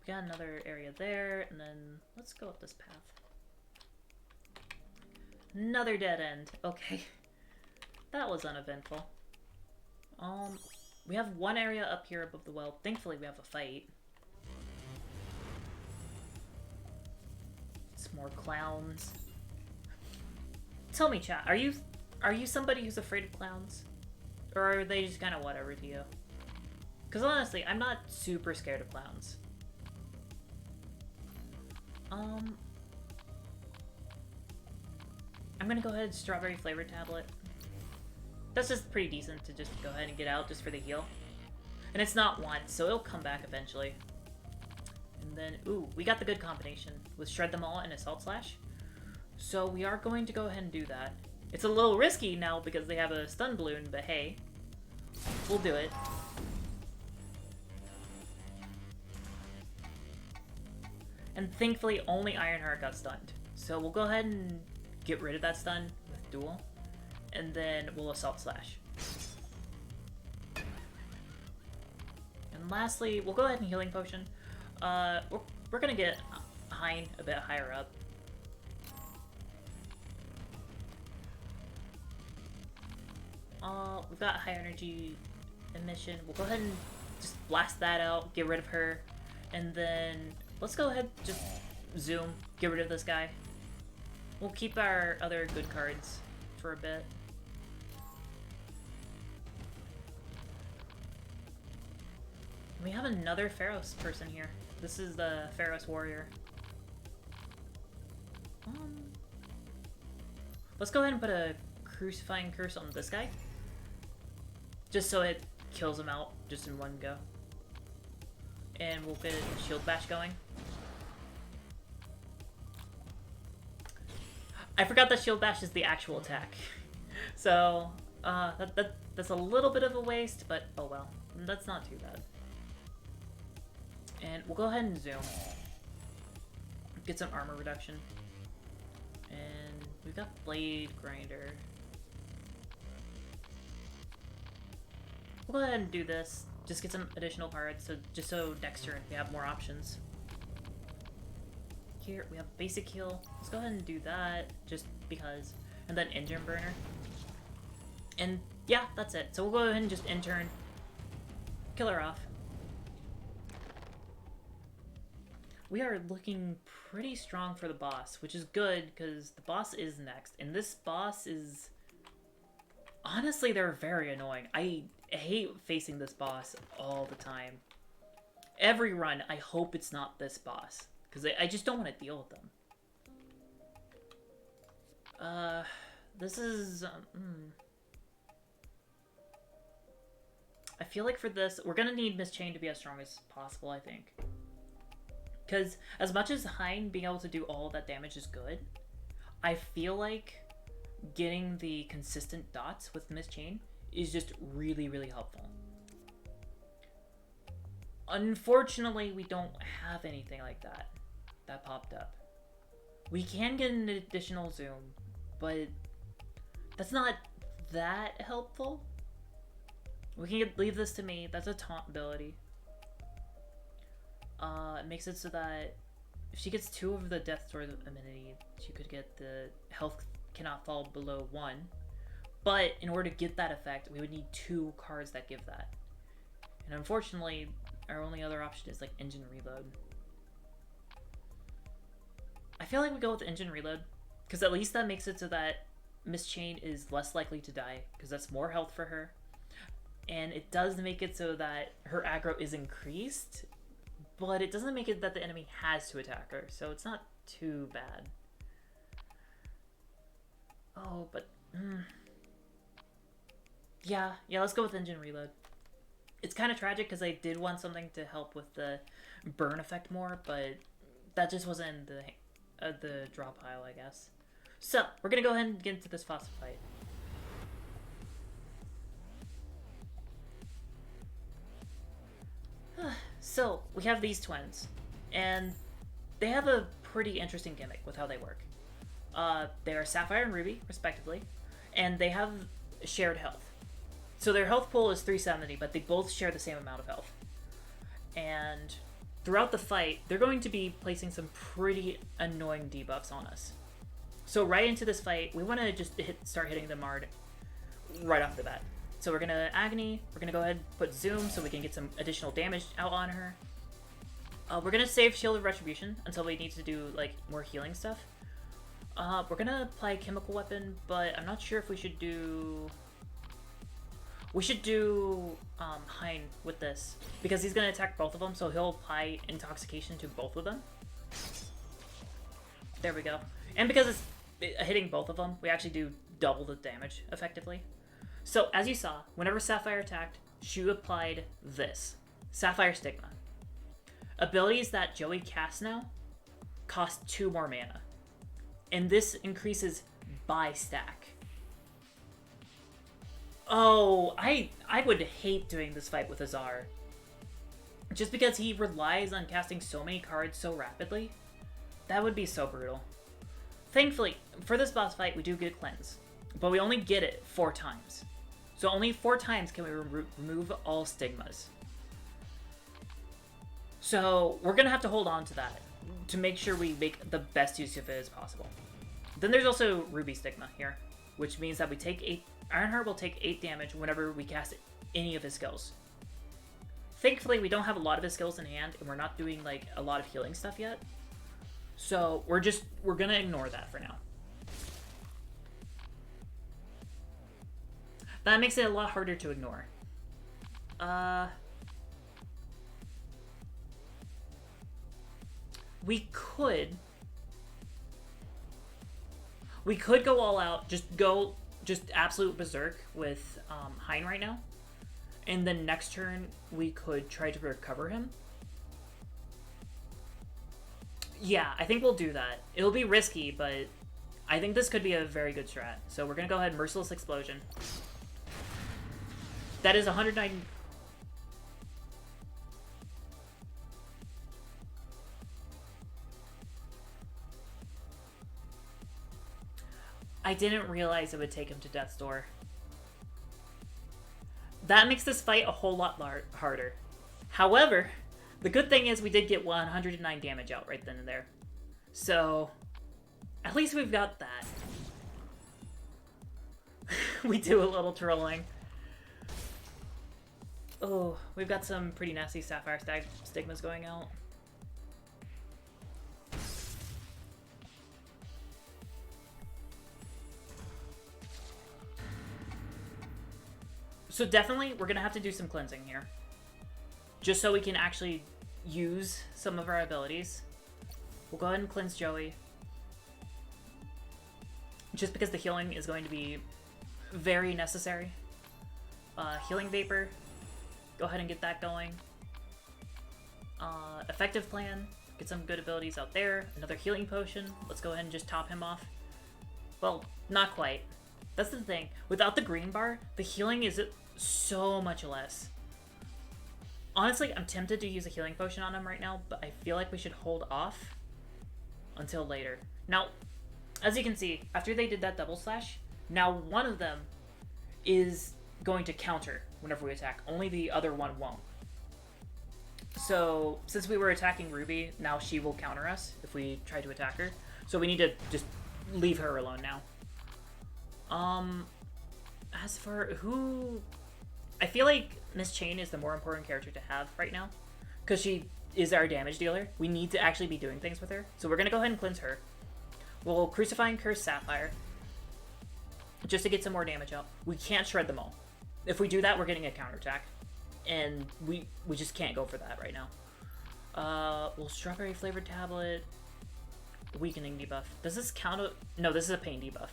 We got another area there, and then let's go up this path. Another dead end. Okay. That was uneventful. We have one area up here above the well. Thankfully, we have a fight. Some more clowns. Tell me, chat, are you somebody who's afraid of clowns? Or are they just kind of whatever to you? Because honestly, I'm not super scared of clowns. I'm gonna go ahead and strawberry flavored tablet. That's just pretty decent to just go ahead and get out just for the heal. And it's not one, so it'll come back eventually. And then, ooh, we got the good combination with Shred Them All and Assault Slash. So we are going to go ahead and do that. It's a little risky now because they have a stun balloon, but hey, we'll do it. And thankfully, only Ironheart got stunned. So we'll go ahead and get rid of that stun with Duel. And then we'll Assault Slash. And lastly, we'll go ahead and Healing Potion. We're gonna get Hein a bit higher up. We've got high energy emission. We'll go ahead and just blast that out, get rid of her. And then let's go ahead, just zoom, get rid of this guy. We'll keep our other good cards for a bit. We have another Ferrous person here. This is the Ferrous Warrior. Let's go ahead and put a Crucifying Curse on this guy. Just so it kills him out just in one go. And we'll get a Shield Bash going. I forgot that Shield Bash is the actual attack. So, that's a little bit of a waste, but oh well. That's not too bad. And we'll go ahead and zoom. Get some armor reduction. And we've got Blade Grinder. We'll go ahead and do this. Just get some additional cards, so just so next turn we have more options. Here we have basic heal. Let's go ahead and do that, just because. And then Engine Burner. And yeah, that's it. So we'll go ahead and just in-turn. Kill her off. We are looking pretty strong for the boss, which is good, because the boss is next. And this boss is... Honestly, they're very annoying. I hate facing this boss all the time. Every run, I hope it's not this boss, because I just don't want to deal with them. This is... I feel like for this, we're going to need Miss Chain to be as strong as possible, I think. Because as much as Hein being able to do all that damage is good, I feel like getting the consistent dots with Miss Chain is just really, really helpful. Unfortunately, we don't have anything like that popped up. We can get an additional zoom, but that's not that helpful. We can leave this to me. That's a taunt ability. It makes it so that if she gets 2 of the Death Sword amenity, she could get the health cannot fall below 1. But in order to get that effect, we would need 2 cards that give that. And unfortunately, our only other option is like Engine Reload. I feel like we go with Engine Reload, because at least that makes it so that Miss Chain is less likely to die, because that's more health for her. And it does make it so that her aggro is increased, but it doesn't make it that the enemy has to attack her, so it's not too bad. Oh, but... Yeah, let's go with Engine Reload. It's kind of tragic because I did want something to help with the burn effect more, but that just wasn't in the draw pile, I guess. So, we're going to go ahead and get into this boss fight. So, we have these twins, and they have a pretty interesting gimmick with how they work. They are Sapphire and Ruby, respectively, and they have shared health. So their health pool is 370, but they both share the same amount of health. And throughout the fight, they're going to be placing some pretty annoying debuffs on us. So right into this fight, we want to just start hitting the Mard right off the bat. So we're going to Agony, we're going to go ahead and put Zoom so we can get some additional damage out on her. We're going to save Shield of Retribution until we need to do like more healing stuff. We're going to apply Chemical Weapon, but I'm not sure if we should do... We should do Hein with this, because he's going to attack both of them, so he'll apply Intoxication to both of them. There we go. And because it's hitting both of them, we actually do double the damage, effectively. So, as you saw, whenever Sapphire attacked, she applied this. Sapphire Stigma. Abilities that Joey casts now cost 2 more mana. And this increases by stack. Oh, I would hate doing this fight with Azar. Just because he relies on casting so many cards so rapidly. That would be so brutal. Thankfully, for this boss fight, we do get Cleanse. But we only get it 4 times. So only 4 times can we remove all stigmas. So we're going to have to hold on to that to make sure we make the best use of it as possible. Then there's also Ruby Stigma here, which means that we take 8... Ironheart will take 8 damage whenever we cast any of his skills. Thankfully, we don't have a lot of his skills in hand, and we're not doing like a lot of healing stuff yet. So we're gonna ignore that for now. That makes it a lot harder to ignore. We could go all out, just absolute berserk with Hein right now. And then next turn, we could try to recover him. Yeah, I think we'll do that. It'll be risky, but I think this could be a very good strat. So we're going to go ahead and Merciless Explosion. That is 109... I didn't realize it would take him to Death's Door. That makes this fight a whole lot harder. However, the good thing is we did get 109 damage out right then and there. So, at least we've got that. We do a little trolling. Oh, we've got some pretty nasty Sapphire Stigmas going out. So definitely, we're going to have to do some cleansing here. Just so we can actually use some of our abilities. We'll go ahead and cleanse Joey. Just because the healing is going to be very necessary. Healing Vapor. Go ahead and get that going. Effective Plan. Get some good abilities out there. Another Healing Potion. Let's go ahead and just top him off. Well, not quite. That's the thing. Without the green bar, the healing is so much less. Honestly, I'm tempted to use a healing potion on him right now, but I feel like we should hold off until later. Now, as you can see, after they did that double slash, now one of them is going to counter whenever we attack. Only the other one won't. So, since we were attacking Ruby, now she will counter us if we try to attack her. So we need to just leave her alone now. As for who... I feel like Miss Chain is the more important character to have right now. Because she is our damage dealer. We need to actually be doing things with her. So we're going to go ahead and cleanse her. We'll Crucify and Curse Sapphire. Just to get some more damage out. We can't shred them all. If we do that, we're getting a counterattack. And we just can't go for that right now. We'll Strawberry Flavored Tablet. Weakening debuff. Does this count? No, this is a pain debuff.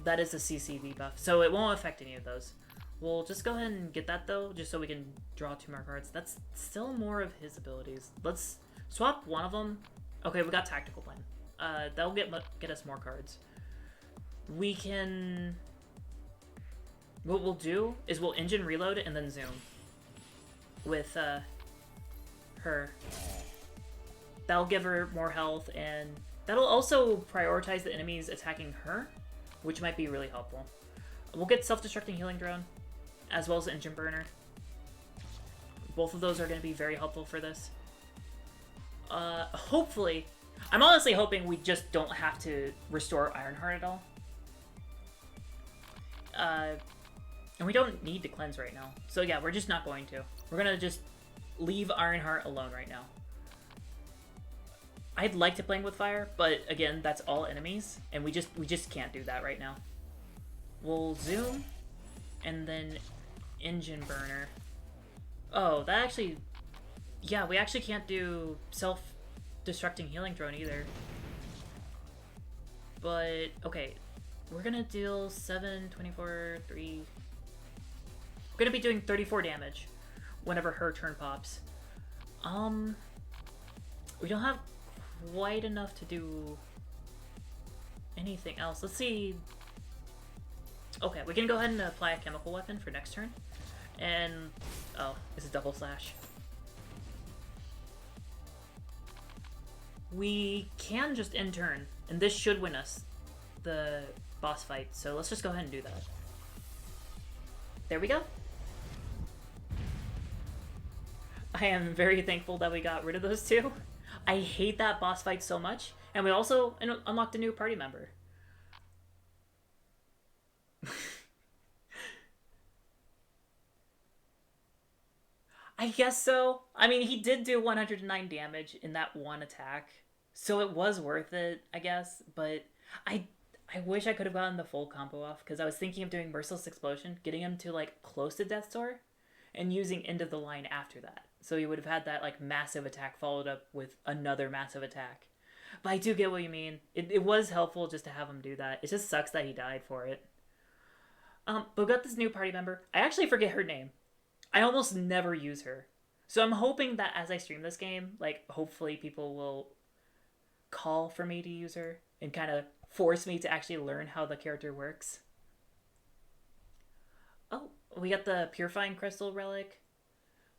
That is a CC debuff, so it won't affect any of those. We'll just go ahead and get that, though, just so we can draw 2 more cards. That's still more of his abilities. Let's swap one of them. Okay, we got Tactical Plan. That'll get us more cards. We can... What we'll do is we'll engine reload and then zoom. with her. That'll give her more health, and that'll also prioritize the enemies attacking her, which might be really helpful. We'll get Self-Destructing Healing Drone, as well as Engine Burner. Both of those are going to be very helpful for this. Hopefully, I'm honestly hoping we just don't have to restore Ironheart at all. And we don't need to cleanse right now. So yeah, we're just not going to. We're going to just leave Ironheart alone right now. I'd like to play with fire, but again, that's all enemies, and we just can't do that right now. We'll zoom, and then Engine Burner. Oh, that actually... Yeah, we actually can't do Self-Destructing Healing Drone either. But, okay. We're gonna deal 7, 24, 3... We're gonna be doing 34 damage whenever her turn pops. We don't have quite enough to do anything else. Let's see. Okay, we can go ahead and apply a chemical weapon for next turn. And, oh, it's a double slash. We can just end turn, and this should win us the boss fight, so let's just go ahead and do that. There we go. I am very thankful that we got rid of those two. I hate that boss fight so much, and we also unlocked a new party member. I guess so. I mean, he did do 109 damage in that one attack, so it was worth it, I guess. But I wish I could have gotten the full combo off, because I was thinking of doing Merciless Explosion, getting him to, like, close to Death's Door, and using End of the Line after that. So he would have had that, like, massive attack followed up with another massive attack. But I do get what you mean. It was helpful just to have him do that. It just sucks that he died for it. But we got this new party member. I actually forget her name. I almost never use her. So I'm hoping that as I stream this game, like, hopefully people will call for me to use her and kind of force me to actually learn how the character works. Oh, we got the Purifying Crystal Relic,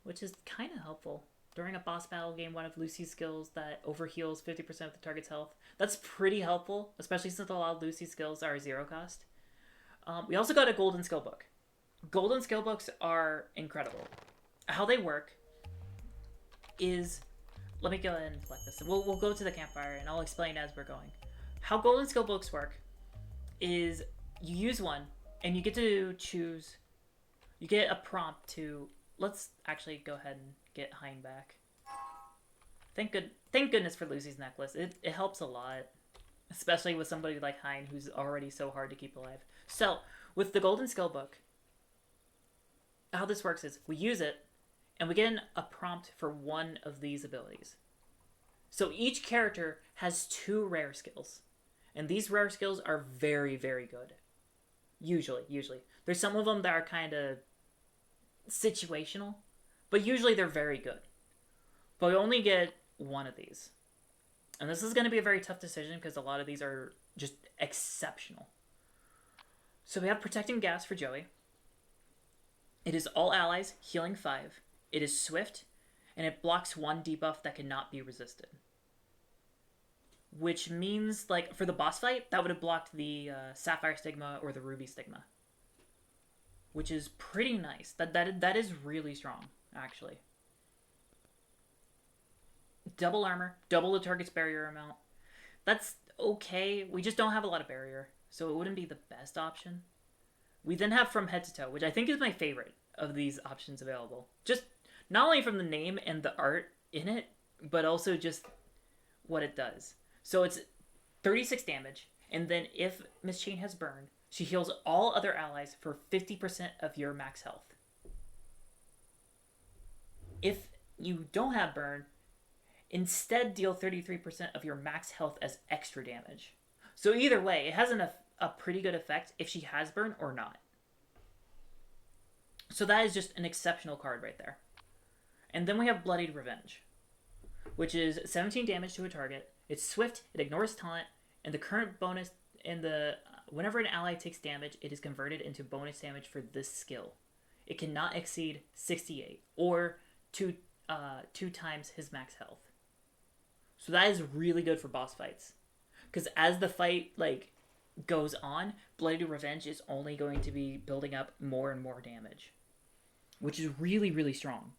which is kind of helpful. During a boss battle, gain one of Lucy's skills that overheals 50% of the target's health. That's pretty helpful, especially since a lot of Lucy's skills are 0 cost. We also got a Golden Skill Book. Golden Skill Books are incredible. How they work is... Let me go ahead and select this. We'll go to the campfire, and I'll explain as we're going. How Golden Skill Books work is you use one, and you get to choose... You get a prompt to... Let's actually go ahead and get Hein back. Thank goodness for Lucy's necklace. It helps a lot. Especially with somebody like Hein, who's already so hard to keep alive. So, with the Golden Skill Book, how this works is we use it, and we get a prompt for one of these abilities. So each character has 2 rare skills. And these rare skills are very, very good. Usually. There's some of them that are kind of situational, but usually they're very good. But we only get one of these. And this is going to be a very tough decision because a lot of these are just exceptional. So we have Protecting Gas for Joey. It is all allies, healing 5. It is swift, and it blocks 1 debuff that cannot be resisted. Which means, like, for the boss fight, that would have blocked the Sapphire Stigma or the Ruby Stigma. Which is pretty nice. That is really strong, actually. Double armor, double the target's barrier amount. That's okay. We just don't have a lot of barrier, so it wouldn't be the best option. We then have From Head to Toe, which I think is my favorite of these options available. Just not only from the name and the art in it, but also just what it does. So it's 36 damage, and then if Miss Chain has Burn, she heals all other allies for 50% of your max health. If you don't have Burn, instead deal 33% of your max health as extra damage. So either way, it has a pretty good effect if she has Burn or not. So that is just an exceptional card right there. And then we have Bloodied Revenge, which is 17 damage to a target. It's swift, it ignores taunt, and the current bonus in the... Whenever an ally takes damage, it is converted into bonus damage for this skill. It cannot exceed 68, or two times his max health. So that is really good for boss fights. Because as the fight, like, goes on, Bloody Revenge is only going to be building up more and more damage. Which is really, really strong.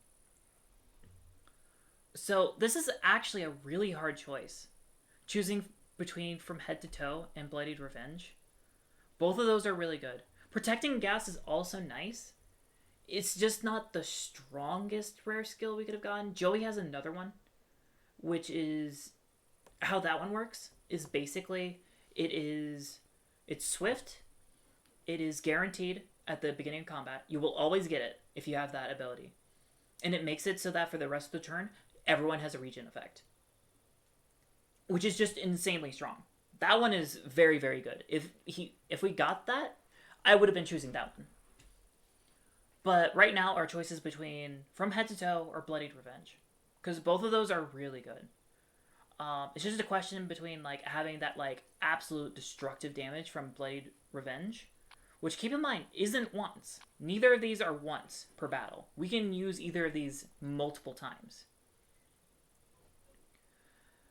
So this is actually a really hard choice. Choosing between From Head to Toe and Bloodied Revenge. Both of those are really good. Protecting Gas is also nice. It's just not the strongest rare skill we could have gotten. Joey has another one, which is how that one works. Is basically it's swift. It is guaranteed at the beginning of combat. You will always get it if you have that ability, and it makes it so that for the rest of the turn, everyone has a regen effect, which is just insanely strong. That one is very, very good. If we got that, I would have been choosing that one. But right now, our choice is between From Head to Toe or Bloodied Revenge, because both of those are really good. It's just a question between like having that like absolute destructive damage from Bloodied Revenge, which, keep in mind, isn't once. Neither of these are once per battle. We can use either of these multiple times.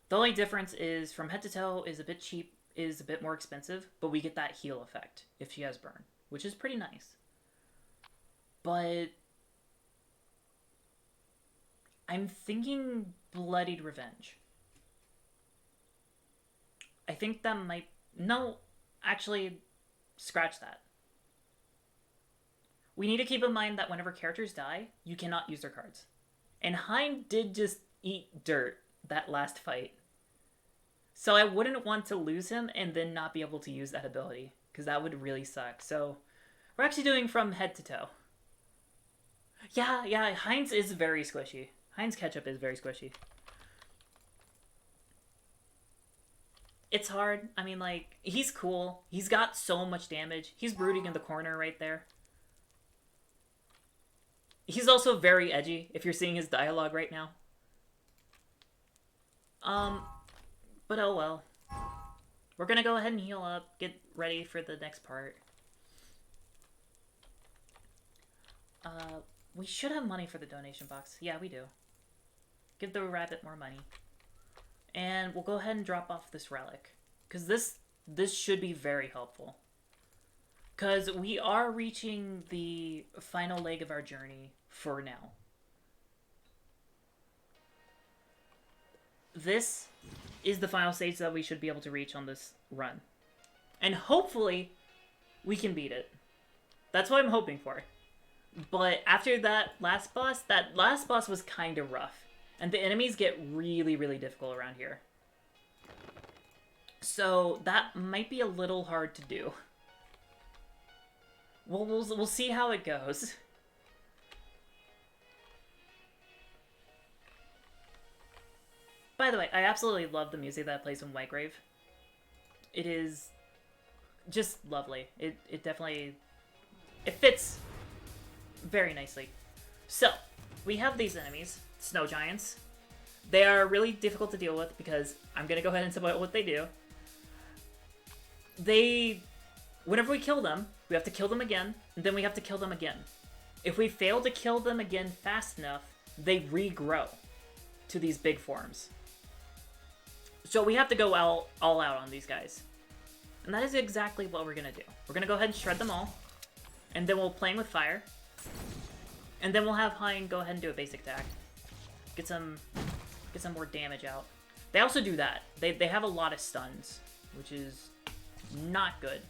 The only difference is From Head to Toe is a bit cheap, is a bit more expensive, but we get that heal effect if she has burn, which is pretty nice. But I'm thinking Bloodied Revenge. I think that might... No, actually, scratch that. We need to keep in mind that whenever characters die, you cannot use their cards. And Hein did just eat dirt that last fight. So I wouldn't want to lose him and then not be able to use that ability, because that would really suck. So we're actually doing From Head to Toe. Yeah, Heinz is very squishy. Heinz Ketchup is very squishy. It's hard. I mean, like, he's cool. He's got so much damage. He's brooding in the corner right there. He's also very edgy, if you're seeing his dialogue right now. But oh well. We're gonna go ahead and heal up, get ready for the next part. We should have money for the donation box. Yeah, we do. Give the rabbit more money. And we'll go ahead and drop off this relic. Because this should be very helpful. Because we are reaching the final leg of our journey for now. This is the final stage that we should be able to reach on this run. And hopefully, we can beat it. That's what I'm hoping for. But after that last boss was kind of rough. And the enemies get really, really difficult around here. So that might be a little hard to do. We'll see how it goes. By the way, I absolutely love the music that plays in Whitegrave. It is just lovely. It definitely... It fits very nicely. So, we have these enemies, snow giants. They are really difficult to deal with because I'm going to go ahead and tell you what they do. Whenever we kill them, we have to kill them again, and then we have to kill them again. If we fail to kill them again fast enough, they regrow to these big forms. So we have to go all out on these guys. And that is exactly what we're going to do. We're going to go ahead and shred them all, and then we'll playing with fire. And then we'll have Hein go ahead and do a basic attack. Get some more damage out. They also do that. They have a lot of stuns, which is not good.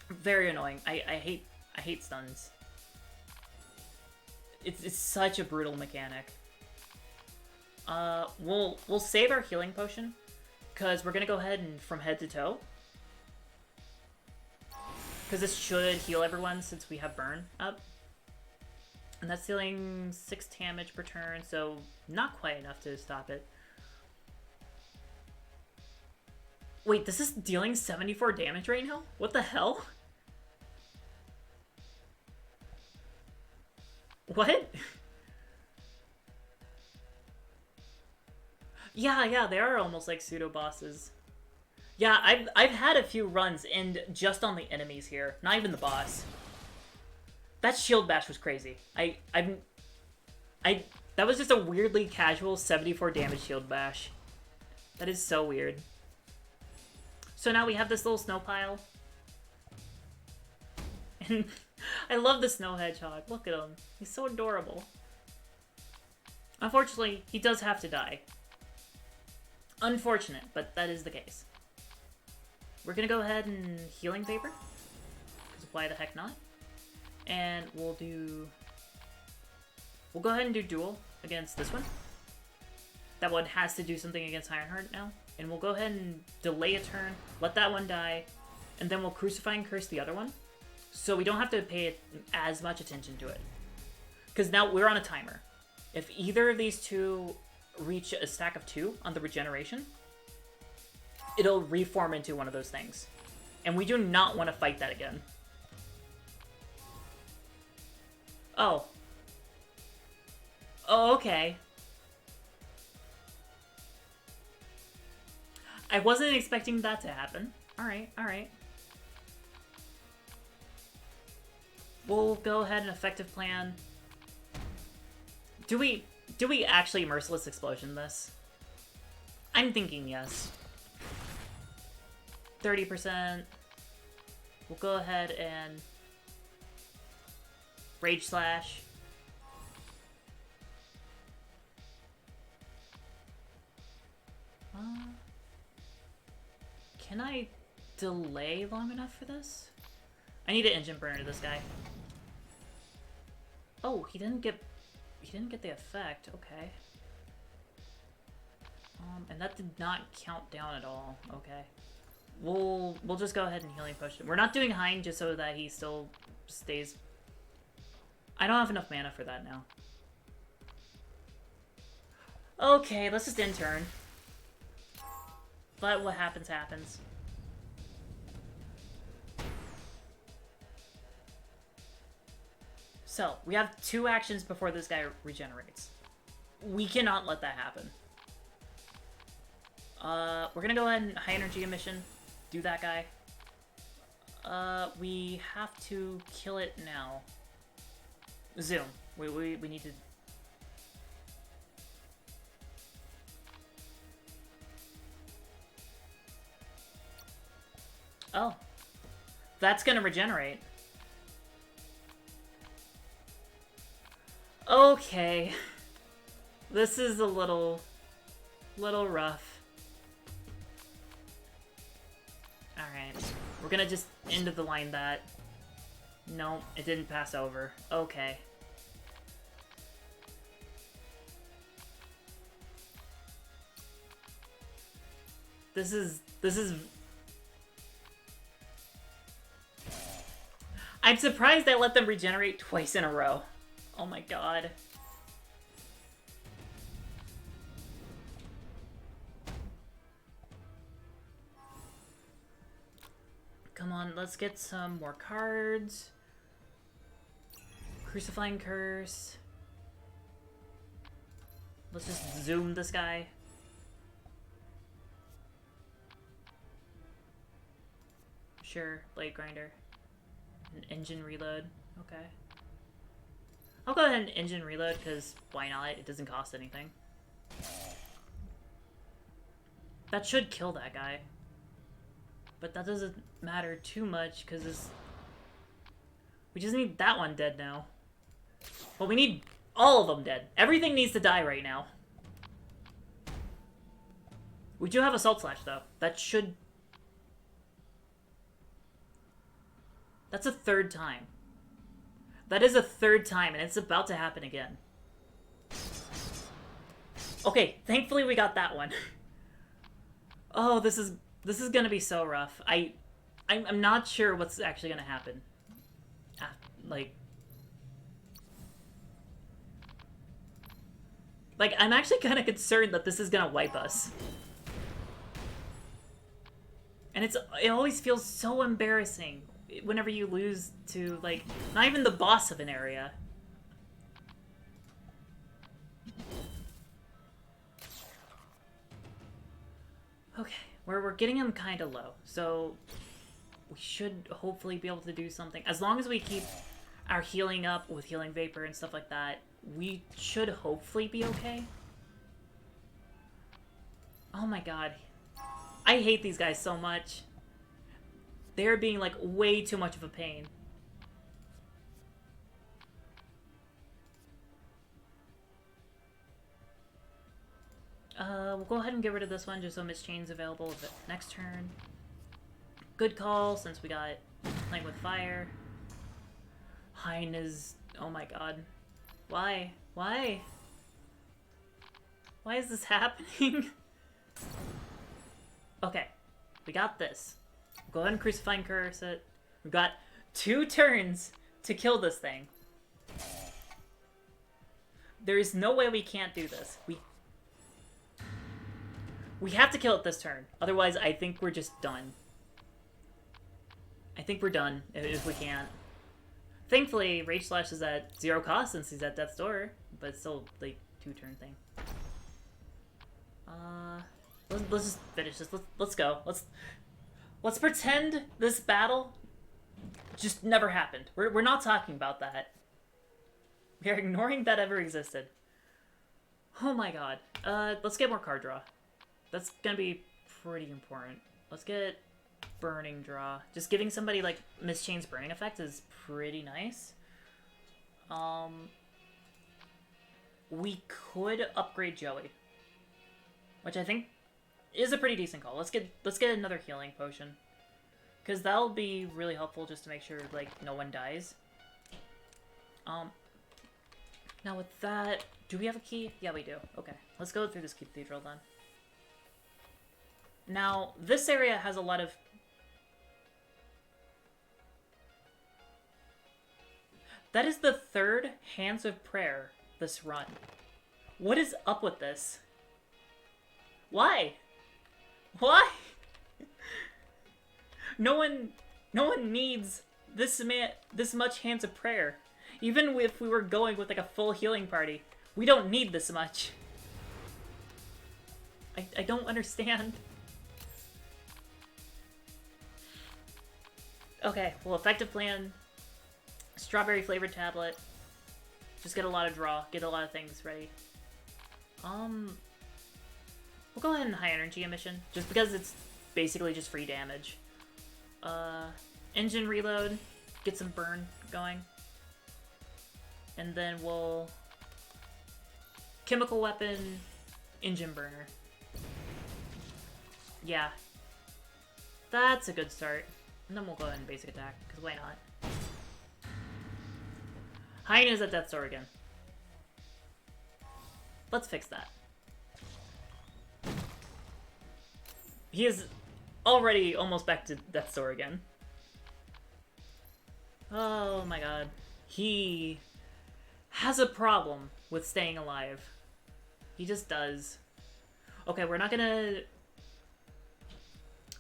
Very annoying. I hate stuns. It's such a brutal mechanic. We'll save our healing potion, because we're gonna go ahead and From Head to Toe. Because this should heal everyone since we have burn up. And that's dealing 6 damage per turn, so not quite enough to stop it. Wait, this is dealing 74 damage right now? What the hell? What? Yeah, they are almost like pseudo-bosses. Yeah, I've had a few runs, and just on the enemies here, not even the boss. That shield bash was crazy. That was just a weirdly casual 74 damage shield bash. That is so weird. So now we have this little snow pile. And I love the snow hedgehog. Look at him. He's so adorable. Unfortunately, he does have to die. Unfortunate, but that is the case. We're gonna go ahead and healing paper. Because why the heck not? And we'll go ahead and do duel against this one. That one has to do something against Ironheart now. And we'll go ahead and delay a turn, let that one die, and then we'll Crucify and Curse the other one. So we don't have to pay as much attention to it. Because now we're on a timer. If either of these two reach a stack of 2 on the regeneration, it'll reform into one of those things. And we do not want to fight that again. Oh. Oh, okay. I wasn't expecting that to happen. Alright, alright. We'll go ahead and effective plan. Do we actually Merciless Explosion this? I'm thinking yes. 30%. We'll go ahead and Rage Slash. Can I delay long enough for this? I need an engine burner to this guy. Oh, he didn't get the effect. Okay. And that did not count down at all. Okay. We'll just go ahead and healing potion. We're not doing Hein just so that he still stays. I don't have enough mana for that now. Okay, let's just end turn. But what happens, happens. So, we have 2 actions before this guy regenerates. We cannot let that happen. We're gonna go ahead and high energy emission. Do that guy. We have to kill it now. Zoom. We need to... Oh. That's gonna regenerate. Okay. This is a little rough. Alright. We're gonna just end of the line that. No, it didn't pass over. Okay. This is... I'm surprised I let them regenerate twice in a row. Oh my god. Come on, let's get some more cards. Crucifying Curse. Let's just zoom this guy. Sure, Blade Grinder. An engine reload. Okay. I'll go ahead and engine reload, because why not? It doesn't cost anything. That should kill that guy. But that doesn't matter too much, because we just need that one dead now. Well, we need all of them dead. Everything needs to die right now. We do have Assault Slash, though. That should... That's a 3rd time. That is a 3rd time, and it's about to happen again. Okay, thankfully we got that one. Oh, this is gonna be so rough. I'm not sure what's actually gonna happen. Like, I'm actually kind of concerned that this is gonna wipe us. And it always feels so embarrassing whenever you lose to, like, not even the boss of an area. Okay, we're getting him kind of low, so we should hopefully be able to do something. As long as we keep our healing up with healing vapor and stuff like that, we should hopefully be okay. Oh my god. I hate these guys so much. They're being, like, way too much of a pain. We'll go ahead and get rid of this one just so Miss Chain's available next turn. Good call, since we got playing with fire. Hein is... oh my god. Why? Why? Why is this happening? Okay. We got this. Go ahead and Crucifying Curse it. We've got 2 turns to kill this thing. There is no way we can't do this. We have to kill it this turn. Otherwise, I think we're just done. I think we're done if we can't. Thankfully, Rage Slash is at 0 cost since he's at Death's Door, but it's still like 2-turn thing. Let's just finish this. Let's go. Let's pretend this battle just never happened. We're not talking about that. We are ignoring that ever existed. Oh my god. Let's get more card draw. That's gonna be pretty important. Let's get Burning draw. Just giving somebody like Miss Chain's burning effect is pretty nice. We could upgrade Joey, which I think is a pretty decent call. Let's get another healing potion, because that'll be really helpful just to make sure like no one dies. Now with that, do we have a key? Yeah, we do. Okay, let's go through this cathedral then. Now, this area has a lot of... That is the 3rd Hands of Prayer this run. What is up with this? Why? Why? No one needs this much Hands of Prayer. Even if we were going with like a full healing party, we don't need this much. I don't understand. Okay, well, effective plan. Strawberry flavored tablet. Just get a lot of draw. Get a lot of things ready. We'll go ahead and high energy emission, just because it's basically just free damage. Engine reload. Get some burn going. And then we'll... Chemical weapon. Engine burner. Yeah. That's a good start. And then we'll go ahead and basic attack, because why not? Hein is at Death's Door again. Let's fix that. He is already almost back to Death's Door again. Oh my god. He has a problem with staying alive. He just does. Okay, we're not gonna...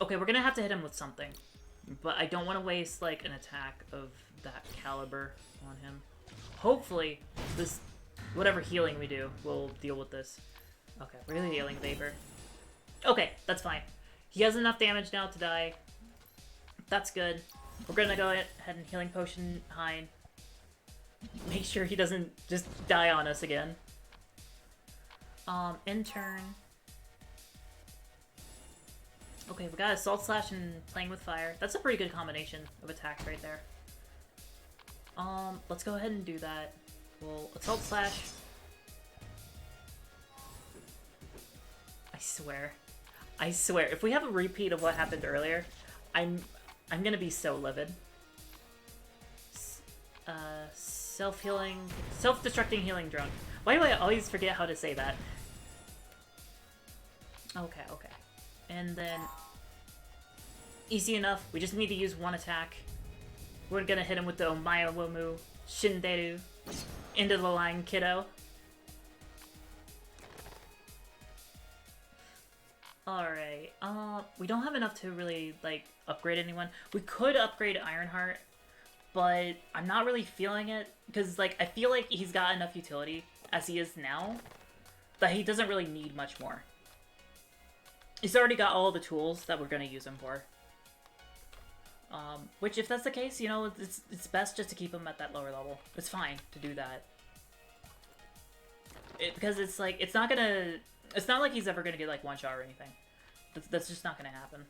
Okay, we're gonna have to hit him with something. But I don't want to waste, like, an attack of that caliber on him. Hopefully, this... whatever healing we do will deal with this. Okay, we're gonna healing vapor. Okay, that's fine. He has enough damage now to die. That's good. We're gonna go ahead and healing potion Hein. Make sure he doesn't just die on us again. In turn. Okay, we got Assault Slash and Playing with Fire. That's a pretty good combination of attacks right there. Let's go ahead and do that. We'll Assault Slash. I swear, if we have a repeat of what happened earlier, I'm gonna be so livid. Self-healing... Self-Destructing Healing Drunk. Why do I always forget how to say that? Okay. And then... Easy enough. We just need to use one attack. We're gonna hit him with the Omayawomu Shinderu. Into the line, kiddo. Alright. We don't have enough to really, like, upgrade anyone. We could upgrade Ironheart, but I'm not really feeling it. Because, like, I feel like he's got enough utility as he is now that he doesn't really need much more. He's already got all the tools that we're going to use him for. Which, if that's the case, you know, it's best just to keep him at that lower level. It's fine to do that. Because it's like, it's not like he's ever gonna get like one shot or anything. That's just not gonna happen.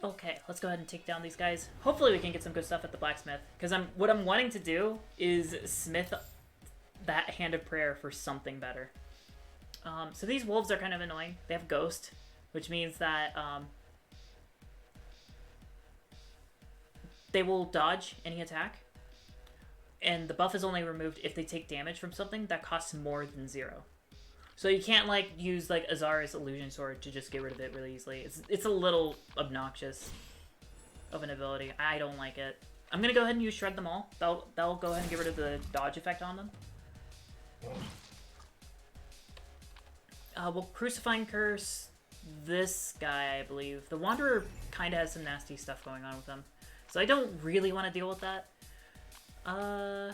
Okay, let's go ahead and take down these guys. Hopefully we can get some good stuff at the blacksmith. Because what I'm wanting to do is smith that Hand of Prayer for something better. So these wolves are kind of annoying. They have Ghost, which means that they will dodge any attack. And the buff is only removed if they take damage from something that costs more than 0. So you can't, like, use, like, Azara's Illusion Sword to just get rid of it really easily. It's a little obnoxious of an ability. I don't like it. I'm gonna go ahead and use Shred Them All. That'll go ahead and get rid of the dodge effect on them. We'll Crucifying Curse this guy, I believe. The Wanderer kind of has some nasty stuff going on with him. So I don't really want to deal with that. I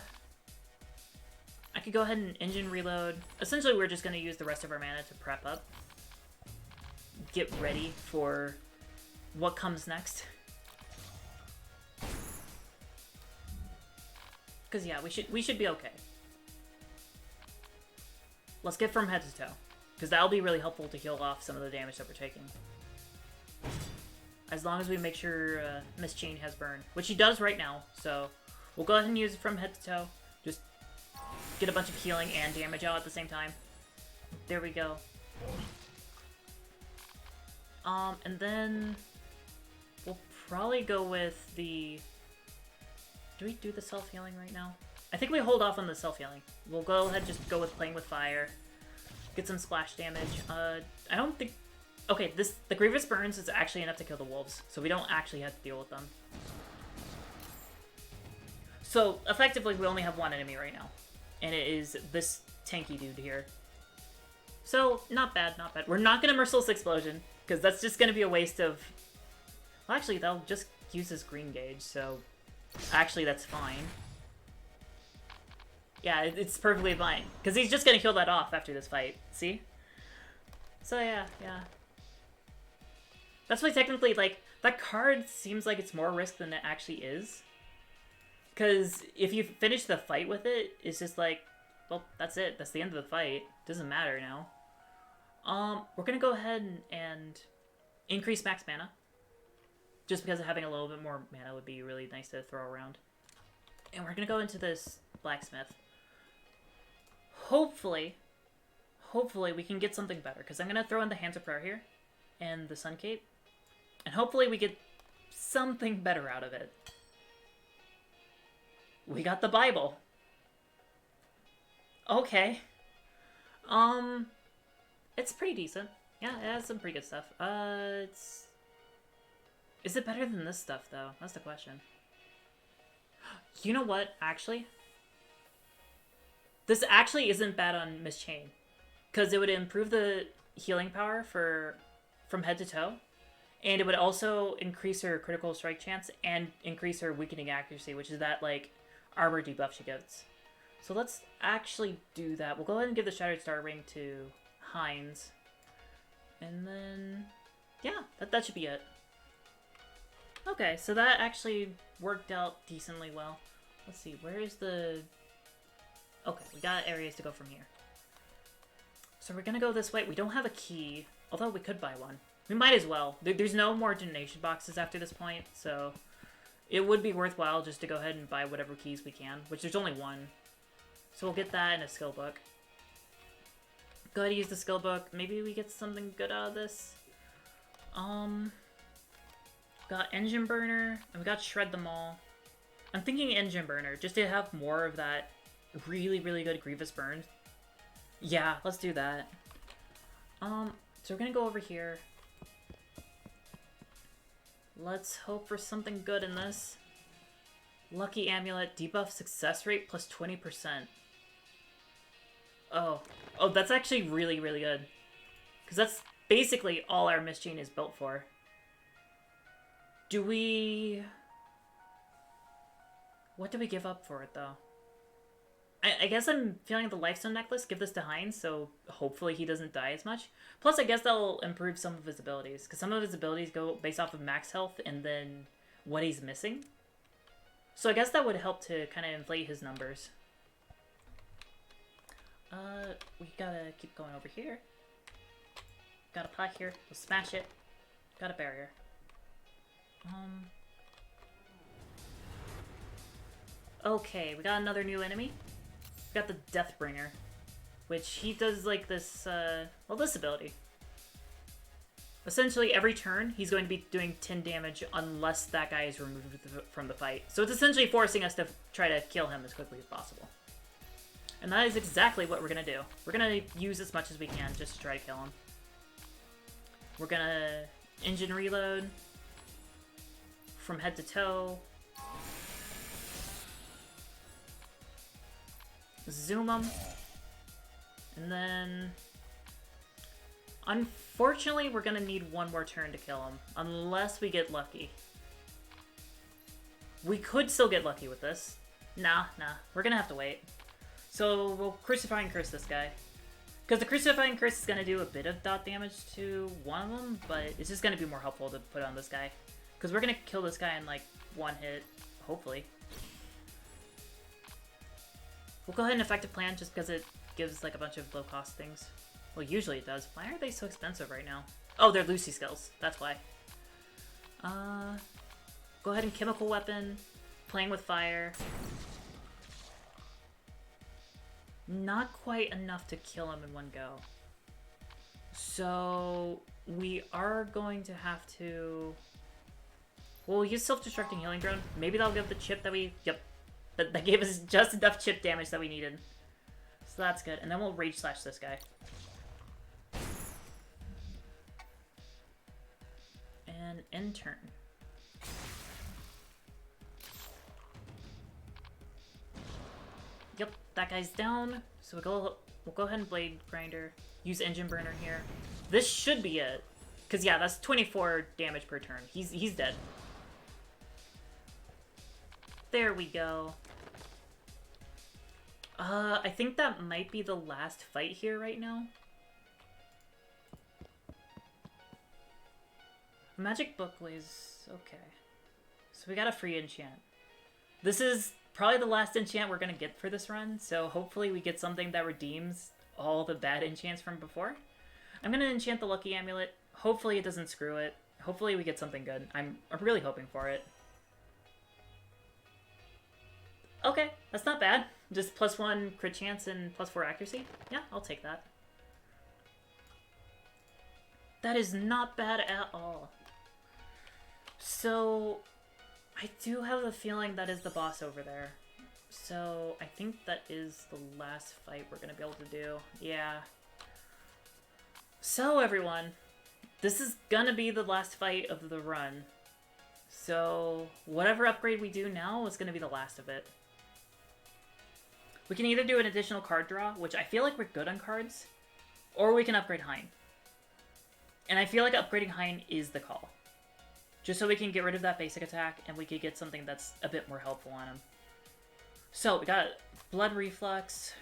could go ahead and engine reload. Essentially, we're just going to use the rest of our mana to prep up. Get ready for what comes next. Because, yeah, we should be okay. Let's get from head to toe. Because that'll be really helpful to heal off some of the damage that we're taking. As long as we make sure Miss Chain has burn. Which she does right now, so we'll go ahead and use it from head to toe. Just get a bunch of healing and damage out at the same time. There we go. And then we'll probably go with the... Do we do the self-healing right now? I think we hold off on the self-healing. We'll go ahead and just go with Playing with Fire. Get some splash damage. I don't think... Okay, the Grievous Burns is actually enough to kill the wolves, so we don't actually have to deal with them. So, effectively, we only have one enemy right now. And it is this tanky dude here. So, not bad, not bad. We're not going to Merciless Explosion, because that's just going to be a waste of... Well, actually, they'll just use this green gauge, so... Actually, that's fine. Yeah, it's perfectly fine. Because he's just going to kill that off after this fight. See? So, yeah. That's why technically, like, that card seems like it's more risk than it actually is. Because if you finish the fight with it, it's just like, well, that's it. That's the end of the fight. Doesn't matter now. We're going to go ahead and increase max mana. Just because having a little bit more mana would be really nice to throw around. And we're going to go into this blacksmith. Hopefully we can get something better. Because I'm going to throw in the Hands of Prayer here. And the Sun Cape. And hopefully we get something better out of it. We got the Bible. Okay. It's pretty decent. Yeah, it has some pretty good stuff. Is it better than this stuff, though? That's the question. You know what, actually? This actually isn't bad on Miss Chain. Because it would improve the healing power from head to toe. And it would also increase her critical strike chance and increase her weakening accuracy, which is that, like, armor debuff she gets. So let's actually do that. We'll go ahead and give the Shattered Star Ring to Heinz. And then, yeah, that should be it. Okay, so that actually worked out decently well. Let's see, where is the... Okay, we got areas to go from here. So we're gonna go this way. We don't have a key, although we could buy one. We might as well. There's no more donation boxes after this point, so it would be worthwhile just to go ahead and buy whatever keys we can, which there's only one. So we'll get that in a skill book. Go ahead and use the skill book. Maybe we get something good out of this. Got Engine Burner, and we got Shred Them All. I'm thinking Engine Burner, just to have more of that really, really good Grievous Burn. Yeah, let's do that. So we're gonna go over here. Let's hope for something good in this. Lucky Amulet, debuff success rate plus 20%. Oh, that's actually really, really good. Because that's basically all our Miss Chain is built for. Do we... What do we give up for it, though? I guess I'm feeling the Lifestone Necklace. Give this to Heinz, so hopefully he doesn't die as much. Plus, I guess that'll improve some of his abilities. Because some of his abilities go based off of max health, and then what he's missing. So I guess that would help to kind of inflate his numbers. We gotta keep going over here. Got a pot here. We'll smash it. Got a barrier. Okay, we got another new enemy. We got the Deathbringer, which he does like this, well, this ability. Essentially, every turn, he's going to be doing 10 damage unless that guy is removed from the fight. So it's essentially forcing us to try to kill him as quickly as possible. And that is exactly what we're going to do. We're going to use as much as we can just to try to kill him. We're going to engine reload from head to toe. Zoom him. And then... unfortunately, we're gonna need one more turn to kill him, unless we get lucky. We could still get lucky with this. Nah, we're gonna have to wait. So we'll Crucify and Curse this guy. Because the Crucify and Curse is gonna do a bit of dot damage to one of them, but it's just gonna be more helpful to put on this guy. Because we're gonna kill this guy in like one hit, hopefully. We'll go ahead and Effective Plan just because it gives like a bunch of low cost things. Well, usually it does. Why are they so expensive right now? Oh, they're Lucy skills. That's why. Go ahead and Chemical Weapon. Playing with fire. Not quite enough to kill him in one go. So, we are going to have to... we'll use Self-Destructing Healing Drone. Maybe that'll give the chip that we... Yep. That gave us just enough chip damage that we needed. So that's good. And then we'll Rage Slash this guy. And end turn. Yep, that guy's down. So we'll go ahead and Blade Grinder. Use Engine Burner here. This should be it. Because yeah, that's 24 damage per turn. He's dead. There we go. I think that might be the last fight here right now. Magic Book is okay. So we got a free enchant. This is probably the last enchant we're gonna get for this run, so hopefully we get something that redeems all the bad enchants from before. I'm gonna enchant the Lucky Amulet. Hopefully it doesn't screw it. Hopefully we get something good. I'm really hoping for it. Okay, that's not bad. Just +1 crit chance and +4 accuracy. Yeah, I'll take that. That is not bad at all. So, I do have a feeling that is the boss over there. So, I think that is the last fight we're gonna be able to do. Yeah. So, everyone, this is gonna be the last fight of the run. So, whatever upgrade we do now is gonna be the last of it. We can either do an additional card draw, which I feel like we're good on cards, or we can upgrade Hein. And I feel like upgrading Hein is the call. Just so we can get rid of that basic attack, and we could get something that's a bit more helpful on him. So, we got Blood Reflux.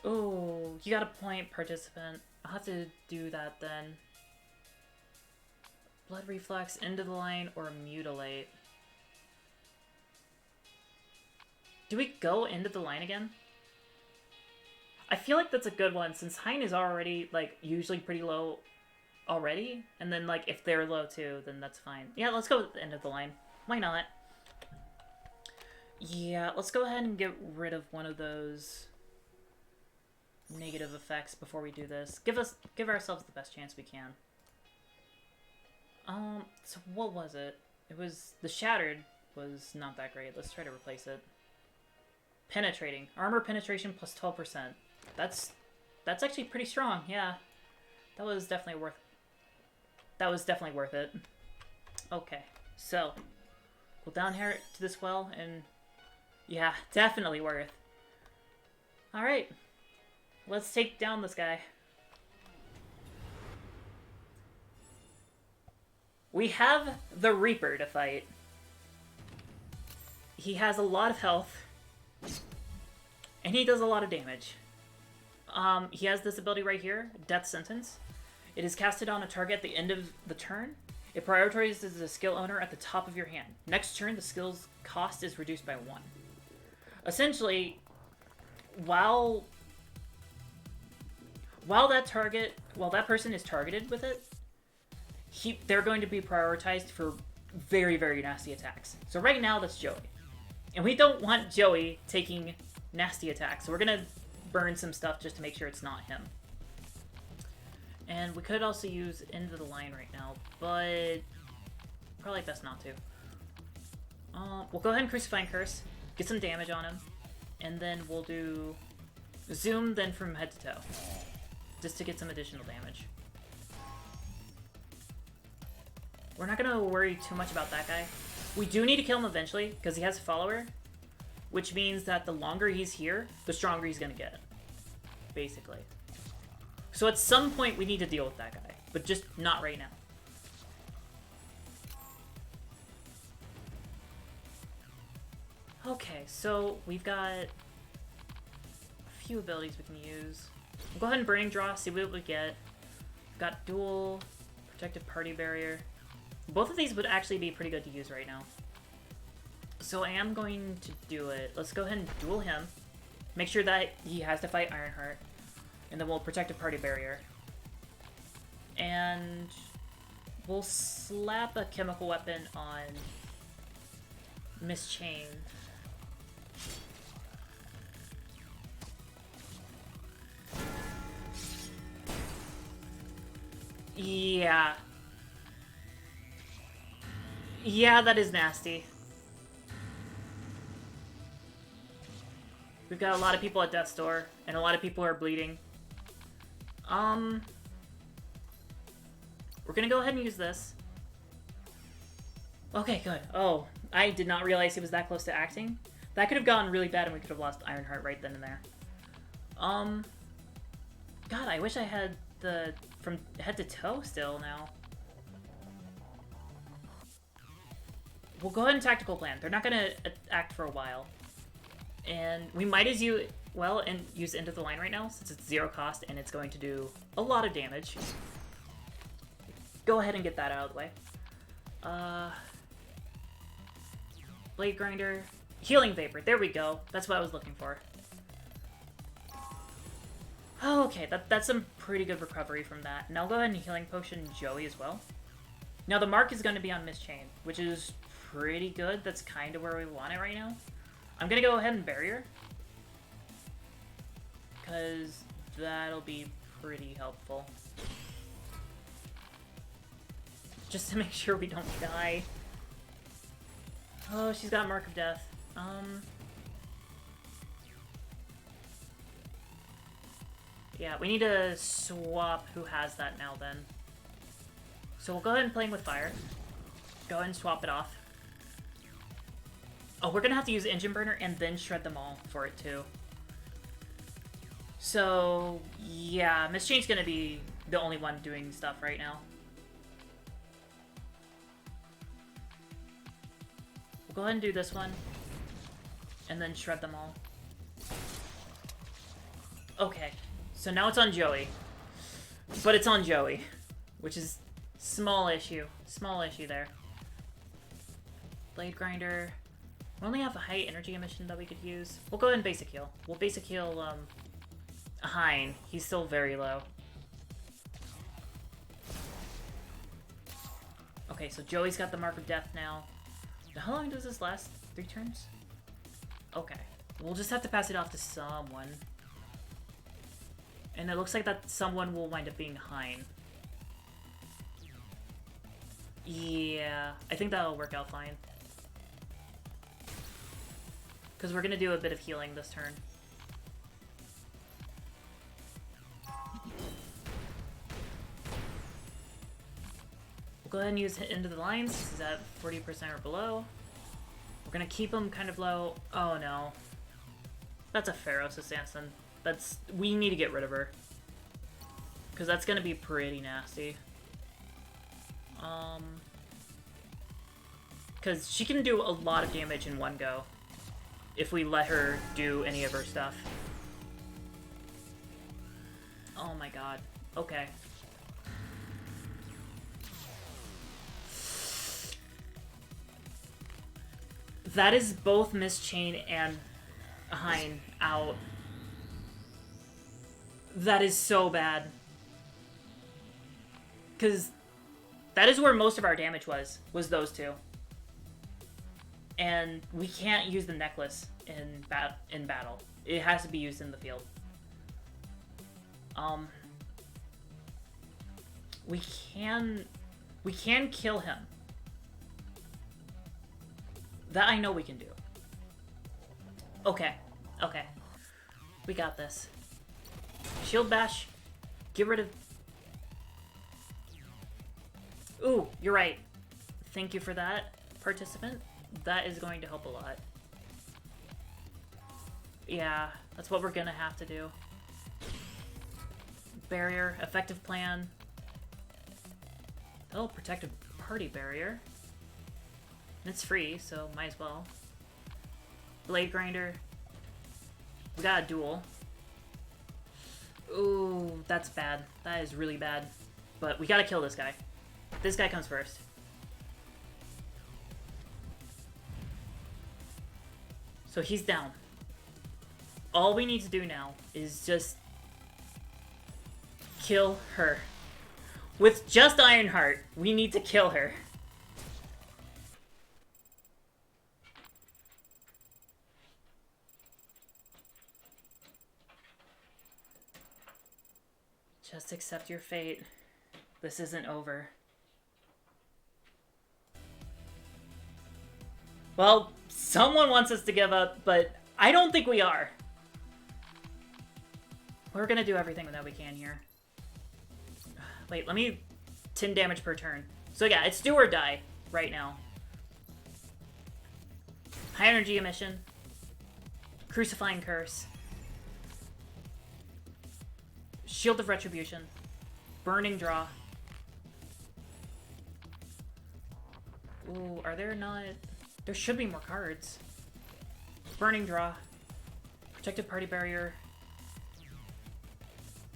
Oh, you got a point, Participant. I'll have to do that then. Blood Reflux, Into the Line, or Mutilate. Do we go into the line again? I feel like that's a good one, since Hein is already, like, usually pretty low already. And then, like, if they're low too, then that's fine. Yeah, let's go with the end of the line. Why not? Yeah, let's go ahead and get rid of one of those negative effects before we do this. Give ourselves the best chance we can. So what was it? It was, the Shattered was not that great. Let's try to replace it. Penetrating. Armor penetration plus 12%. That's actually pretty strong, yeah. That was definitely worth it. Okay, so we'll down here to this well, and yeah, definitely worth. Alright. Let's take down this guy. We have the Reaper to fight. He has a lot of health. And he does a lot of damage. He has this ability right here, Death Sentence. It is casted on a target at the end of the turn. It prioritizes the skill owner at the top of your hand. Next turn, the skill's cost is reduced by 1. Essentially, while that person is targeted with it, they're going to be prioritized for very, very nasty attacks. So right now, that's Joey. And we don't want Joey taking nasty attacks, so we're going to burn some stuff just to make sure it's not him. And we could also use End of the Line right now, but probably best not to. We'll go ahead and Crucifying Curse, get some damage on him, and then we'll do Zoom then from head to toe, just to get some additional damage. We're not going to worry too much about that guy. We do need to kill him eventually, because he has a follower, which means that the longer he's here, the stronger he's going to get, basically. So at some point, we need to deal with that guy, but just not right now. Okay, so we've got a few abilities we can use. We'll go ahead and Burning Draw, see what we get. We've got Dual, Protective Party Barrier. Both of these would actually be pretty good to use right now. So I am going to do it. Let's go ahead and duel him. Make sure that he has to fight Ironheart. And then we'll Protective Party Barrier. And we'll slap a chemical weapon on Miss Chain. Yeah. Yeah, that is nasty. We've got a lot of people at death's door, and a lot of people are bleeding. We're gonna go ahead and use this. Okay, good. Oh, I did not realize he was that close to acting. That could have gone really bad and we could have lost Ironheart right then and there. God, I wish I had the from head to toe still now. We'll go ahead and Tactical Plan. They're not gonna act for a while. And we might as use End of the Line right now, since it's 0 cost and it's going to do a lot of damage. Go ahead and get that out of the way. Blade Grinder. Healing Vapor. There we go. That's what I was looking for. Oh, okay, that's some pretty good recovery from that. Now I'll go ahead and Healing Potion Joey as well. Now the mark is going to be on Miss Chain, which is pretty good. That's kind of where we want it right now. I'm going to go ahead and Barrier, because that'll be pretty helpful. Just to make sure we don't die. Oh, she's got Mark of Death. Yeah, we need to swap who has that now then. So we'll go ahead and Playing with Fire. Go ahead and swap it off. Oh, we're gonna have to use Engine Burner and then Shred them all for it too. So, yeah, Miss Chain's gonna be the only one doing stuff right now. We'll go ahead and do this one. And then Shred them all. Okay, so now it's on Joey. But it's on Joey, which is small issue. Small issue there. Blade Grinder. We only have a high energy emission that we could use. We'll go ahead and basic heal. We'll basic heal, Hein. He's still very low. Okay, so Joey's got the Mark of Death now. How long does this last? 3 turns? Okay. We'll just have to pass it off to someone. And it looks like that someone will wind up being Hein. Yeah, I think that'll work out fine. Because we're going to do a bit of healing this turn. We'll go ahead and use Into the Lines. This is at 40% or below. We're going to keep him kind of low. Oh no. That's a Ferrous Assassin. We need to get rid of her. Because that's going to be pretty nasty. Because she can do a lot of damage in one go. If we let her do any of her stuff. Oh my god. Okay. That is both Miss Chain and Hein out. That is so bad. Because that is where most of our damage was those two. And we can't use the necklace in battle. It has to be used in the field. We can kill him. That I know we can do. Okay. Okay. We got this. Shield bash. Get rid of... Ooh, you're right. Thank you for that, participant. That is going to help a lot. Yeah, that's what we're gonna have to do. Barrier, effective plan. That'll protect a party barrier. And it's free, so might as well. Blade grinder. We got a duel. Ooh, that's bad. That is really bad. But we gotta kill this guy. This guy comes first. So he's down. All we need to do now is just kill her. With just Ironheart, we need to kill her. Just accept your fate. This isn't over. Well, someone wants us to give up, but I don't think we are. We're gonna do everything that we can here. Wait, let me... 10 damage per turn. So yeah, it's do or die right now. High energy emission. Crucifying curse. Shield of Retribution. Burning draw. Ooh, are there not... There should be more cards. Burning draw. Protected party barrier.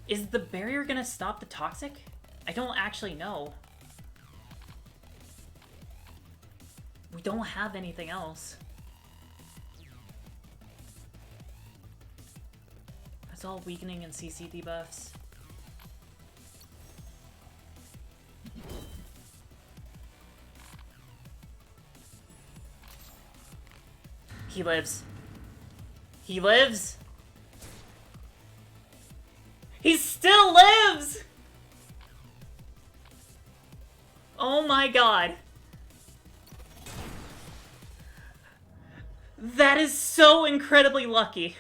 Is the barrier gonna stop the toxic? I don't actually know. We don't have anything else. That's all weakening and CC debuffs. He lives. He lives! He still lives! Oh my god. That is so incredibly lucky.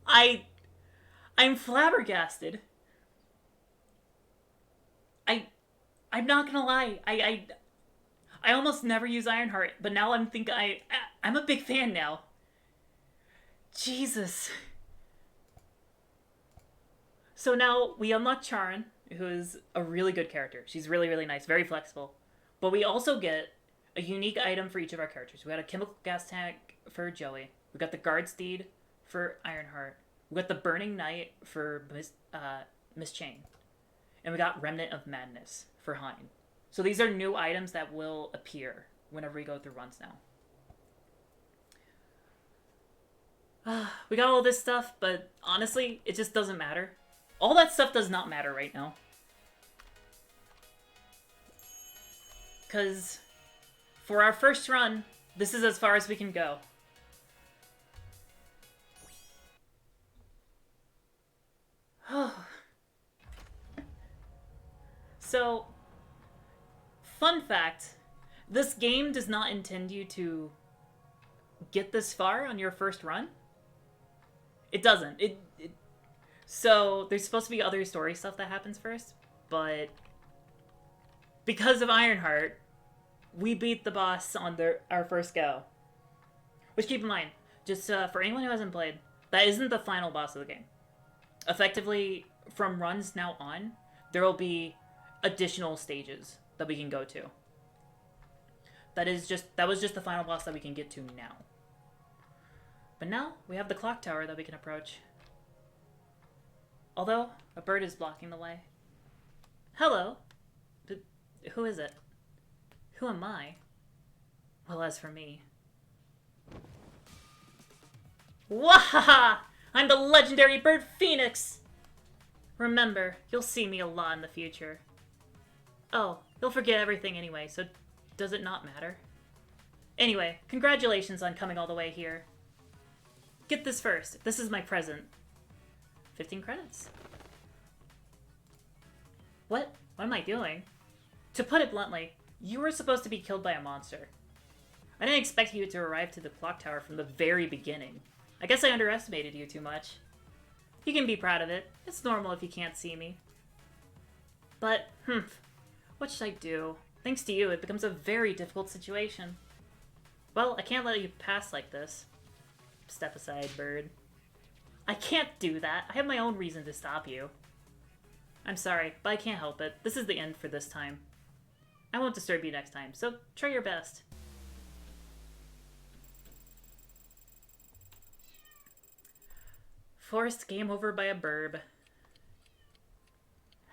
I'm flabbergasted. I'm not gonna lie. I almost never use Ironheart, but now I'm a big fan now. Jesus. So now we unlock Charon, who is a really good character. She's really, really nice, very flexible. But we also get a unique item for each of our characters. We got a chemical gas tank for Joey. We got the guard steed for Ironheart. We got the burning knight for Miss Chain. And we got Remnant of Madness for Hein. So these are new items that will appear whenever we go through runs now. We got all this stuff, but honestly, it just doesn't matter. All that stuff does not matter right now. Because for our first run, this is as far as we can go. So, fun fact, this game does not intend you to get this far on your first run. It doesn't. So, there's supposed to be other story stuff that happens first, but because of Ironheart, we beat the boss on our first go. Which, keep in mind, just for anyone who hasn't played, that isn't the final boss of the game. Effectively, from runs now on, there will be additional stages that we can go to. That was just the final boss that we can get to now. But now, we have the clock tower that we can approach. Although, a bird is blocking the way. Hello. Who is it? Who am I? Well, as for me, Wahaha! I'm the legendary bird Phoenix! Remember, you'll see me a lot in the future. Oh, you'll forget everything anyway, so does it not matter? Anyway, congratulations on coming all the way here. Get this first. This is my present. 15 credits. What? What am I doing? To put it bluntly, you were supposed to be killed by a monster. I didn't expect you to arrive to the clock tower from the very beginning. I guess I underestimated you too much. You can be proud of it. It's normal if you can't see me. But, what should I do? Thanks to you, it becomes a very difficult situation. Well, I can't let you pass like this. Step aside, bird. I can't do that. I have my own reason to stop you. I'm sorry, but I can't help it. This is the end for this time. I won't disturb you next time, so try your best. Forced game over by a burb.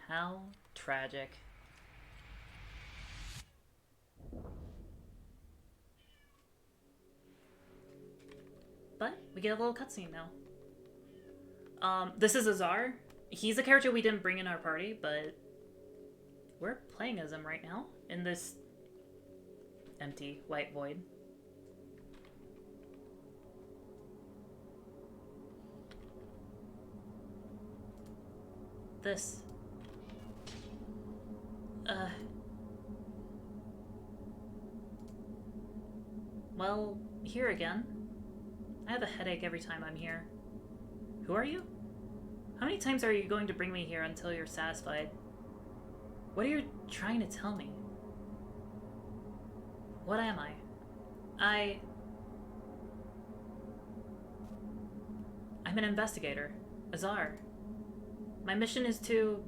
How tragic. But we get a little cutscene now. This is Azar. He's a character we didn't bring in our party, but we're playing as him right now in this empty white void. This. Well, here again. I have a headache every time I'm here. Who are you? How many times are you going to bring me here until you're satisfied? What are you trying to tell me? What am I? I'm an investigator. Azar. My mission is to...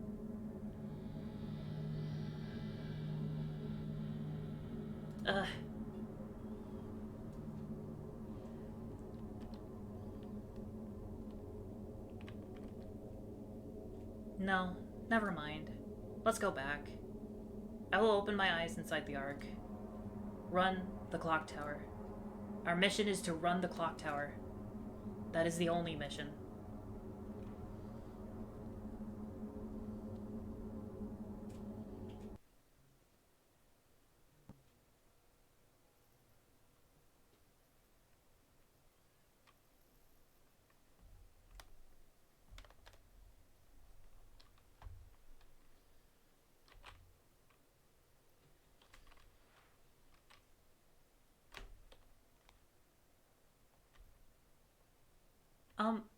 No, never mind. Let's go back. I will open my eyes inside the Ark. Run the clock tower. Our mission is to run the clock tower. That is the only mission.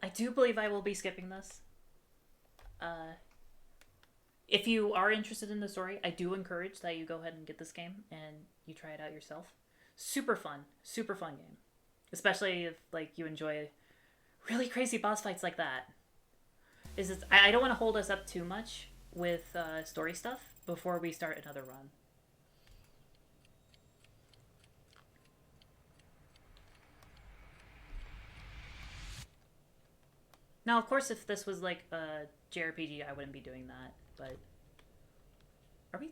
I do believe I will be skipping this. If you are interested in the story, I do encourage that you go ahead and get this game and you try it out yourself. Super fun game. Especially if like you enjoy really crazy boss fights like that. I don't want to hold us up too much with story stuff before we start another run. Now, of course, if this was like a JRPG, I wouldn't be doing that, but... Are we?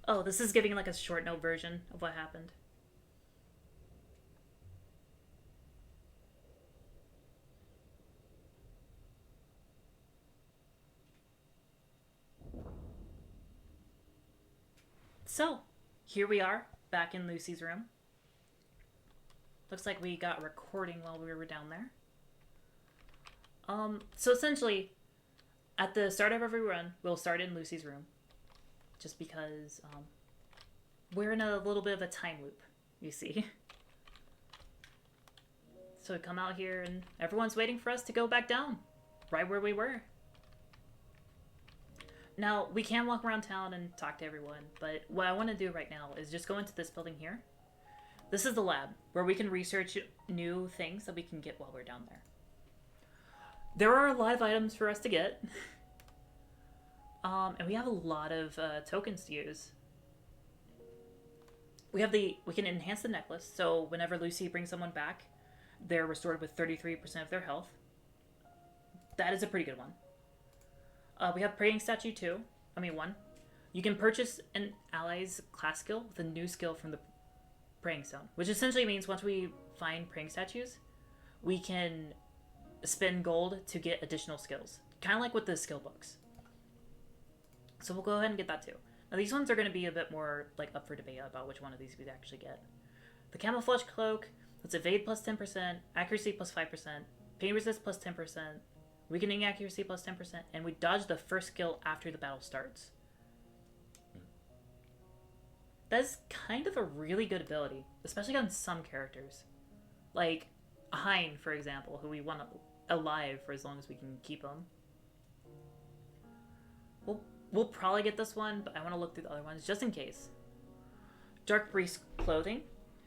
Oh, this is giving like a short note version of what happened. So, here we are, back in Lucy's room. Looks like we got recording while we were down there. So essentially, at the start of every run, we'll start in Lucy's room. Just because, we're in a little bit of a time loop, you see. So we come out here and everyone's waiting for us to go back down. Right where we were. Now, we can walk around town and talk to everyone, but what I want to do right now is just go into this building here. This is the lab, where we can research new things that we can get while we're down there. There are a lot of items for us to get. And we have a lot of tokens to use. We can enhance the necklace, so whenever Lucy brings someone back, they're restored with 33% of their health. That is a pretty good one. We have Praying Statue 1. You can purchase an ally's class skill with a new skill from the Praying Stone, which essentially means once we find praying statues, we can spend gold to get additional skills. Kind of like with the skill books. So we'll go ahead and get that too. Now these ones are going to be a bit more like up for debate about which one of these we actually get. The Camouflage Cloak, let's evade plus 10%, accuracy plus 5%, pain resist plus 10%, weakening accuracy plus 10%, and we dodge the first skill after the battle starts. That's kind of a really good ability, especially on some characters. Like Hein, for example, who we want alive for as long as we can keep him. We'll probably get this one, but I want to look through the other ones just in case. Dark Priest Clothing,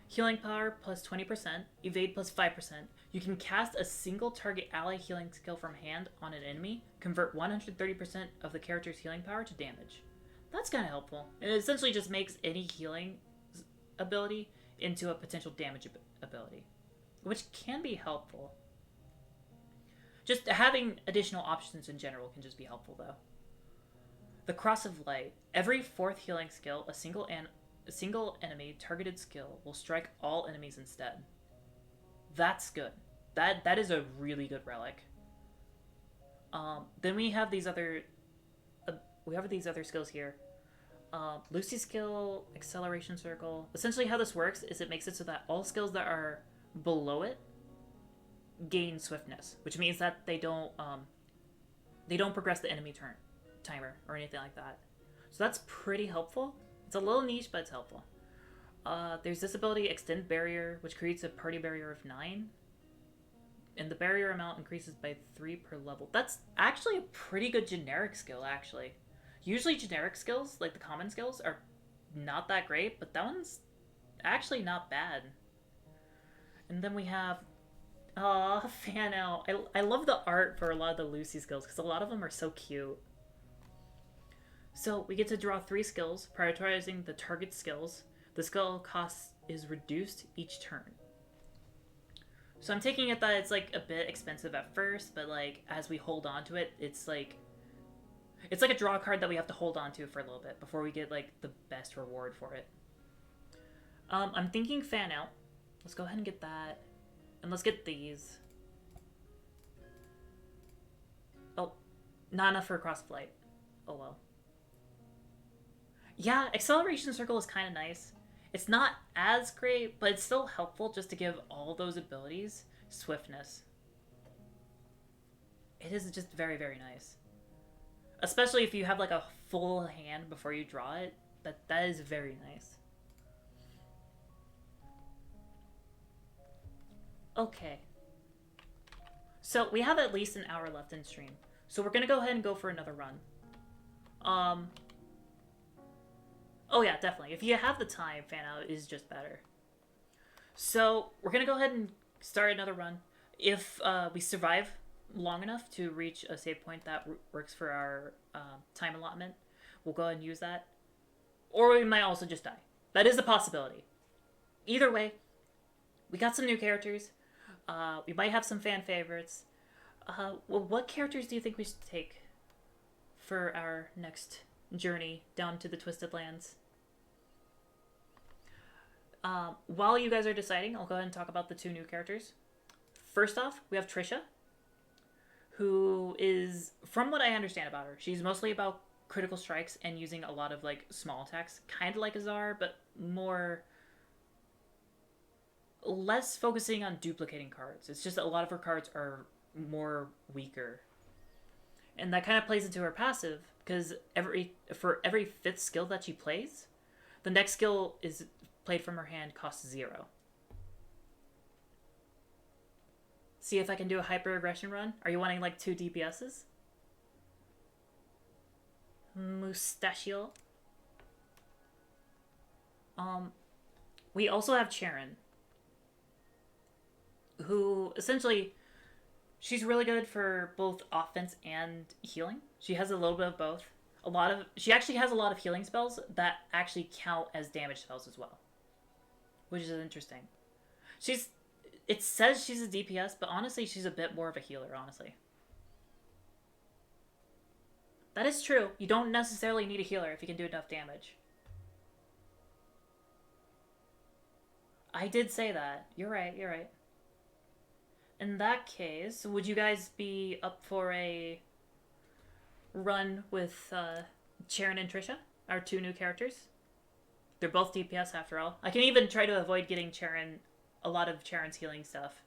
healing power plus 20%, evade plus 5%. You can cast a single target ally healing skill from hand on an enemy, convert 130% of the character's healing power to damage. That's kind of helpful. It essentially just makes any healing ability into a potential damage ability, which can be helpful. Just having additional options in general can just be helpful, though. The Cross of Light. Every fourth healing skill, a single enemy targeted skill will strike all enemies instead. That's good. That is a really good relic. Then we have these other skills here. Lucy's skill, Acceleration Circle. Essentially how this works is it makes it so that all skills that are below it gain swiftness, which means that they don't progress the enemy timer or anything like that. So that's pretty helpful. It's a little niche, but it's helpful. There's this ability, Extend Barrier, which creates a party barrier of 9. And the barrier amount increases by 3 per level. That's actually a pretty good generic skill, actually. Usually generic skills, like the common skills, are not that great, but that one's actually not bad. And then we have... fan out. I love the art for a lot of the Lucy skills, because a lot of them are so cute. So we get to draw 3 skills, prioritizing the target skills. The skill cost is reduced each turn. So I'm taking it that it's like a bit expensive at first, but like as we hold on to it, it's like a draw card that we have to hold on to for a little bit before we get like the best reward for it. I'm thinking Fan Out. Let's go ahead and get that. And let's get these. Oh, not enough for Cross Flight. Oh well. Yeah, Acceleration Circle is kind of nice. It's not as great, but it's still helpful just to give all those abilities swiftness. It is just very, very nice. Especially if you have like a full hand before you draw it. That is very nice. Okay. So we have at least an hour left in stream. So we're going to go ahead and go for another run. Oh yeah, definitely. If you have the time, Fan Out is just better. So we're going to go ahead and start another run. If we survive long enough to reach a save point that works for our time allotment, we'll go ahead and use that. Or we might also just die. That is a possibility. Either way, we got some new characters. We might have some fan favorites. Well, what characters do you think we should take for our next journey down to the Twisted Lands? While you guys are deciding, I'll go ahead and talk about the 2 new characters. First off, we have Trisha, who is, from what I understand about her, she's mostly about critical strikes and using a lot of like small attacks, kind of like Azar, but less focusing on duplicating cards. It's just that a lot of her cards are more weaker. And that kind of plays into her passive, because for every 5th skill that she plays, the next skill is played from her hand costs 0. See if I can do a hyper aggression run. Are you wanting like 2 DPSs? Mustachio. We also have Charon, who essentially, she's really good for both offense and healing. She has a little bit of both. She actually has a lot of healing spells that actually count as damage spells as well, which is interesting. It says she's a DPS, but honestly, she's a bit more of a healer, honestly. That is true. You don't necessarily need a healer if you can do enough damage. I did say that. You're right, you're right. In that case, would you guys be up for a run with Sharon and Trisha, our two new characters? They're both DPS after all. I can even try to avoid getting Sharon a lot of Sharon's healing stuff.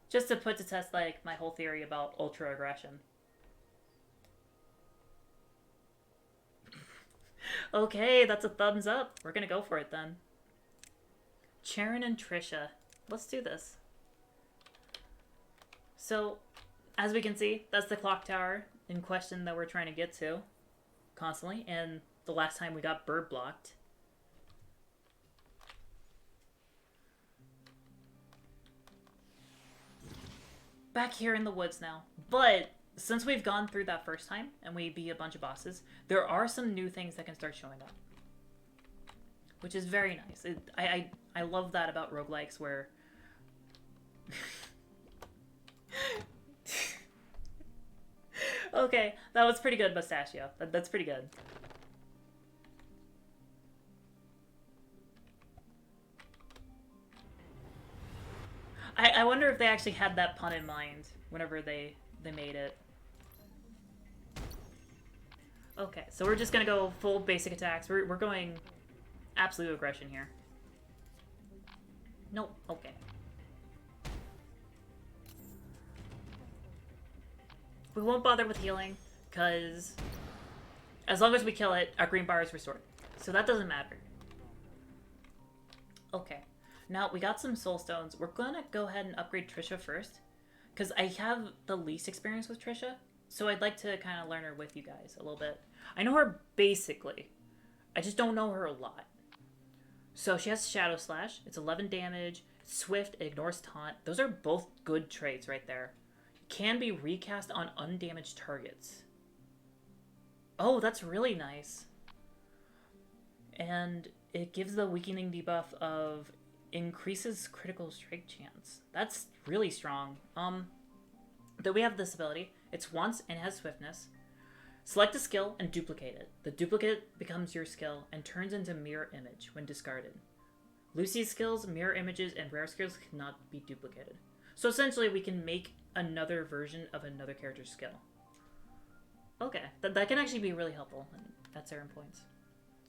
Just to put to test like my whole theory about ultra aggression. Okay, that's a thumbs up. We're gonna go for it then. Sharon and Trisha. Let's do this. So, as we can see, that's the clock tower in question that we're trying to get to constantly, and the last time we got bird blocked. Back here in the woods now. But since we've gone through that first time and we beat a bunch of bosses, there are some new things that can start showing up. Which is very nice. I love that about roguelikes where... Okay, that was pretty good, Mustachio. That's pretty good. I wonder if they actually had that pun in mind whenever they made it. Okay, so we're just gonna go full basic attacks. We're going absolute aggression here. Nope, okay. We won't bother with healing, because as long as we kill it, our green bar is restored. So that doesn't matter. Okay. Now, we got some soul stones. We're gonna go ahead and upgrade Trisha first, because I have the least experience with Trisha, so I'd like to kind of learn her with you guys a little bit. I know her basically. I just don't know her a lot. So she has Shadow Slash. It's 11 damage. Swift. It ignores taunt. Those are both good traits right there. Can be recast on undamaged targets. Oh, that's really nice. And it gives the weakening debuff of increases critical strike chance. That's really strong. Then we have this ability. It's once and has swiftness. Select a skill and duplicate it. The duplicate becomes your skill and turns into mirror image when discarded. Lucy's skills, mirror images, and rare skills cannot be duplicated. So essentially we can make another version of another character's skill. Okay, that can actually be really helpful at certain points.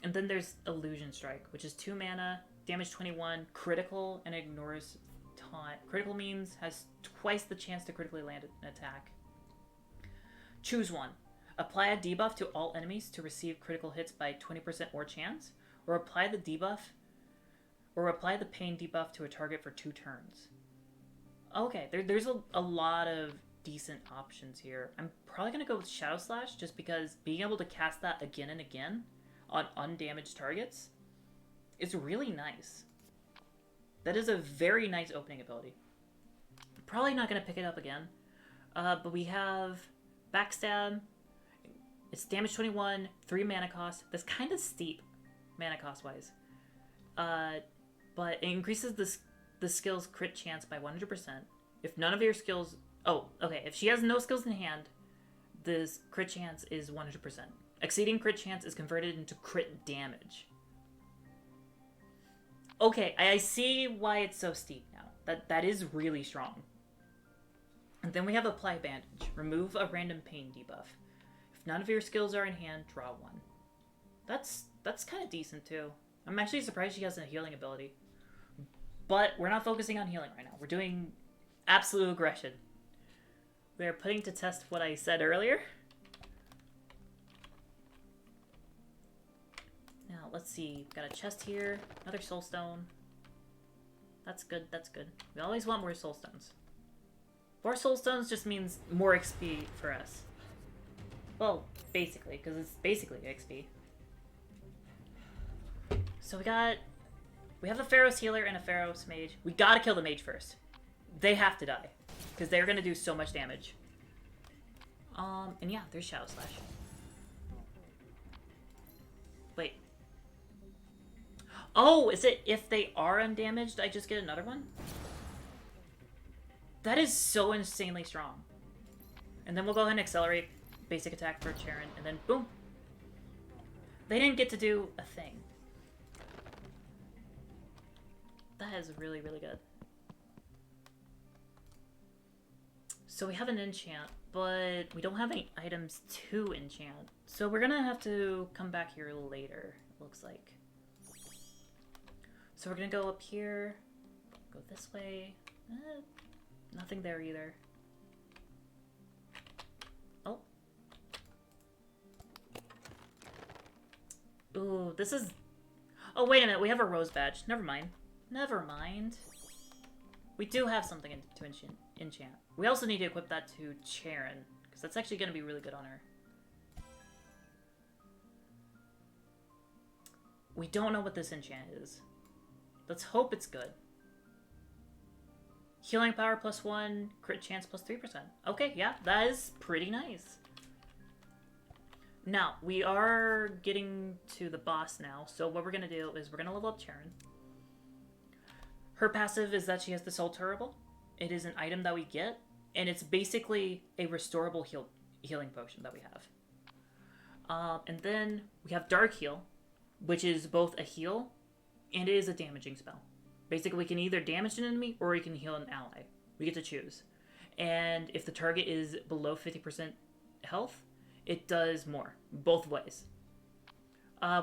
And then there's Illusion Strike, which is 2 mana, damage 21, critical, and ignores taunt. Critical means has twice the chance to critically land an attack. Choose one. Apply a debuff to all enemies to receive critical hits by 20% more chance, or apply the debuff, or apply the pain debuff to a target for 2 turns. Okay, there's a lot of decent options here. I'm probably going to go with Shadow Slash, just because being able to cast that again and again on undamaged targets is really nice. That is a very nice opening ability. Probably not going to pick it up again. But we have Backstab. It's damage 21, 3 mana cost. That's kind of steep, mana cost-wise. But it increases the skill's crit chance by 100%. If none of your skills... Oh, okay. If she has no skills in hand, this crit chance is 100%. Exceeding crit chance is converted into crit damage. Okay, I see why it's so steep now. That is really strong. And then we have Apply Bandage. Remove a random pain debuff. If none of your skills are in hand, draw 1. That's kind of decent too. I'm actually surprised she has a healing ability. But we're not focusing on healing right now. We're doing absolute aggression. We're putting to test what I said earlier. Now, let's see. Got a chest here. Another soul stone. That's good, that's good. We always want more soul stones. More soul stones just means more XP for us. Well, basically, because it's basically XP. So we have a Ferrous Healer and a Ferrous Mage. We gotta kill the Mage first. They have to die, because they're gonna do so much damage. And yeah, there's Shadow Slash. Wait. Oh, is it if they are undamaged, I just get another one? That is so insanely strong. And then we'll go ahead and accelerate basic attack for Charon, and then boom. They didn't get to do a thing. That is really, really good. So we have an enchant, but we don't have any items to enchant. So we're gonna have to come back here later, it looks like. So we're gonna go up here, go this way. Nothing there either. Oh. Ooh, this is... Oh, wait a minute, we have a rose badge. Never mind. Never mind. We do have something to enchant. We also need to equip that to Charon, because that's actually going to be really good on her. We don't know what this enchant is. Let's hope it's good. Healing power +1, crit chance +3%. Okay, yeah, that is pretty nice. Now, we are getting to the boss now, so what we're going to do is we're going to level up Charon. Her passive is that she has the Soul Terrible. It is an item that we get, and it's basically a restorable healing potion that we have. And then we have Dark Heal, which is both a heal and it is a damaging spell. Basically, we can either damage an enemy or we can heal an ally. We get to choose. And if the target is below 50% health, it does more, both ways.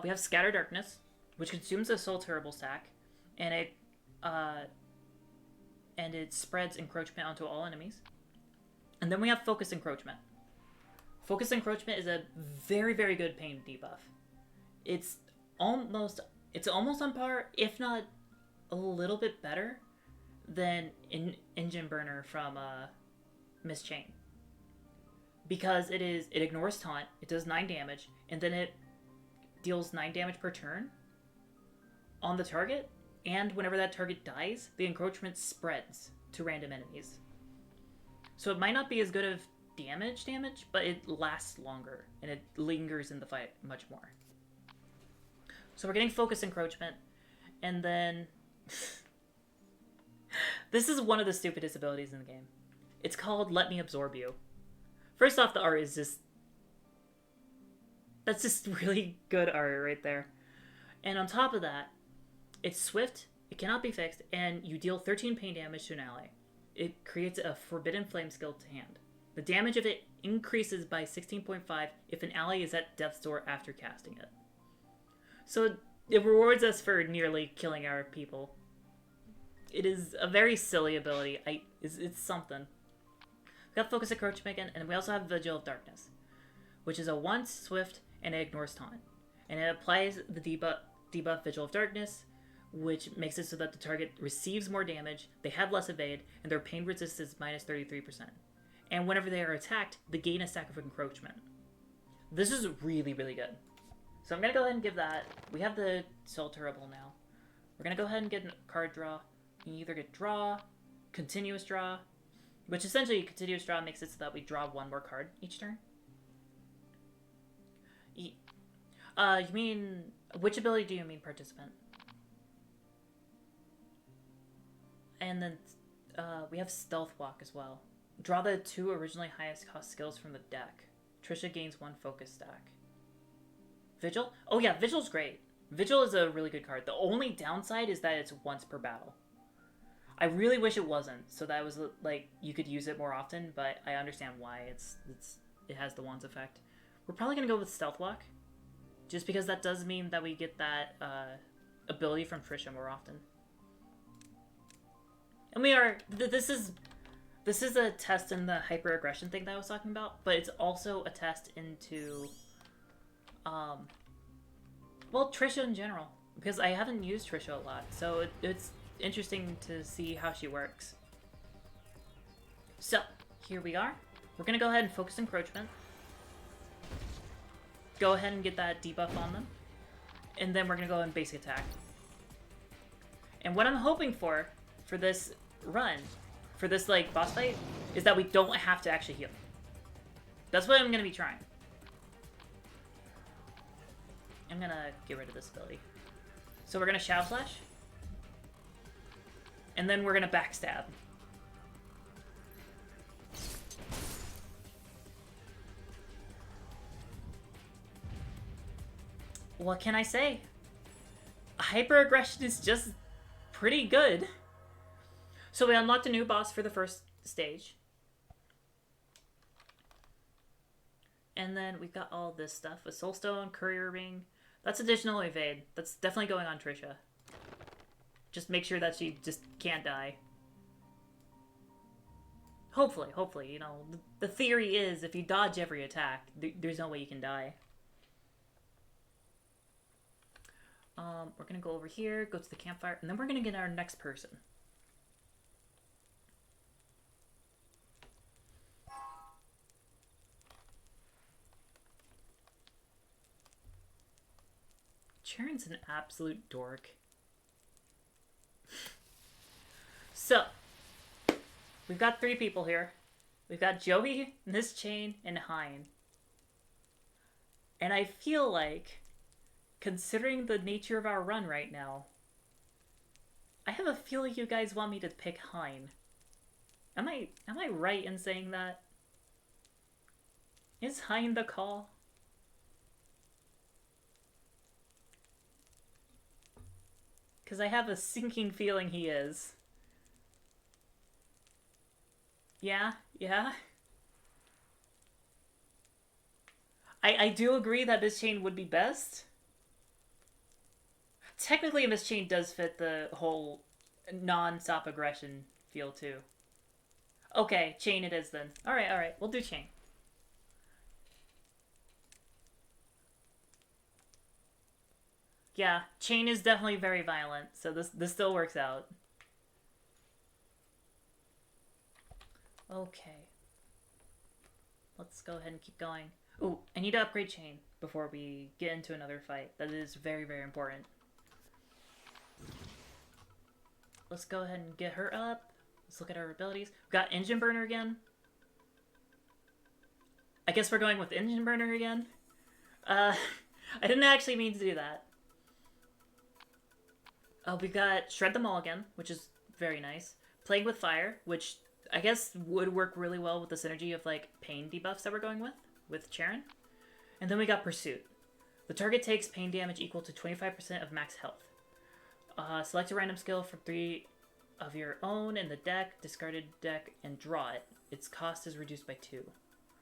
We have Scatter Darkness, which consumes a Soul Terrible stack, and it spreads encroachment onto all enemies. And then we have Focus Encroachment. Focus Encroachment is a very, very good pain debuff. It's almost on par, if not a little bit better, than Engine Burner from Miss Chain. Because it ignores taunt, it does 9 damage, and then it deals 9 damage per turn on the target, and whenever that target dies, the encroachment spreads to random enemies. So it might not be as good of damage, but it lasts longer, and it lingers in the fight much more. So we're getting Focus Encroachment, and then... This is one of the stupidest abilities in the game. It's called Let Me Absorb You. First off, the art is just... That's just really good art right there. And on top of that, it's swift, it cannot be fixed, and you deal 13 pain damage to an ally. It creates a Forbidden Flame skill to hand. The damage of it increases by 16.5 if an ally is at death's door after casting it. So it rewards us for nearly killing our people. It is a very silly ability. It's something. We got Focus Encroachment again, and we also have Vigil of Darkness, which is a once, swift, and it ignores taunt. And it applies the debuff Vigil of Darkness, which makes it so that the target receives more damage, they have less evade, and their pain resistance is -33%. And whenever they are attacked, they gain a stack of encroachment. This is really, really good. So I'm going to go ahead and give that. We have the Soul Terrible now. We're going to go ahead and get a card draw. You either get draw, continuous draw, which essentially continuous draw makes it so that we draw one more card each turn. You mean, which ability do you mean participant? And then we have Stealth Walk as well. Draw the 2 originally highest cost skills from the deck. Trisha gains 1 focus stack. Vigil? Oh yeah, Vigil's great. Vigil is a really good card. The only downside is that it's once per battle. I really wish it wasn't, so that was like you could use it more often, but I understand why it has the once effect. We're probably gonna go with Stealth Walk, just because that does mean that we get that ability from Trisha more often. And we are this is a test in the hyper aggression thing that I was talking about, but it's also a test into well, Trisha in general, because I haven't used Trisha a lot, so it's interesting to see how she works. So here we are. We're gonna go ahead and Focus Encroachment. Go ahead and get that debuff on them, and then we're gonna go and basic attack. And what I'm hoping for this run, for this like boss fight, is that we don't have to actually heal. That's what I'm gonna be trying. I'm gonna get rid of this ability. So we're gonna Shadow Slash. And then we're gonna backstab. What can I say? Hyper aggression is just pretty good. So we unlocked a new boss for the first stage. And then we've got all this stuff. A soulstone, courier ring. That's additional evade. That's definitely going on Trisha. Just make sure that she just can't die. Hopefully, you know, the theory is if you dodge every attack, there's no way you can die. We're gonna go over here, go to the campfire, and then we're gonna get our next person. Sharon's an absolute dork. So, we've got 3 people here. We've got Joey, Miss Chain, and Hein. And I feel like, considering the nature of our run right now, I have a feeling you guys want me to pick Hein. Am I right in saying that? Is Hein the call? Because I have a sinking feeling he is. Yeah? I do agree that Miss Chain would be best. Technically, Miss Chain does fit the whole non-stop aggression feel, too. Okay, Chain it is then. Alright, we'll do Chain. Yeah, Chain is definitely very violent, so this still works out. Okay. Let's go ahead and keep going. Ooh, I need to upgrade Chain before we get into another fight. That is very, very important. Let's go ahead and get her up. Let's look at our abilities. We've got Engine Burner again. I guess we're going with Engine Burner again. I didn't actually mean to do that. We've got Shred Them All again, which is very nice. Plague with Fire, which I guess would work really well with the synergy of, like, pain debuffs that we're going with Charon. And then we got Pursuit. The target takes pain damage equal to 25% of max health. Select a random skill from 3 of your own in the deck, discarded deck, and draw it. Its cost is reduced by 2.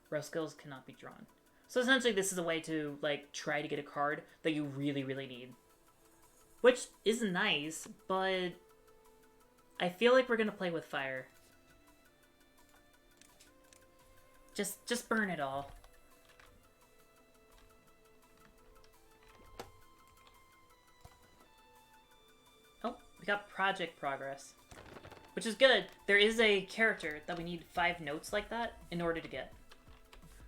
Row skills cannot be drawn. So essentially this is a way to, like, try to get a card that you really, really need. Which is nice, but I feel like we're gonna play with fire. Just burn it all. Oh, we got project progress. Which is good. There is a character that we need 5 notes like that in order to get.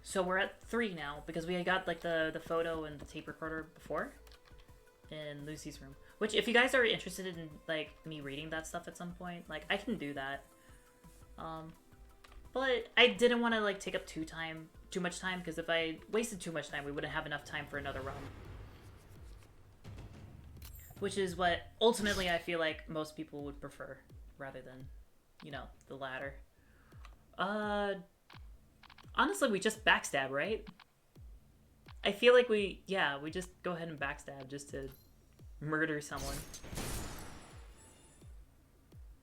So we're at 3 now, because we got like the photo and the tape recorder before. In Lucy's room. Which, if you guys are interested in, like, me reading that stuff at some point, like, I can do that. But I didn't want to, like, take up too much time, because if I wasted too much time, we wouldn't have enough time for another run. Which is what, ultimately, I feel like most people would prefer, rather than, you know, the latter. Honestly, we just backstab, right? I feel like we just go ahead and backstab just to murder someone.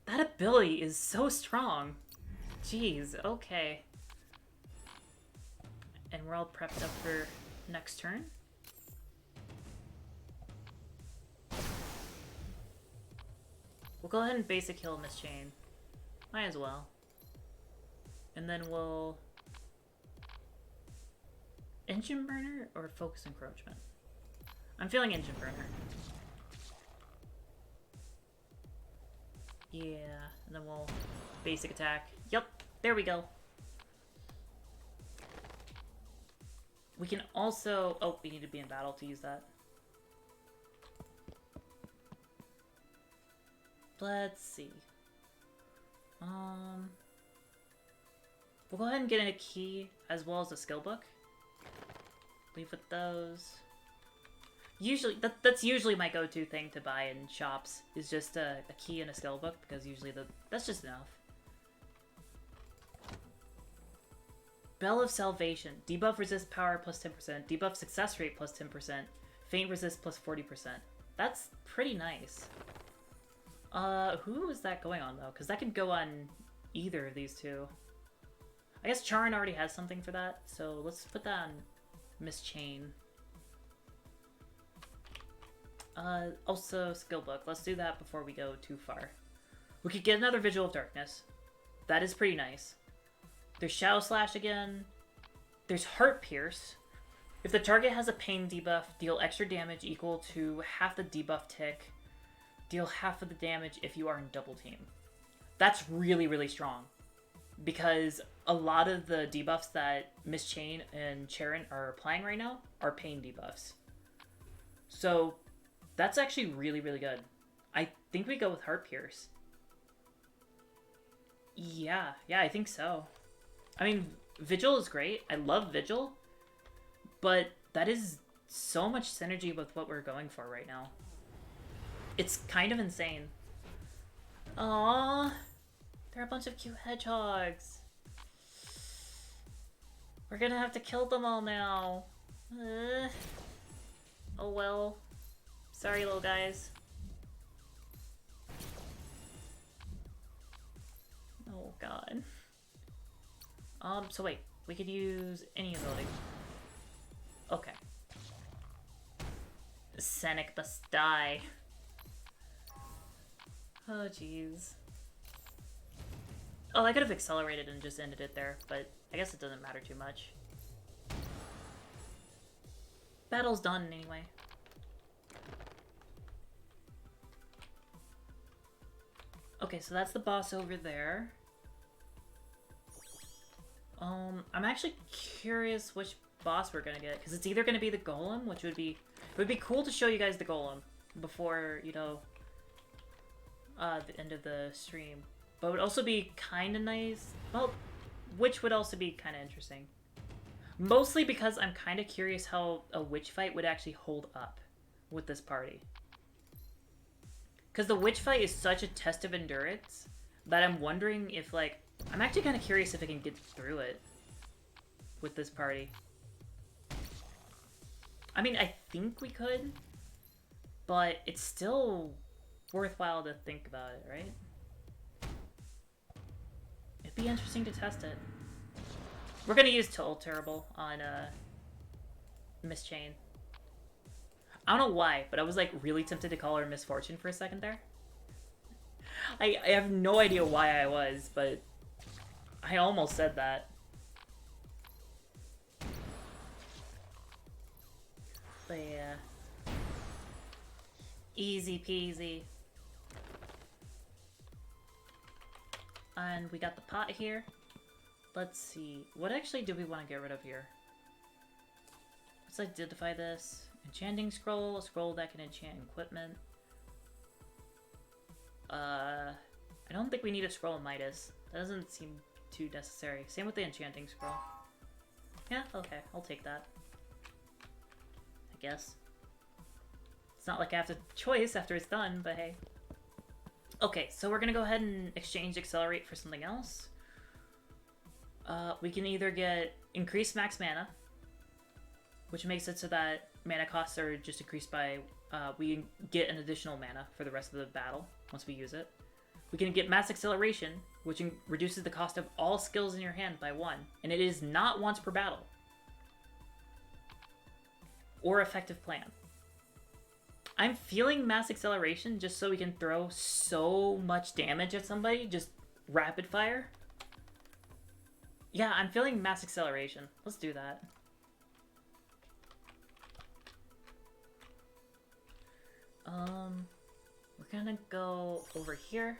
That ability is so strong. Jeez, okay. And we're all prepped up for next turn. We'll go ahead and basic heal Miss Chain. Might as well. And then we'll... Engine Burner or Focus Encroachment? I'm feeling Engine Burner. Yeah, and then we'll basic attack. Yep, there we go. We can also... Oh, we need to be in battle to use that. Let's see. We'll go ahead and get in a key as well as a skill book. Leave with those. Usually, that's usually my go-to thing to buy in shops, is just a key and a skill book, because usually that's just enough. Bell of Salvation. Debuff resist power plus 10%, debuff success rate plus 10%, faint resist plus 40%. That's pretty nice. Who is that going on, though? Because that could go on either of these two. I guess Charin already has something for that, so let's put that on Miss Chain. Also, skill book. Let's do that before we go too far. We could get another Vigil of Darkness. That is pretty nice. There's Shadow Slash again. There's Heart Pierce. If the target has a pain debuff, deal extra damage equal to half the debuff tick. Deal half of the damage if you are in double team. That's really, really strong. Because a lot of the debuffs that Miss Chain and Charin are applying right now are pain debuffs. So that's actually really, really good. I think we go with Heart Pierce. Yeah, I think so. I mean, Vigil is great. I love Vigil. But that is so much synergy with what we're going for right now. It's kind of insane. Aww. They're a bunch of cute hedgehogs. We're gonna have to kill them all now. Oh well. Sorry, little guys. Oh god. So wait. We could use any ability. Okay. Scenic must die. Oh, jeez. Oh, I could have accelerated and just ended it there, but I guess it doesn't matter too much. Battle's done anyway. Okay, so that's the boss over there. I'm actually curious which boss we're gonna get, because it's either gonna be the Golem, which would be... It would be cool to show you guys the Golem before, you know, the end of the stream. But it would also be kind of nice. Well, which would also be kind of interesting. Mostly because I'm kind of curious how a witch fight would actually hold up with this party. Because the witch fight is such a test of endurance that I'm wondering if, like... I'm actually kind of curious if I can get through it with this party. I mean, I think we could, but it's still worthwhile to think about it, right? It'd be interesting to test it. We're gonna use Total Terrible on Miss Chain. I don't know why, but I was like really tempted to call her Misfortune for a second there. I have no idea why I was, but I almost said that. But yeah. Easy peasy. And we got the pot here. Let's see. What actually do we want to get rid of here? Let's identify this. Enchanting scroll. A scroll that can enchant equipment. I don't think we need a scroll of Midas. That doesn't seem too necessary. Same with the enchanting scroll. Yeah, okay. I'll take that. I guess. It's not like I have to choice after it's done, but hey. Okay, so we're gonna go ahead and exchange Accelerate for something else. We can either get increased max mana, which makes it so that mana costs are just increased by, we get an additional mana for the rest of the battle once we use it. We can get Mass Acceleration, which reduces the cost of all skills in your hand by 1, and it is not once per battle. Or Effective Plan. I'm feeling Mass Acceleration just so we can throw so much damage at somebody, just rapid fire. Yeah, I'm feeling Mass Acceleration. Let's do that. We're gonna go over here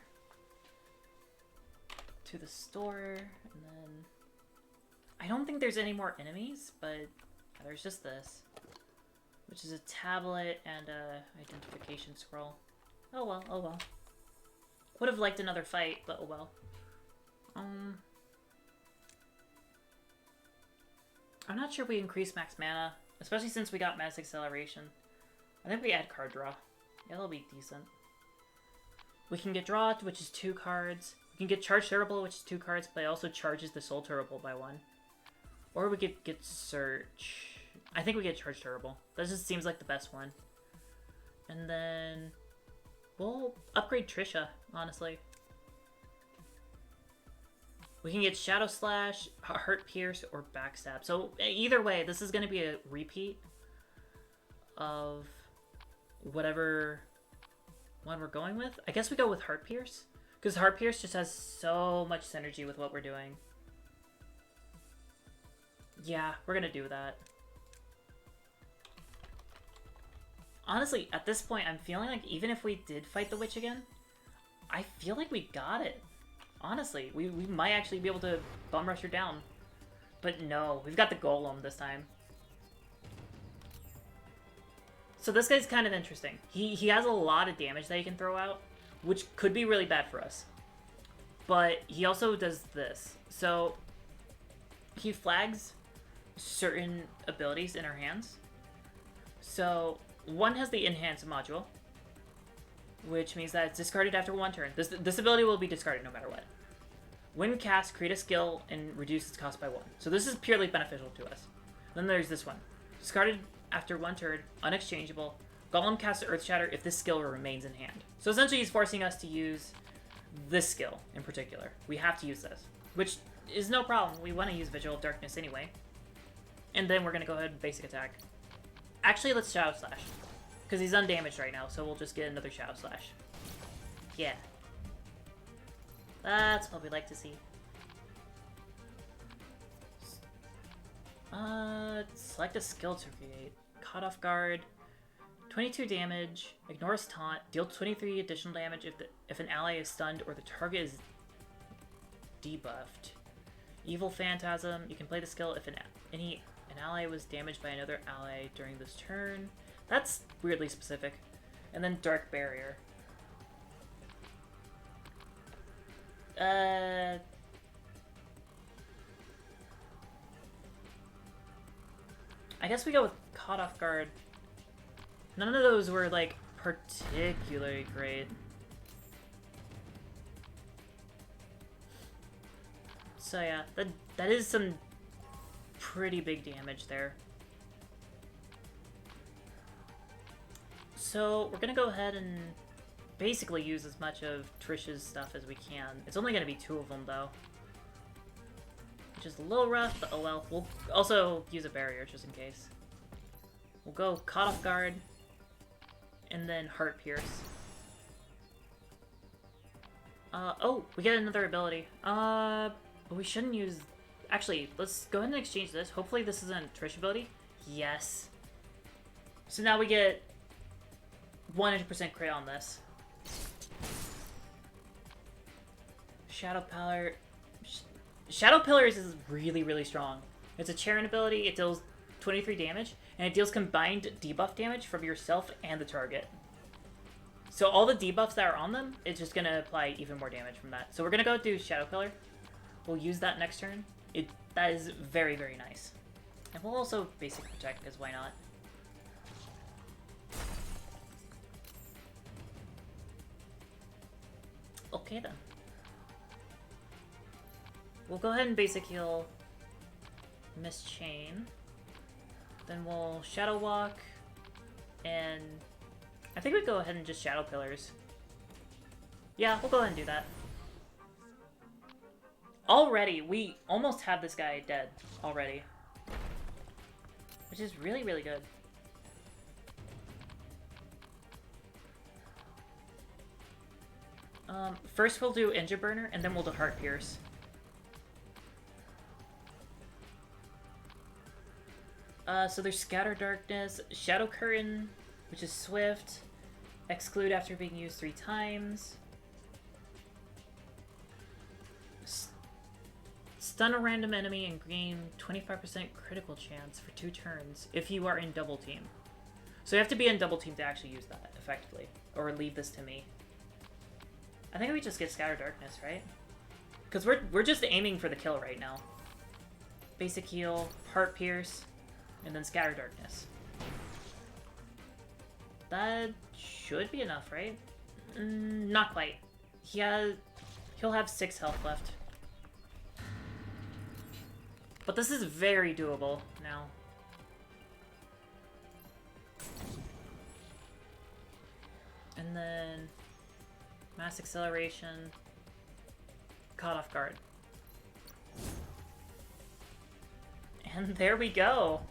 to the store, and then I don't think there's any more enemies, but there's just this, which is a tablet and a identification scroll. Oh well, oh well. Would have liked another fight, but oh well. I'm not sure if we increase max mana, especially since we got mass acceleration. I think we add card draw. Yeah, that'll be decent. We can get draw, which is 2 cards. We can get charge terrible, which is 2 cards, but it also charges the soul terrible by 1. Or we could get search. I think we get charge terrible. That just seems like the best one. And then We'll upgrade Trisha, honestly. We can get Shadow Slash, Heart Pierce, or Backstab. So either way, this is going to be a repeat of whatever one we're going with. I guess we go with Heart Pierce, because Heart Pierce just has so much synergy with what we're doing. Yeah, we're going to do that. Honestly, at this point, I'm feeling like even if we did fight the witch again, I feel like we got it. Honestly, we might actually be able to bum rush her down. But no, we've got the golem this time. So this guy's kind of interesting. He has a lot of damage that he can throw out, which could be really bad for us. But he also does this. So he flags certain abilities in our hands. So one has the Enhance module, which means that it's discarded after one turn. This ability will be discarded no matter what. When cast, create a skill and reduce its cost by 1. So this is purely beneficial to us. Then there's this one. Discarded after one turn, unexchangeable. Golem casts Earth Shatter if this skill remains in hand. So essentially he's forcing us to use this skill in particular. We have to use this, which is no problem. We want to use Vigil of Darkness anyway. And then we're going to go ahead and basic attack. Actually, let's Shadow Slash. Because he's undamaged right now, so we'll just get another Shadow Slash. Yeah. That's what we like to see. Select a skill to create. Caught Off Guard. 22 damage. Ignores Taunt. Deal 23 additional damage if an ally is stunned or the target is debuffed. Evil Phantasm. You can play the skill if an ally was damaged by another ally during this turn. That's weirdly specific. And then Dark Barrier. I guess we go with Caught Off Guard. None of those were, like, particularly great. So yeah, that is some pretty big damage there. So we're gonna go ahead and basically use as much of Trish's stuff as we can. It's only gonna be 2 of them though, which is a little rough, but oh well. We'll also use a barrier just in case. We'll go Caught Off Guard, and then Heart Pierce. Oh, we get another ability. But we shouldn't use... Actually, let's go ahead and exchange this. Hopefully this isn't a Trish ability. Yes. So now we get 100% crit on this. Shadow Pillar. Shadow Pillars is really, really strong. It's a Charon ability. It deals 23 damage, and it deals combined debuff damage from yourself and the target. So all the debuffs that are on them, it's just going to apply even more damage from that. So we're going to go do Shadow Pillar. We'll use that next turn. That is very, very nice. And we'll also basic protect, because why not? Okay then. We'll go ahead and basic heal Miss Chain. Then we'll Shadow Walk, and I think we go ahead and just Shadow Pillars. Yeah, we'll go ahead and do that. Already, we almost have this guy dead already. Which is really, really good. First we'll do Injure Burner, and then we'll do Heart Pierce. So there's Scatter Darkness, Shadow Curtain, which is Swift, Exclude after being used 3 times, Stun a random enemy and gain 25% critical chance for 2 turns if you are in double team. So you have to be in double team to actually use that effectively, or leave this to me. I think we just get Scatter Darkness, right? Because we're just aiming for the kill right now. Basic heal, Heart Pierce, and then Scatter Darkness. That should be enough, right? Not quite. He'll have 6 health left. But this is very doable now. And then Mass acceleration. Caught off guard. And there we go.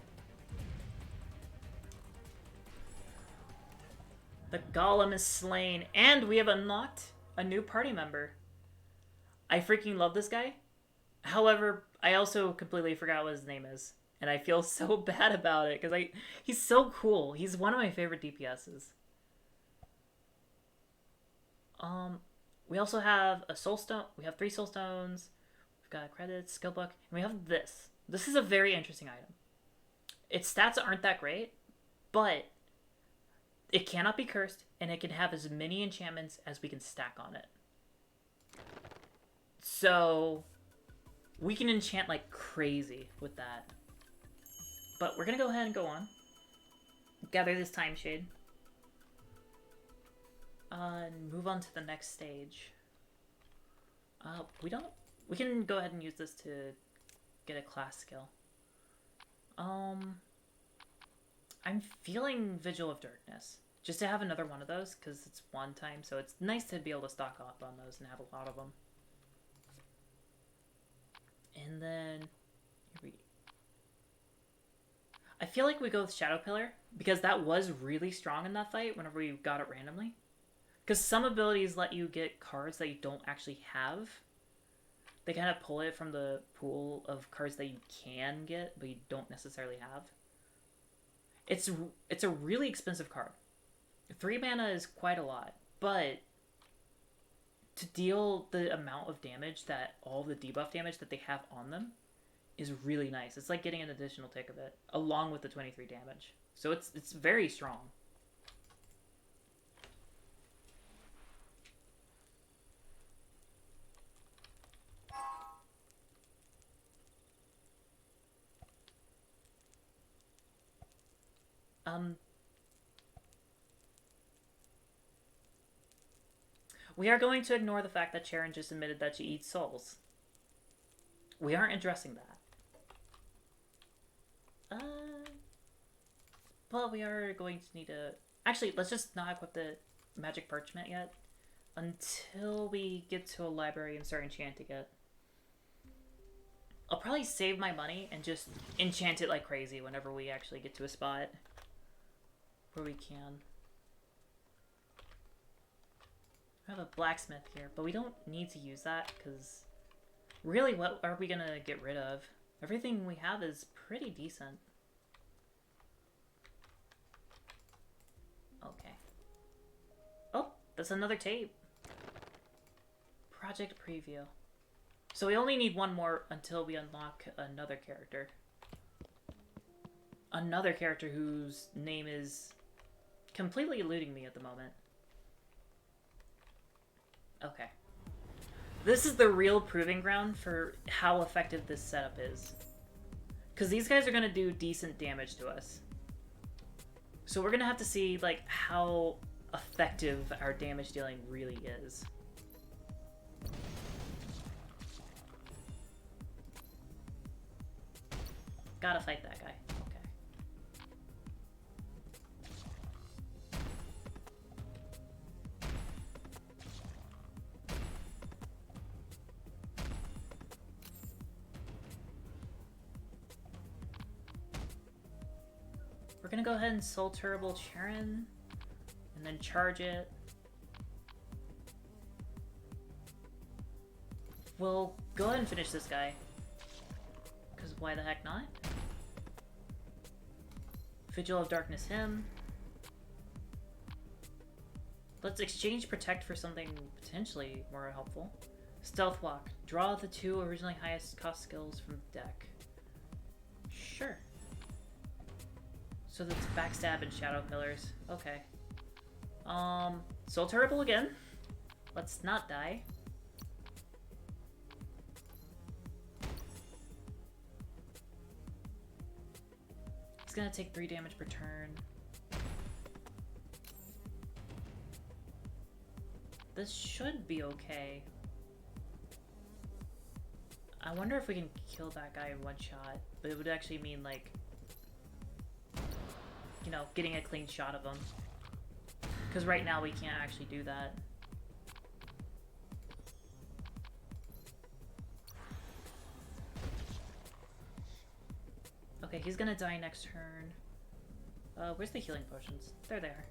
The golem is slain, and we have unlocked a new party member. I freaking love this guy. However, I also completely forgot what his name is, and I feel so bad about it because he's so cool. He's one of my favorite DPSs. We also have a soul stone. We have 3 soul stones. We've got credits, skill book, and we have this. This is a very interesting item. Its stats aren't that great, but it cannot be cursed, and it can have as many enchantments as we can stack on it. So we can enchant like crazy with that. But we're gonna go ahead and go on. Gather this time shade. And move on to the next stage. We can go ahead and use this to get a class skill. I'm feeling Vigil of Darkness. Just to have another one of those, because it's one time, so it's nice to be able to stock up on those and have a lot of them. And then I feel like we go with Shadow Pillar, because that was really strong in that fight whenever we got it randomly. Because some abilities let you get cards that you don't actually have. They kind of pull it from the pool of cards that you can get, but you don't necessarily have. It's a really expensive card. 3 mana is quite a lot, but to deal the amount of damage that all the debuff damage that they have on them is really nice. It's like getting an additional tick of it, along with the 23 damage. So it's very strong. We are going to ignore the fact that Sharon just admitted that she eats souls. We aren't addressing that. But we are going to need to... Actually, let's just not equip the magic parchment yet until we get to a library and start enchanting it. I'll probably save my money and just enchant it like crazy whenever we actually get to a spot where we can. We have a blacksmith here, but we don't need to use that because really what are we going to get rid of? Everything we have is pretty decent. Okay. Oh, that's another tape. Project preview. So we only need one more until we unlock another character. Another character whose name is completely eluding me at the moment. Okay. This is the real proving ground for how effective this setup is. Because these guys are going to do decent damage to us. So we're going to have to see like how effective our damage dealing really is. Gotta fight that guy. Okay. We're gonna go ahead and Soul Terrible Charon, and then charge it. We'll go ahead and finish this guy. Because why the heck not? Vigil of Darkness him. Let's exchange Protect for something potentially more helpful. Stealth Walk. Draw the 2 originally highest cost skills from the deck. Sure. So that's Backstab and Shadow Pillars. Okay. Soul Terrible again. Let's not die. It's gonna take 3 damage per turn. This should be okay. I wonder if we can kill that guy in one shot, but it would actually mean like, you know, getting a clean shot of him. Because right now we can't actually do that. Okay, he's gonna die next turn. Where's the healing potions? They're there.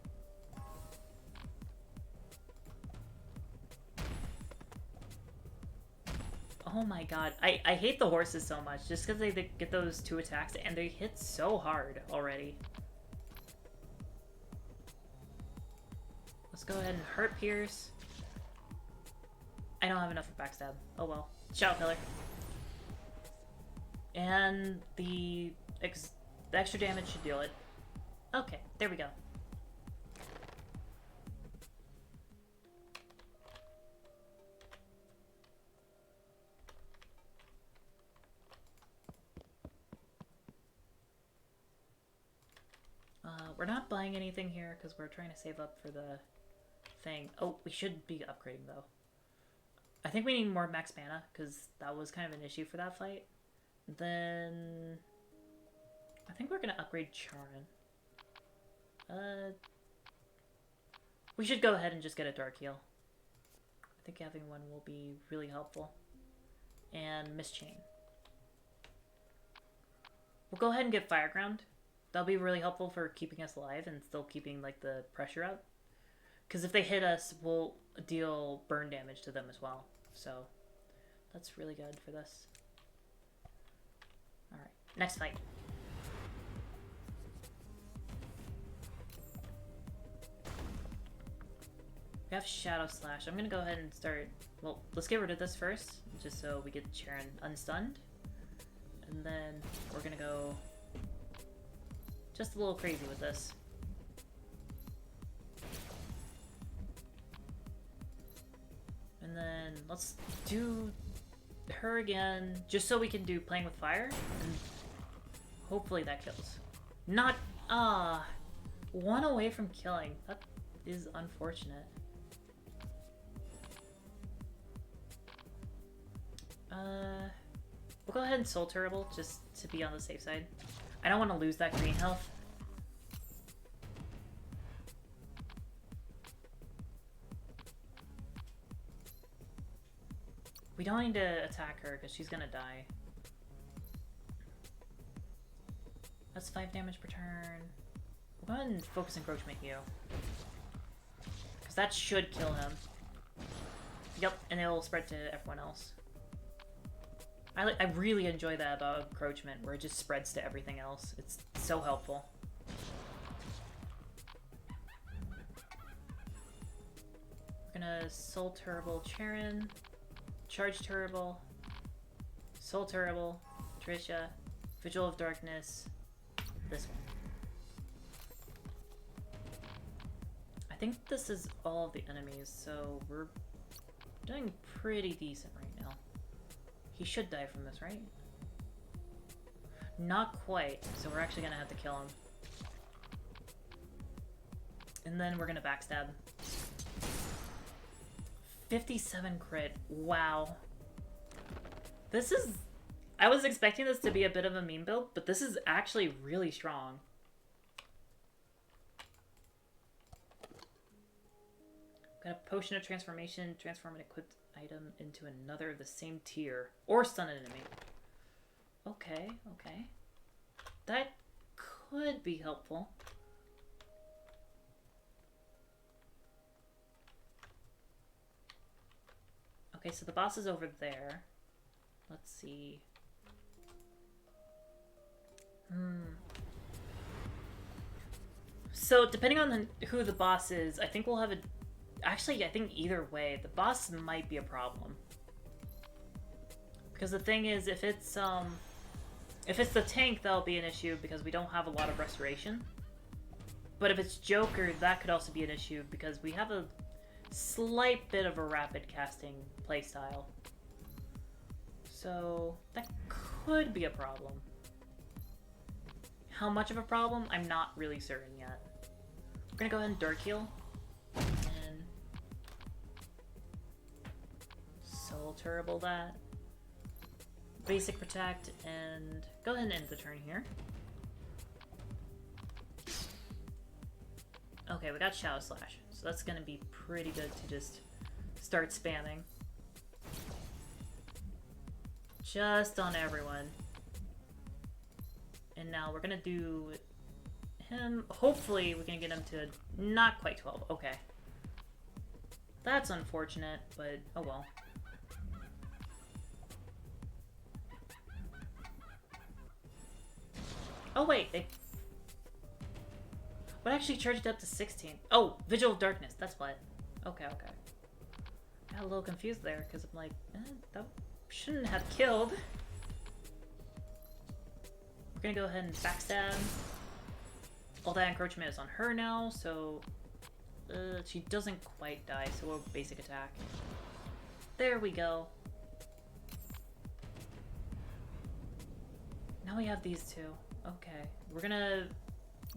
Oh my god. I hate the horses so much, just because they get those 2 attacks and they hit so hard already. Let's go ahead and hurt Pierce. I don't have enough for backstab. Oh well. Shadow Pillar. And the extra damage should deal it. Okay, there we go. We're not buying anything here because we're trying to save up for the thing. Oh, we should be upgrading though. I think we need more max mana because that was kind of an issue for that fight. Then I think we're gonna upgrade Charin. We should go ahead and just get a Dark Heal. I think having one will be really helpful. And Miss Chain. We'll go ahead and get Fire Ground. That'll be really helpful for keeping us alive and still keeping like the pressure up. Because if they hit us, we'll deal burn damage to them as well. So that's really good for this. Alright, next fight. We have Shadow Slash. I'm gonna go ahead and start... Well, let's get rid of this first, just so we get Charin unstunned. And then we're gonna go just a little crazy with this. And then let's do her again, just so we can do Playing with Fire. And hopefully that kills. Not... one away from killing. That is unfortunate. We'll go ahead and Soul Terrible, just to be on the safe side. I don't want to lose that green health. We don't need to attack her, because she's gonna die. That's 5 damage per turn. We'll go ahead and focus Encroachment you. Because that should kill him. Yep, and it will spread to everyone else. I really enjoy that about Encroachment, where it just spreads to everything else. It's so helpful. We're gonna Soul Terrible Charin, Charge Terrible, Soul Terrible, Trisha, Vigil of Darkness, this one. I think this is all of the enemies, so we're doing pretty decent right now. He should die from this, right? Not quite, so we're actually gonna have to kill him. And then we're gonna backstab. 57 crit. Wow. This is... I was expecting this to be a bit of a meme build, but this is actually really strong. Got a Potion of Transformation, transform an equipped item into another of the same tier, or stun an enemy. Okay, okay. That could be helpful. Okay, so the boss is over there. Let's see. So, depending on who the boss is, I think we'll have a... Actually, I think either way, the boss might be a problem. Because the thing is, if it's the tank, that'll be an issue because we don't have a lot of restoration. But if it's Joker, that could also be an issue because we have a slight bit of a rapid casting playstyle. So, that could be a problem. How much of a problem? I'm not really certain yet. We're gonna go ahead and Dark Heal. And Soul Terrible that. Basic Protect, and go ahead and end the turn here. Okay, we got Shadow Slash, so that's gonna be pretty good to just start spamming. Just on everyone. And now we're gonna do him. Hopefully we can get him to not quite 12. Okay. That's unfortunate, but oh well. Oh wait, what actually charged it up to 16? Oh, Vigil of Darkness, that's what. Okay, okay. Got a little confused there, because I'm like, that shouldn't have killed. We're gonna go ahead and backstab. All that encroachment is on her now, so she doesn't quite die, so we'll basic attack. There we go. Now we have these two. Okay, we're gonna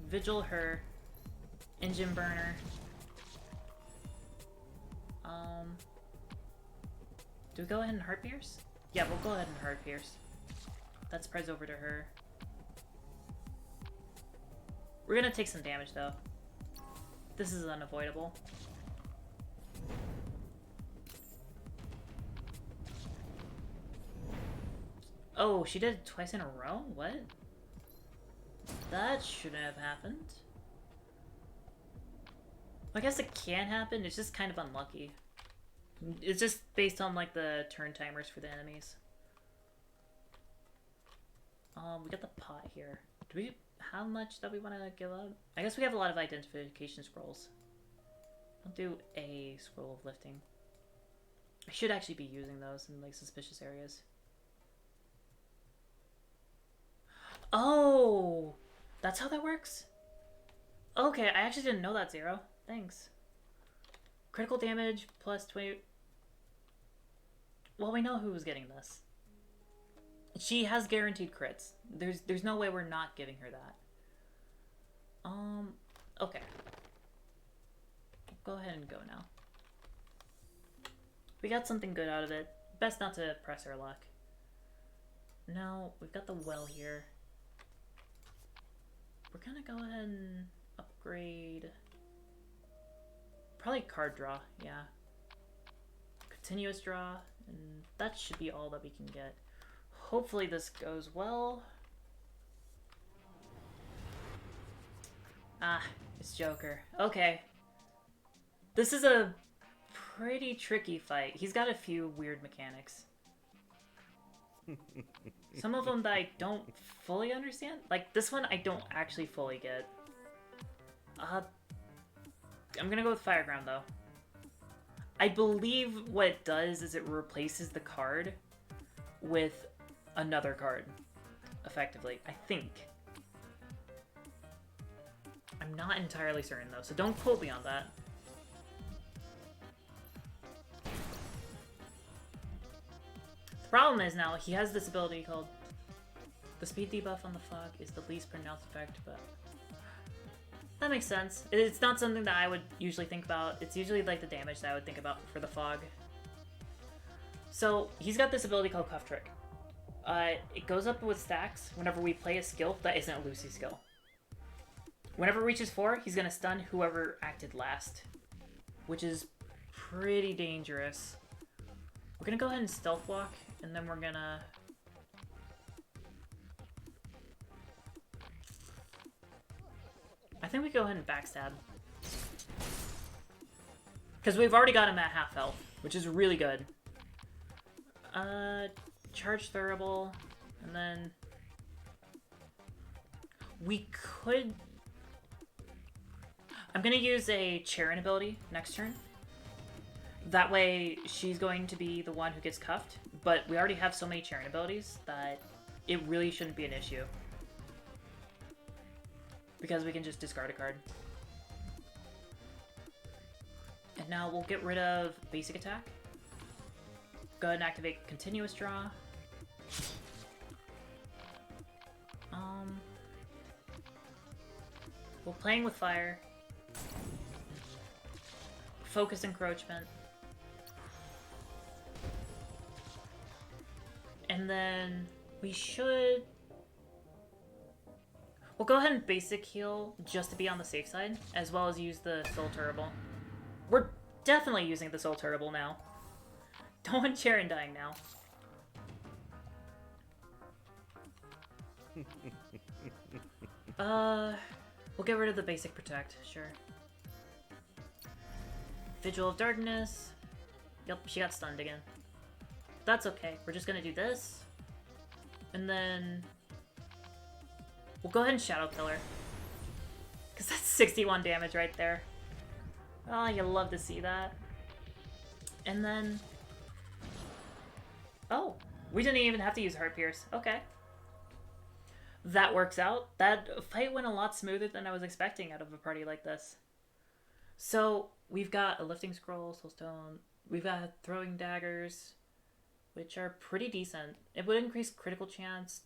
Vigil her. Engine burner. Do we go ahead and Heart Pierce? Yeah, we'll go ahead and Heart Pierce. That spreads over to her. We're gonna take some damage though. This is unavoidable. Oh, she did it twice in a row? What? That shouldn't have happened. I guess it can happen, it's just kind of unlucky. It's just based on like the turn timers for the enemies. We got the pot here. Do we how much that we want to give up? I guess we have a lot of identification scrolls. I'll do a scroll of lifting. I should actually be using those in like suspicious areas. Oh, that's how that works? Okay, I actually didn't know that, Zero. Thanks. Critical damage plus 20. Well, we know who was getting this. She has guaranteed crits. There's no way we're not giving her that. Okay. Go ahead and go now. We got something good out of it. Best not to press our luck. Now, we've got the well here. We're gonna go ahead and upgrade. Probably card draw, yeah. Continuous draw, and that should be all that we can get. Hopefully this goes well. Ah, it's Joker. Okay. This is a pretty tricky fight. He's got a few weird mechanics. Some of them that I don't fully understand. Like, this one I don't actually fully get. I'm gonna go with Fire Ground, though. I believe what it does is it replaces the card with another card, effectively. I think. I'm not entirely certain, though, so don't quote me on that. The problem is now, he has this ability called... The speed debuff on the fog is the least pronounced effect, but... That makes sense. It's not something that I would usually think about. It's usually like the damage that I would think about for the fog. So, he's got this ability called Cuff Trick. It goes up with stacks whenever we play a skill that isn't Lucy's skill. Whenever it reaches 4, he's gonna stun whoever acted last. Which is pretty dangerous. We're gonna go ahead and stealth walk, and then we're gonna... I think we go ahead and backstab. Because we've already got him at half health, which is really good. Charge Thurible, and then... We could... I'm gonna use a Charon ability next turn. That way, she's going to be the one who gets cuffed, but we already have so many Charon abilities that it really shouldn't be an issue. Because we can just discard a card. And now we'll get rid of basic attack. Go ahead and activate continuous draw. We're playing with fire. Focus encroachment. And then we should... We'll go ahead and basic heal just to be on the safe side, as well as use the Soul Turtle. We're definitely using the Soul Turtle now. Don't want Charon dying now. We'll get rid of the basic protect, sure. Vigil of Darkness. Yep, she got stunned again. That's okay. We're just gonna do this. And then... we'll go ahead and Shadow Kill her. Because that's 61 damage right there. Oh, you love to see that. And then... oh, we didn't even have to use Heart Pierce. Okay. That works out. That fight went a lot smoother than I was expecting out of a party like this. So, we've got a Lifting Scroll, Soulstone. We've got Throwing Daggers, which are pretty decent. It would increase critical chance.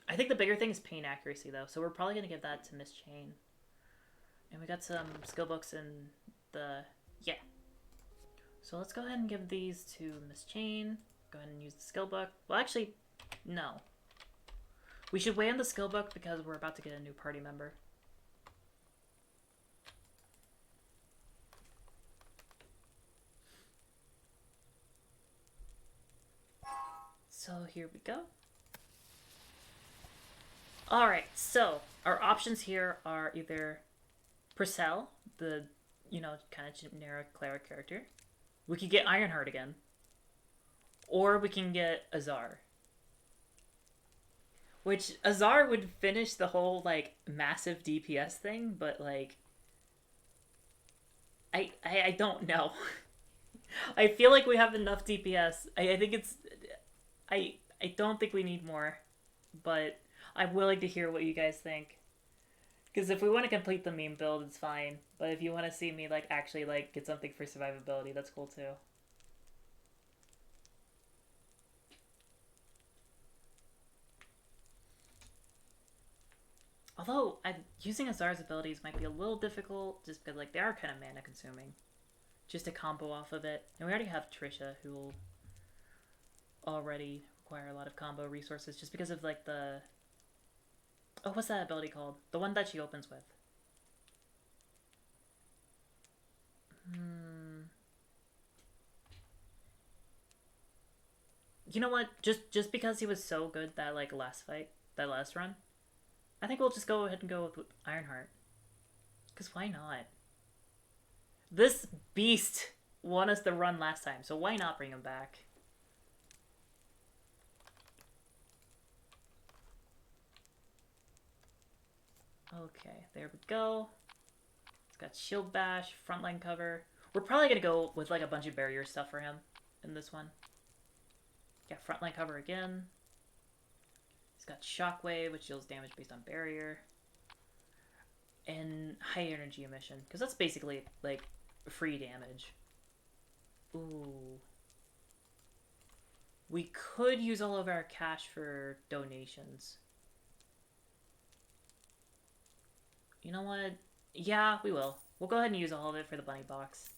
I think the bigger thing is pain accuracy, though. So we're probably going to give that to Miss Chain. And we got some skill books in the... yeah. So let's go ahead and give these to Miss Chain. Go ahead and use the skill book. Well, actually, no. We should weigh in the skill book because we're about to get a new party member. So here we go. Alright, so our options here are either Purcell, the, you know, kind of generic cleric character. We could get Ironheart again. Or we can get Azar. Which, Azar would finish the whole, like, massive DPS thing, but, like... I don't know. I feel like we have enough DPS. I think it's... I don't think we need more. But I'm willing to hear what you guys think. Because if we want to complete the meme build, it's fine. But if you want to see me, like, actually, like, get something for survivability, that's cool, too. Although, using Azar's abilities might be a little difficult, just because, like, they are kind of mana consuming. Just to combo off of it. And we already have Trisha, who will already require a lot of combo resources, just because of, like, the... oh, what's that ability called? The one that she opens with. You know what? Just because he was so good that, like, last fight, that last run, I think we'll just go ahead and go with Ironheart. Because why not? This beast won us the run last time, so why not bring him back? Okay, there we go. It's got Shield Bash, Frontline cover. We're probably going to go with, like, a bunch of barrier stuff for him in this one. Yeah, Frontline cover again. He's got Shockwave, which deals damage based on barrier. And high energy emission, because that's basically, like, free damage. Ooh. We could use all of our cash for donations. You know what? Yeah, we will. We'll go ahead and use all of it for the bunny box.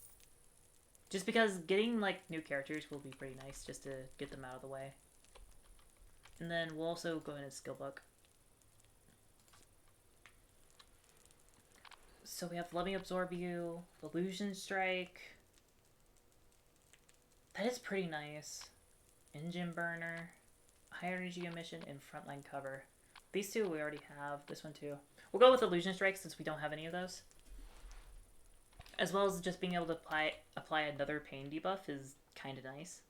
Just because getting, like, new characters will be pretty nice, just to get them out of the way. And then we'll also go ahead and skill book. So we have Let Me Absorb You, Illusion Strike. That is pretty nice. Engine Burner, High Energy Emission, and Frontline Cover. These two we already have. This one too. We'll go with Illusion Strike since we don't have any of those. As well as just being able to apply another pain debuff is kind of nice.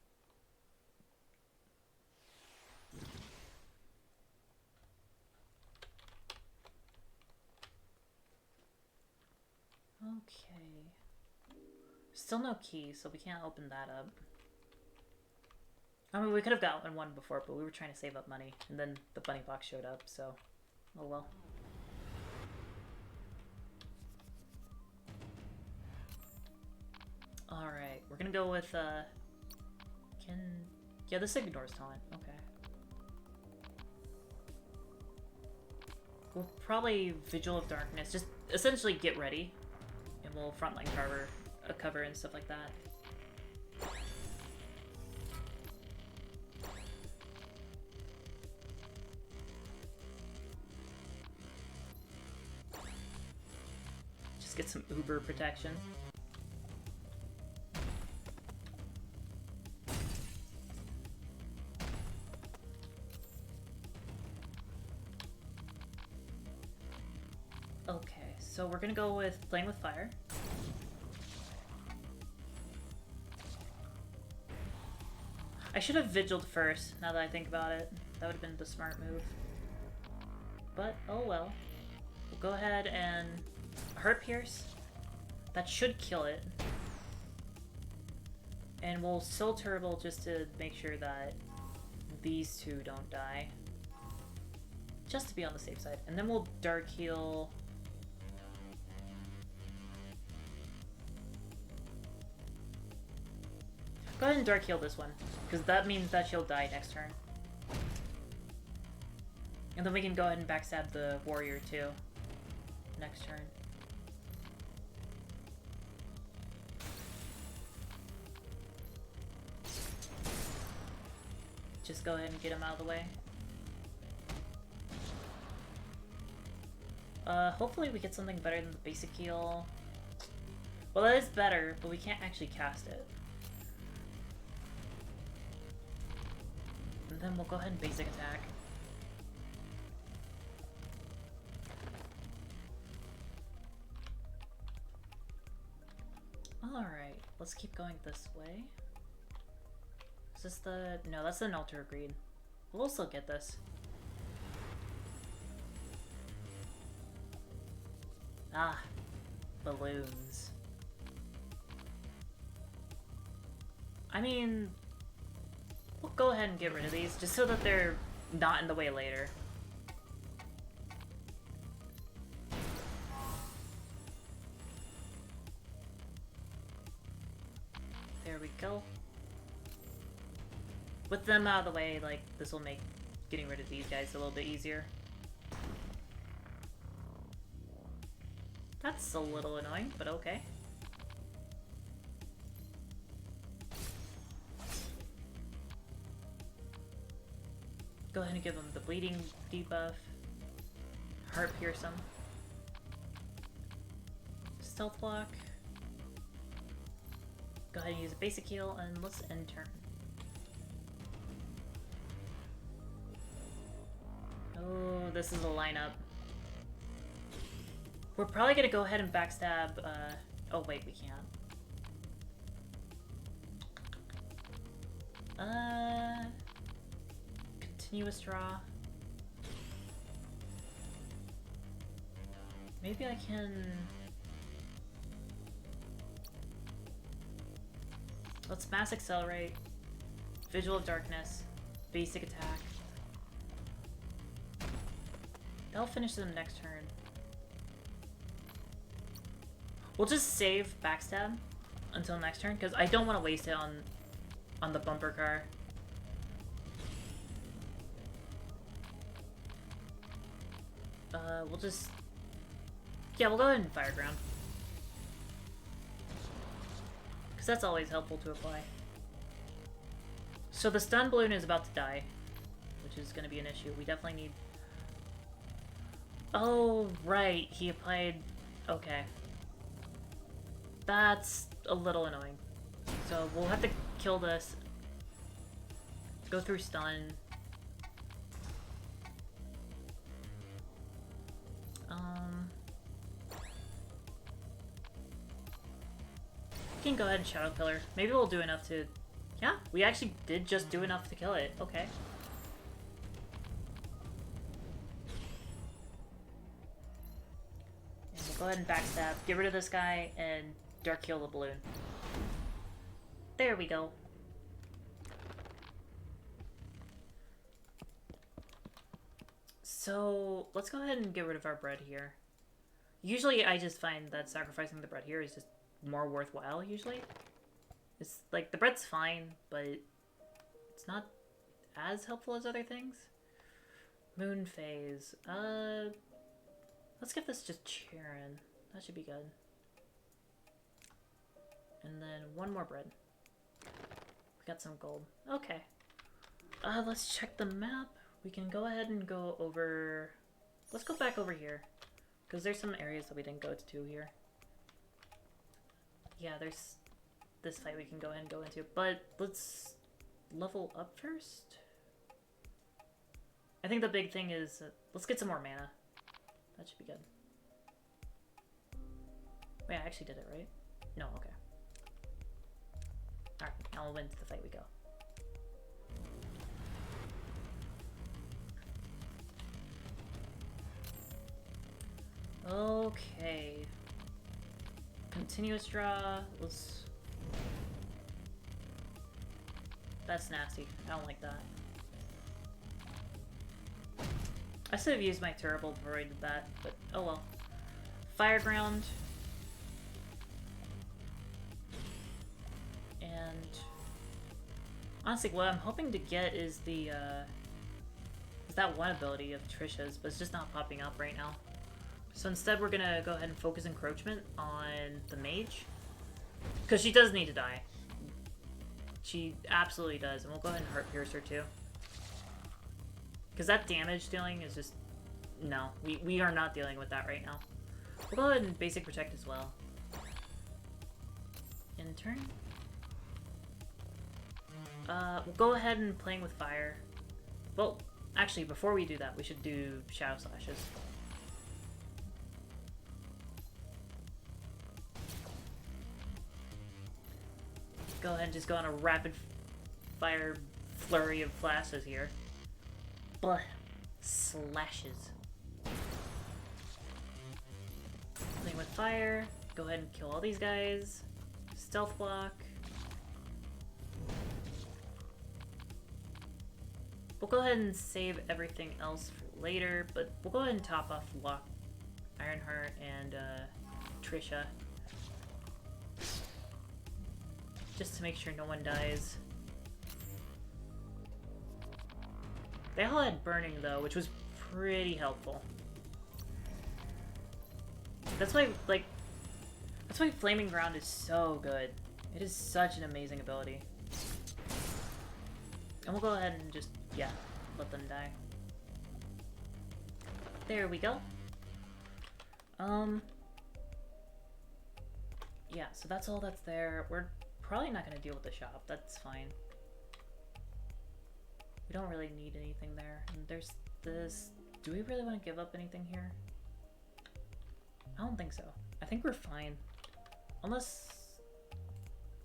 Okay. Still no key, so we can't open that up. I mean, we could have gotten one before, but we were trying to save up money, and then the bunny box showed up, so... oh well. Alright, we're gonna go with, yeah, this ignores taunt. Okay. We'll probably Vigil of Darkness, just essentially get ready. And we'll Frontline cover and stuff like that. Just get some uber protection. Okay, so we're gonna go with playing with fire. I should have vigiled first, now that I think about it. That would have been the smart move. But, oh well. We'll go ahead and Hurt Pierce. That should kill it. And we'll Soul Turtle just to make sure that these two don't die. Just to be on the safe side. And then we'll Dark Heal. Go ahead and Dark Heal this one, because that means that she'll die next turn. And then we can go ahead and backstab the warrior too, next turn. Just go ahead and get him out of the way. Hopefully we get something better than the basic heal. Well, that is better, but we can't actually cast it. And then we'll go ahead and basic attack. Alright, let's keep going this way. Is this the... No, that's the Nulter Greed. We'll still get this. Ah, balloons. I mean, we'll go ahead and get rid of these, just so that they're not in the way later. There we go. With them out of the way, like, this will make getting rid of these guys a little bit easier. That's a little annoying, but okay. Go ahead and give him the bleeding debuff. Heart pierce him. Stealth block. Go ahead and use a basic heal, and let's end turn. Oh, this is a lineup. We're probably gonna go ahead and backstab, oh wait, we can't. Continuous draw. Maybe I can... Let's Mass Accelerate. Vigil of Darkness. Basic attack. That'll finish them next turn. We'll just save backstab until next turn, because I don't want to waste it on the bumper car. We'll just... Yeah, we'll go ahead and Fire Ground. Because that's always helpful to apply. So the stun balloon is about to die, which is going to be an issue. We definitely need... Oh, right. He applied... Okay. That's a little annoying. So we'll have to kill this. Go through stun. We can go ahead and Shadow Pillar. Maybe we'll do enough to... Yeah, we actually did just do enough to kill it. Okay. And we'll go ahead and backstab. Get rid of this guy and Dark Heal the balloon. There we go. So, let's go ahead and get rid of our bread here. Usually I just find that sacrificing the bread here is just more worthwhile, usually. It's like, the bread's fine, but it's not as helpful as other things. Moon Phase. Let's give this just Charon. That should be good. And then one more bread. We got some gold. Okay. Let's check the map. We can go ahead and go over... Let's go back over here. Because there's some areas that we didn't go to here. Yeah, there's this fight we can go ahead and go into. But let's level up first. I think the big thing is... let's get some more mana. That should be good. Wait, I actually did it, right? No, okay. Alright, now we'll into the fight we go. Okay. Continuous draw. Let's... That's nasty. I don't like that. I should have used my terrible before I did that, but oh well. Fire ground. And honestly, what I'm hoping to get is the is that one ability of Trisha's, but it's just not popping up right now. So instead we're gonna go ahead and focus encroachment on the mage. Because she does need to die. She absolutely does, and we'll go ahead and Heart Pierce her too. Because that damage dealing is just... No, we are not dealing with that right now. We'll go ahead and basic protect as well. In turn. We'll go ahead and playing with fire. Well, actually, before we do that, we should do Shadow Slashes. Go ahead and just go on a rapid fire flurry of flashes here. But slashes. Playing with fire. Go ahead and kill all these guys. Stealth block. We'll go ahead and save everything else for later, but we'll go ahead and top off Ironheart and Trisha. Just to make sure no one dies. They all had burning though, which was pretty helpful. That's why, like, that's why Flaming Ground is so good. It is such an amazing ability. And we'll go ahead and just, yeah, let them die. There we go. Yeah, so that's all that's there. We're probably not going to deal with the shop. That's fine. We don't really need anything there. And there's this... Do we really want to give up anything here? I don't think so. I think we're fine. Unless...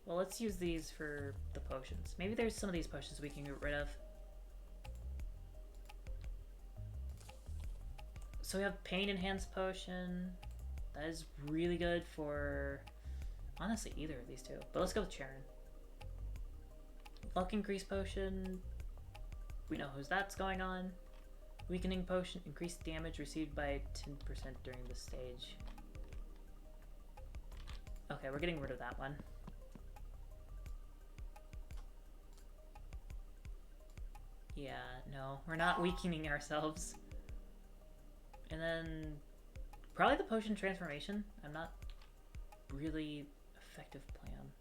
Well, let's use these for the potions. Maybe there's some of these potions we can get rid of. So we have Pain Enhanced Potion. That is really good for... honestly, either of these two. But let's go with Charon. Luck Increase Potion. We know whose that's going on. Weakening Potion. Increased damage received by 10% during the stage. Okay, we're getting rid of that one. Yeah, no, we're not weakening ourselves. And then probably the Potion Transformation. I'm not really effective plan.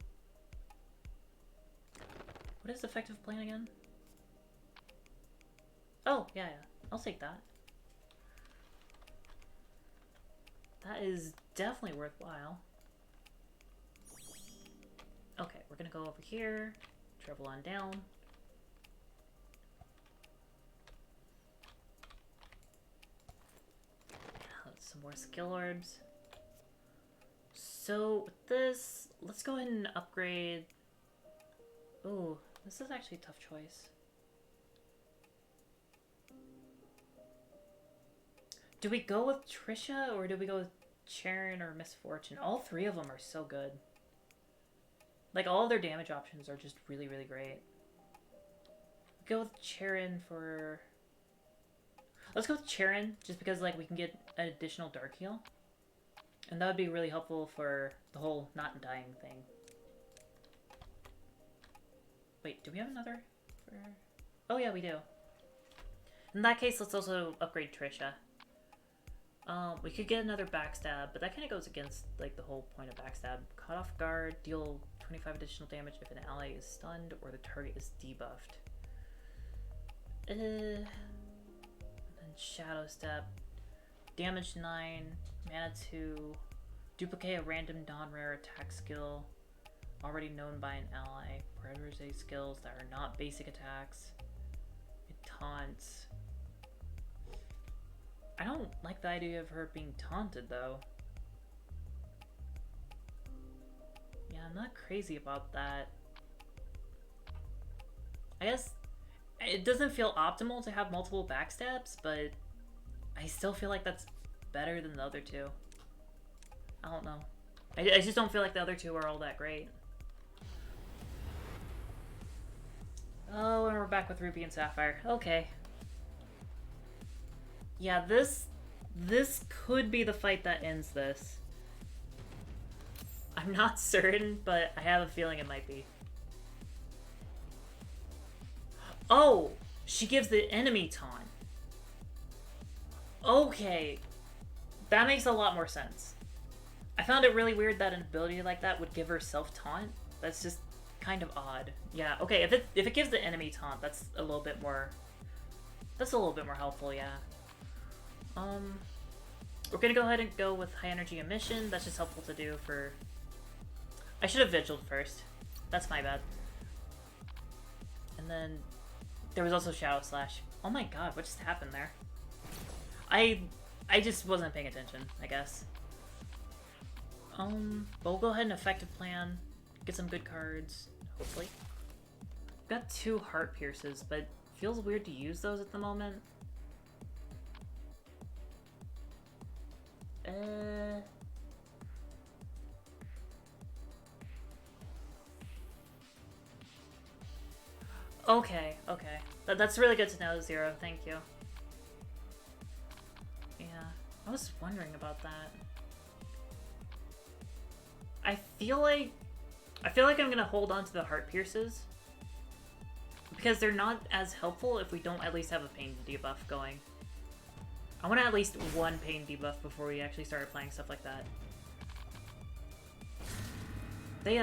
What is effective plan again? Oh, yeah, I'll take that. That is definitely worthwhile. Okay, we're gonna go over here, travel on down. Some more skill orbs. So with this, let's go ahead and upgrade. Ooh, this is actually a tough choice. Do we go with Trisha or do we go with Charon or Misfortune? All three of them are so good. Like, all of their damage options are just really, really great. Go with Charon for... Let's go with Charon, just because, like, we can get an additional Dark Heal. And that would be really helpful for the whole not dying thing. Wait, do we have another? Oh yeah, we do. In that case, let's also upgrade Trisha. We could get another backstab, but that kind of goes against, like, the whole point of backstab. Cut off guard, deal 25 additional damage if an ally is stunned or the target is debuffed. And then Shadow Step. Damage 9, mana 2, duplicate a random non-rare attack skill already known by an ally. Prioritize skills that are not basic attacks. It taunts. I don't like the idea of her being taunted, though. Yeah, I'm not crazy about that. I guess it doesn't feel optimal to have multiple backstabs, but I still feel like that's better than the other two. I don't know. I just don't feel like the other two are all that great. Oh, and we're back with Ruby and Sapphire. Okay. Yeah, this could be the fight that ends this. I'm not certain, but I have a feeling it might be. Oh! She gives the enemy taunt. Okay. That makes a lot more sense. I found it really weird that an ability like that would give her self-taunt. That's just kind of odd. Yeah, okay, if it gives the enemy taunt, that's a little bit more... That's a little bit more helpful, yeah. We're gonna go ahead and go with high energy emission. That's just helpful to do for... I should have vigiled first. That's my bad. And then there was also Shadow Slash. Oh my god, what just happened there? I just wasn't paying attention, I guess. But we'll go ahead and effective plan. Get some good cards, hopefully. Got 2 Heart Pierces, but feels weird to use those at the moment. Okay, okay. That's really good to know, Zero. Thank you. Yeah, I was wondering about that. I feel like I'm gonna hold on to the Heart Pierces because they're not as helpful if we don't at least have a pain debuff going. I want at least one pain debuff before we actually start playing stuff like that. They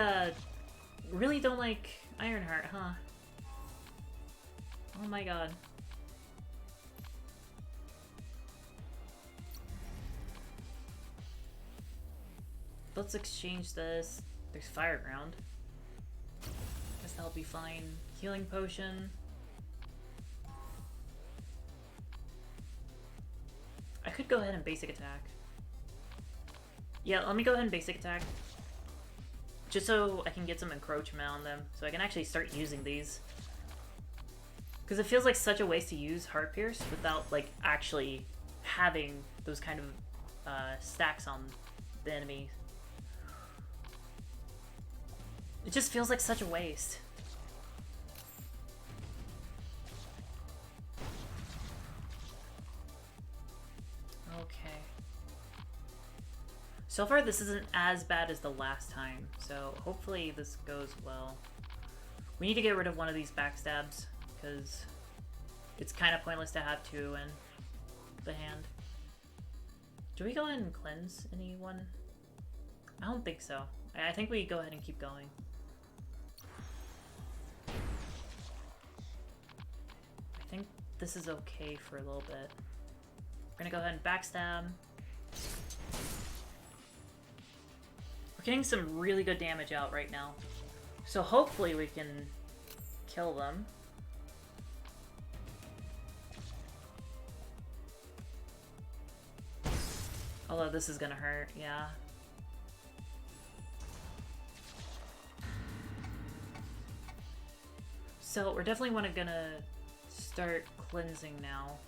really don't like Ironheart, huh? Oh my god. Let's exchange this. There's Fire Ground. Guess that'll be fine. Healing Potion. I could go ahead and basic attack. Yeah, let me go ahead and basic attack. Just so I can get some encroachment on them. So I can actually start using these. Because it feels like such a waste to use Heart Pierce without, like, actually having those kind of stacks on the enemy. It just feels like such a waste. Okay. So far, this isn't as bad as the last time, so hopefully this goes well. We need to get rid of one of these backstabs, because it's kind of pointless to have 2 in the hand. Do we go ahead and cleanse anyone? I don't think so. I think we go ahead and keep going. I think this is okay for a little bit. We're gonna go ahead and backstab. We're getting some really good damage out right now. So hopefully we can kill them. Although this is gonna hurt, yeah. So we're definitely gonna start cleansing now.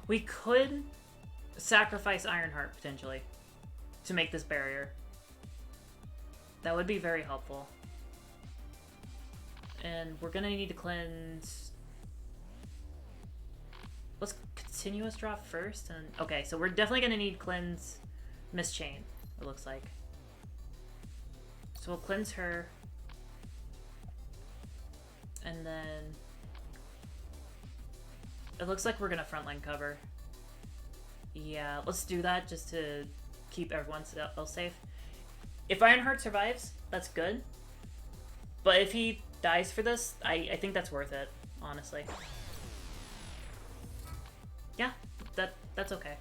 We could sacrifice Ironheart potentially to make this barrier. That would be very helpful. And we're gonna need to cleanse. Let's continuous drop first. And okay, so we're definitely gonna need cleanse Miss Chain, it looks like. So we'll cleanse her. And then it looks like we're gonna frontline cover. Yeah, let's do that just to keep everyone else safe. If Ironheart survives, that's good. But if he dies for this, I think that's worth it, honestly. Yeah, that's okay.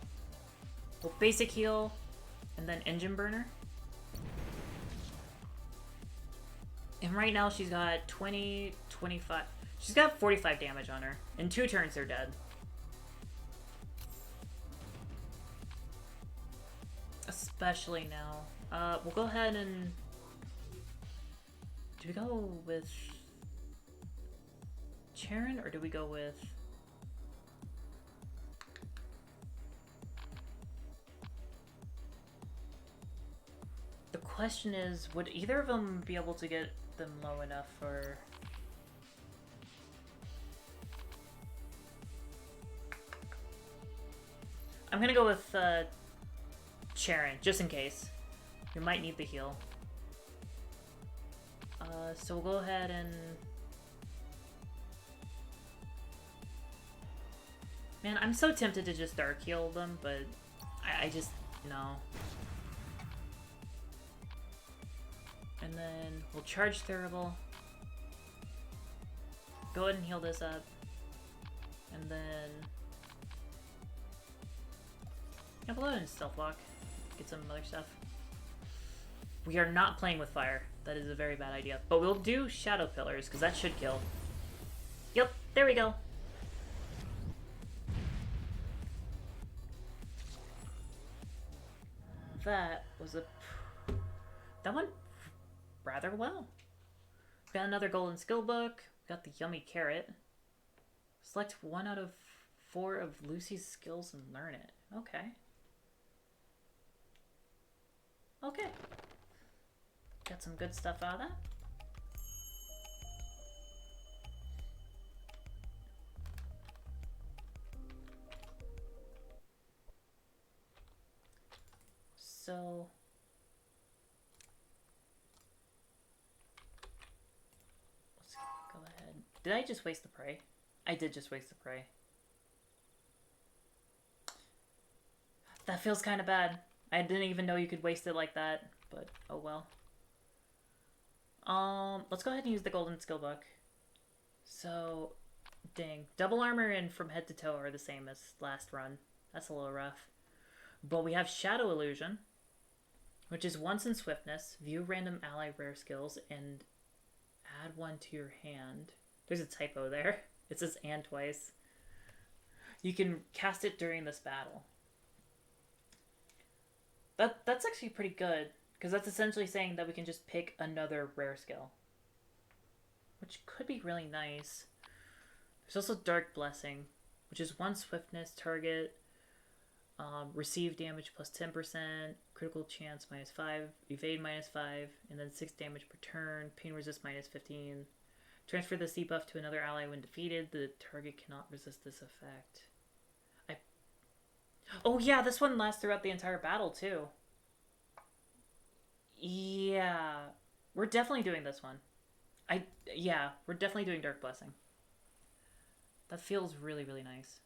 We'll basic heal, and then engine burner. And right now she's got 20, 25... She's got 45 damage on her. In 2 turns, they're dead. Especially now. We'll go ahead and... Do we go with Charon, or do we go with... The question is, would either of them be able to get them low enough for... I'm gonna go with Charon, just in case. We might need the heal. So we'll go ahead and... Man, I'm so tempted to just Dark Heal them, but I just... no. And then we'll charge Thurible. Go ahead and heal this up. And then... yeah, we'll go ahead and Stealth Walk. Get some other stuff. We are not playing with fire. That is a very bad idea. But we'll do Shadow Pillars, because that should kill. Yep, there we go. That was a... that went rather well. Got another golden skill book. Got the yummy carrot. Select 1 out of 4 of Lucy's skills and learn it. Okay. Okay. Got some good stuff out of that. So... let's go ahead. Did I just waste the prey? I did just waste the prey. That feels kind of bad. I didn't even know you could waste it like that, but oh well. Let's go ahead and use the golden skill book. So, dang. Double armor and from head to toe are the same as last run. That's a little rough. But we have Shadow Illusion, which is once in swiftness. View random ally rare skills and add 1 to your hand. There's a typo there. It says and twice. You can cast it during this battle. That's actually pretty good, because that's essentially saying that we can just pick another rare skill, which could be really nice. There's also Dark Blessing, which is 1 swiftness target, receive damage plus 10%, critical chance minus 5, evade minus 5, and then 6 damage per turn, pain resist minus 15. Transfer this debuff to another ally when defeated. The target cannot resist this effect. Oh yeah, this one lasts throughout the entire battle too. Yeah, we're definitely doing this one. Yeah, we're definitely doing Dark Blessing. That feels really, really nice.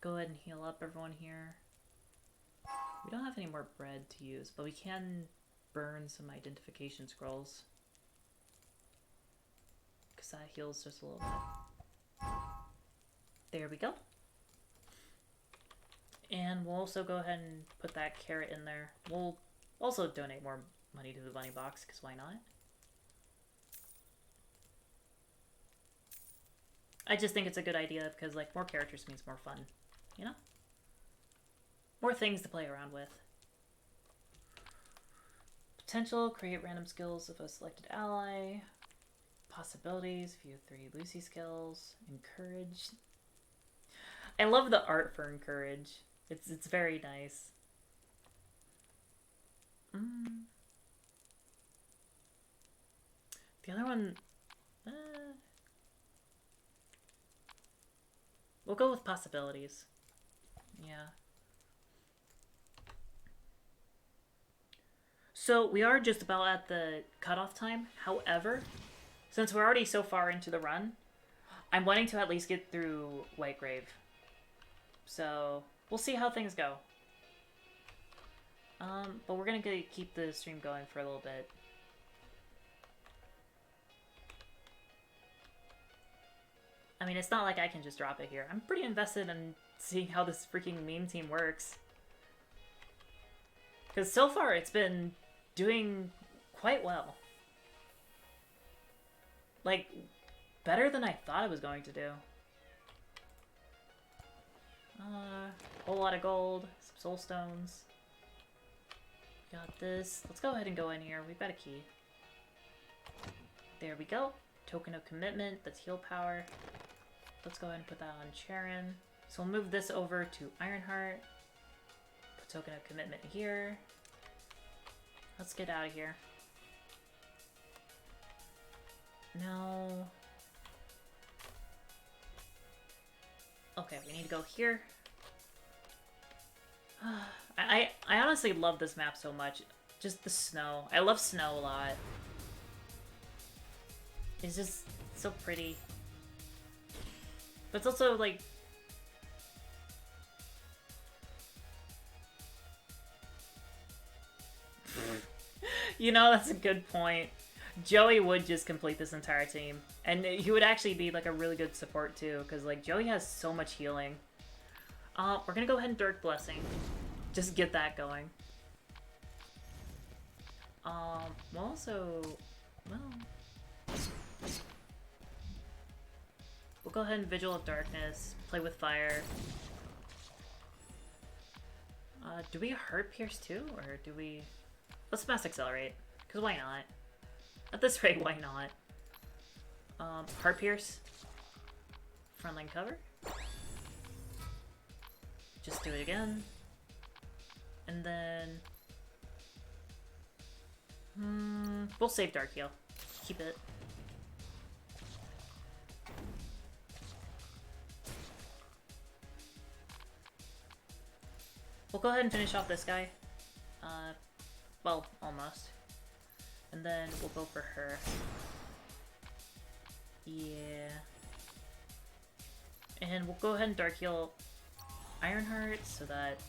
Go ahead and heal up everyone here. We don't have any more bread to use, but we can burn some identification scrolls, because that heals just a little bit. There we go. And we'll also go ahead and put that carrot in there. We'll also donate more money to the bunny box, because why not? I just think it's a good idea, because like more characters means more fun, you know? More things to play around with. Potential, create random skills of a selected ally. Possibilities, view 3 Lucy skills. Encourage. I love the art for Encourage. It's very nice. The other one... we'll go with Possibilities. Yeah. So we are just about at the cutoff time. However, since we're already so far into the run, I'm wanting to at least get through Whitegrave. So we'll see how things go. But we're gonna keep the stream going for a little bit. I mean, it's not like I can just drop it here. I'm pretty invested in seeing how this freaking meme team works. Because so far it's been doing quite well. Like, better than I thought it was going to do. Whole lot of gold, some soul stones. Got this. Let's go ahead and go in here. We've got a key. There we go. Token of commitment. That's heal power. Let's go ahead and put that on Charon. So we'll move this over to Ironheart. Put token of commitment here. Let's get out of here. No. Okay, we need to go here. I honestly love this map so much. Just the snow. I love snow a lot. It's just so pretty. But it's also like... You know, that's a good point. Joey would just complete this entire team. And he would actually be like a really good support too, because like Joey has so much healing. We're gonna go ahead and Dark Blessing. Just get that going. We'll also... Well... We'll go ahead and Vigil of Darkness, play with fire. Do we Heart Pierce too, or do we... Let's Mass Accelerate, because why not? At this rate, why not? Heart Pierce. Frontline cover. Just do it again. And then... we'll save Dark Heal. Keep it. We'll go ahead and finish off this guy. Well, almost. And then we'll go for her. Yeah. And we'll go ahead and Dark Heal Ironheart so that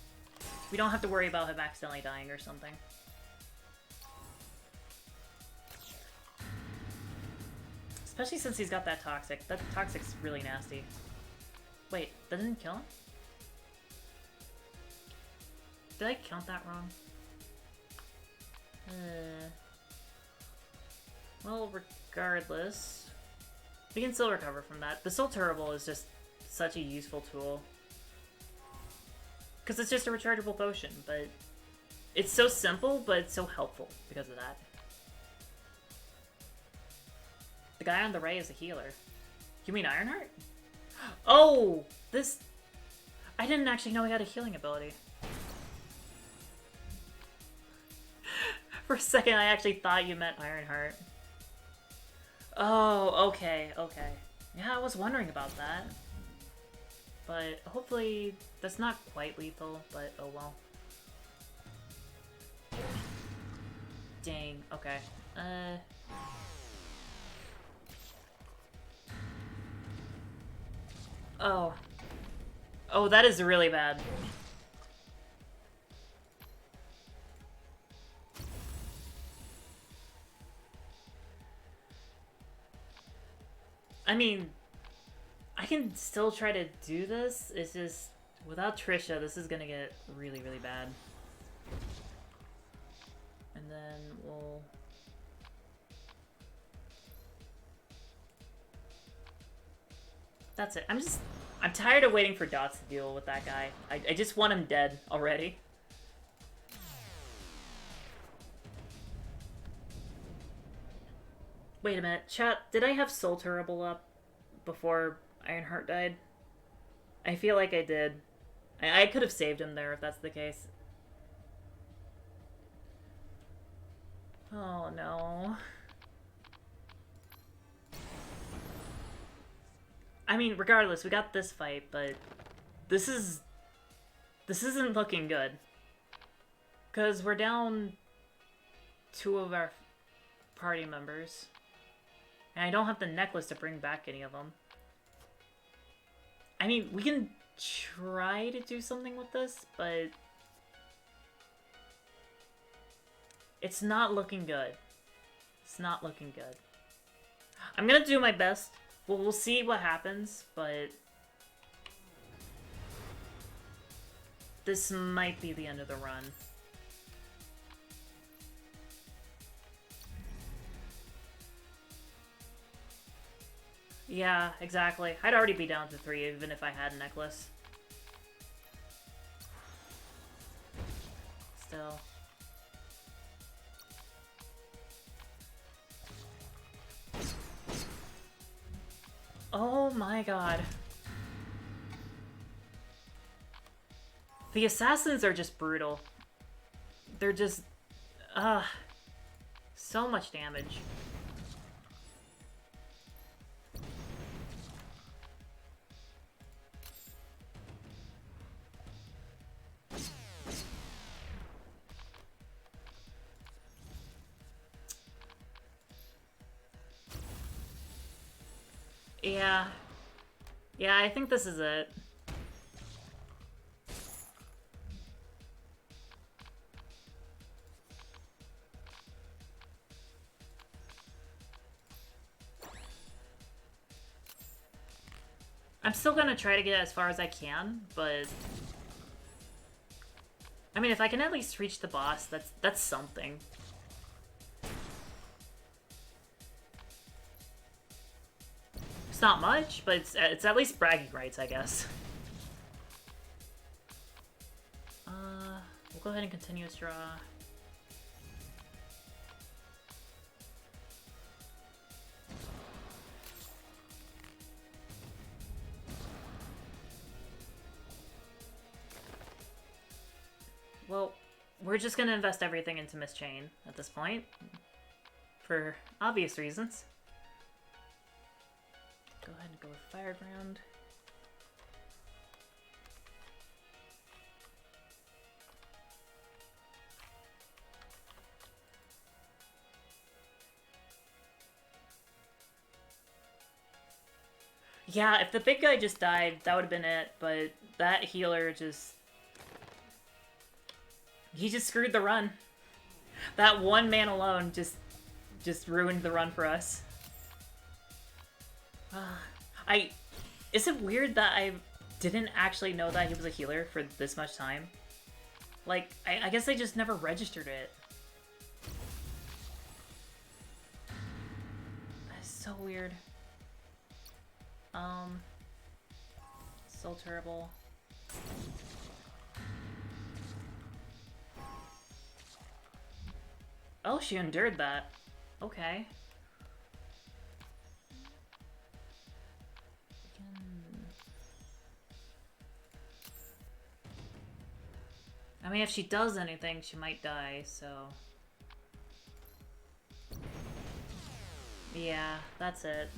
we don't have to worry about him accidentally dying or something. Especially since he's got that Toxic. That Toxic's really nasty. Wait, that didn't kill him? Did I count that wrong? Well, regardless, we can still recover from that. The Soul Turtle is just such a useful tool. Because it's just a rechargeable potion, but it's so simple, but it's so helpful because of that. The guy on the right is a healer. You mean Ironheart? Oh! This... I didn't actually know he had a healing ability. For a second, I actually thought you meant Ironheart. Oh, okay, okay. Yeah, I was wondering about that. But hopefully, that's not quite lethal, but oh well. Dang, okay. Oh. Oh, that is really bad. I mean, I can still try to do this. It's just, without Trisha, this is gonna get really, really bad. And then we'll... That's it. I'm tired of waiting for Dots to deal with that guy. I just want him dead already. Wait a minute, chat, did I have Soul Terrible up before Ironheart died? I feel like I did. I could have saved him there if that's the case. Oh no. I mean, regardless, we got this fight, but this isn't looking good. 'Cause we're down 2 of our party members. And I don't have the necklace to bring back any of them. I mean, we can try to do something with this, but it's not looking good. It's not looking good. I'm gonna do my best. We'll see what happens, but this might be the end of the run. Yeah, exactly. I'd already be down to 3 even if I had a necklace. still. Oh my god. The assassins are just brutal. They're just... so much damage. Yeah. Yeah, I think this is it. I'm still gonna try to get as far as I can, but... I mean, if I can at least reach the boss, that's something. It's not much, but it's at least bragging rights, I guess. We'll go ahead and continuous draw. Well, we're just gonna invest everything into Miss Chain at this point. For obvious reasons. Go ahead and go with Fireground. Yeah, if the big guy just died, that would have been it, but that healer just... He just screwed the run. That one man alone just ruined the run for us. Is it weird that I didn't actually know that he was a healer for this much time? Like, I guess I just never registered it. That's so weird. So terrible. Oh, she endured that. Okay. I mean, if she does anything, she might die, so... Yeah, that's it.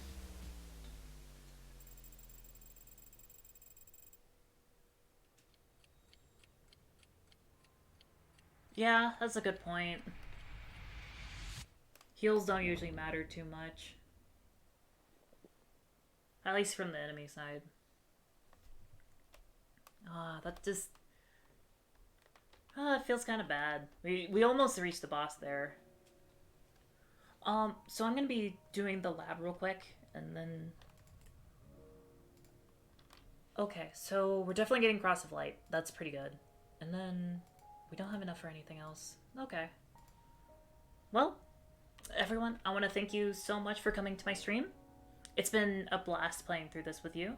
Yeah, that's a good point. Heals don't usually matter too much. At least from the enemy side. That just... it feels kind of bad. We almost reached the boss there. So I'm gonna be doing the lab real quick, and then... Okay, so we're definitely getting Cross of Light. That's pretty good. And then... We don't have enough for anything else. Okay. Well, everyone, I want to thank you so much for coming to my stream. It's been a blast playing through this with you.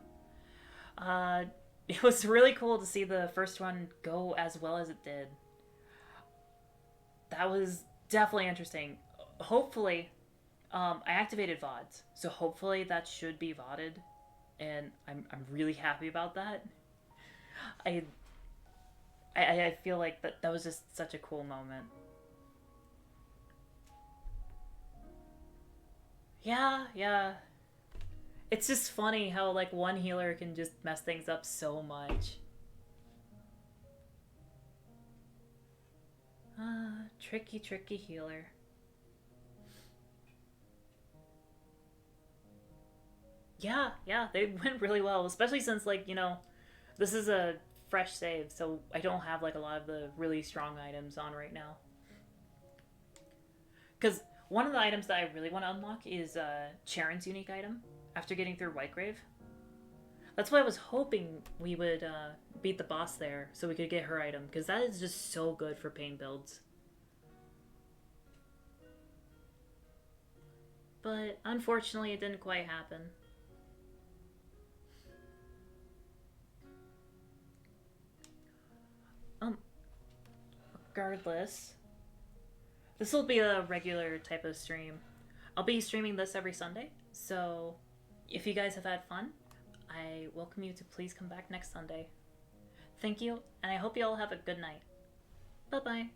It was really cool to see the first one go as well as it did. That was definitely interesting. Hopefully, I activated VODs, so hopefully that should be VODed, and I'm really happy about that. I feel like that was just such a cool moment. Yeah. It's just funny how, like, one healer can just mess things up so much. Tricky healer. Yeah, they went really well, especially since, like, you know, this is a fresh save, so I don't have, like, a lot of the really strong items on right now. Because one of the items that I really want to unlock is Charon's unique item after getting through Whitegrave. That's why I was hoping we would beat the boss there so we could get her item, because that is just so good for pain builds. But unfortunately, it didn't quite happen. regardless, this will be a regular type of stream. I'll be streaming this every Sunday, so if you guys have had fun, I welcome you to please come back next Sunday. Thank you, and I hope you all have a good night. Bye-bye.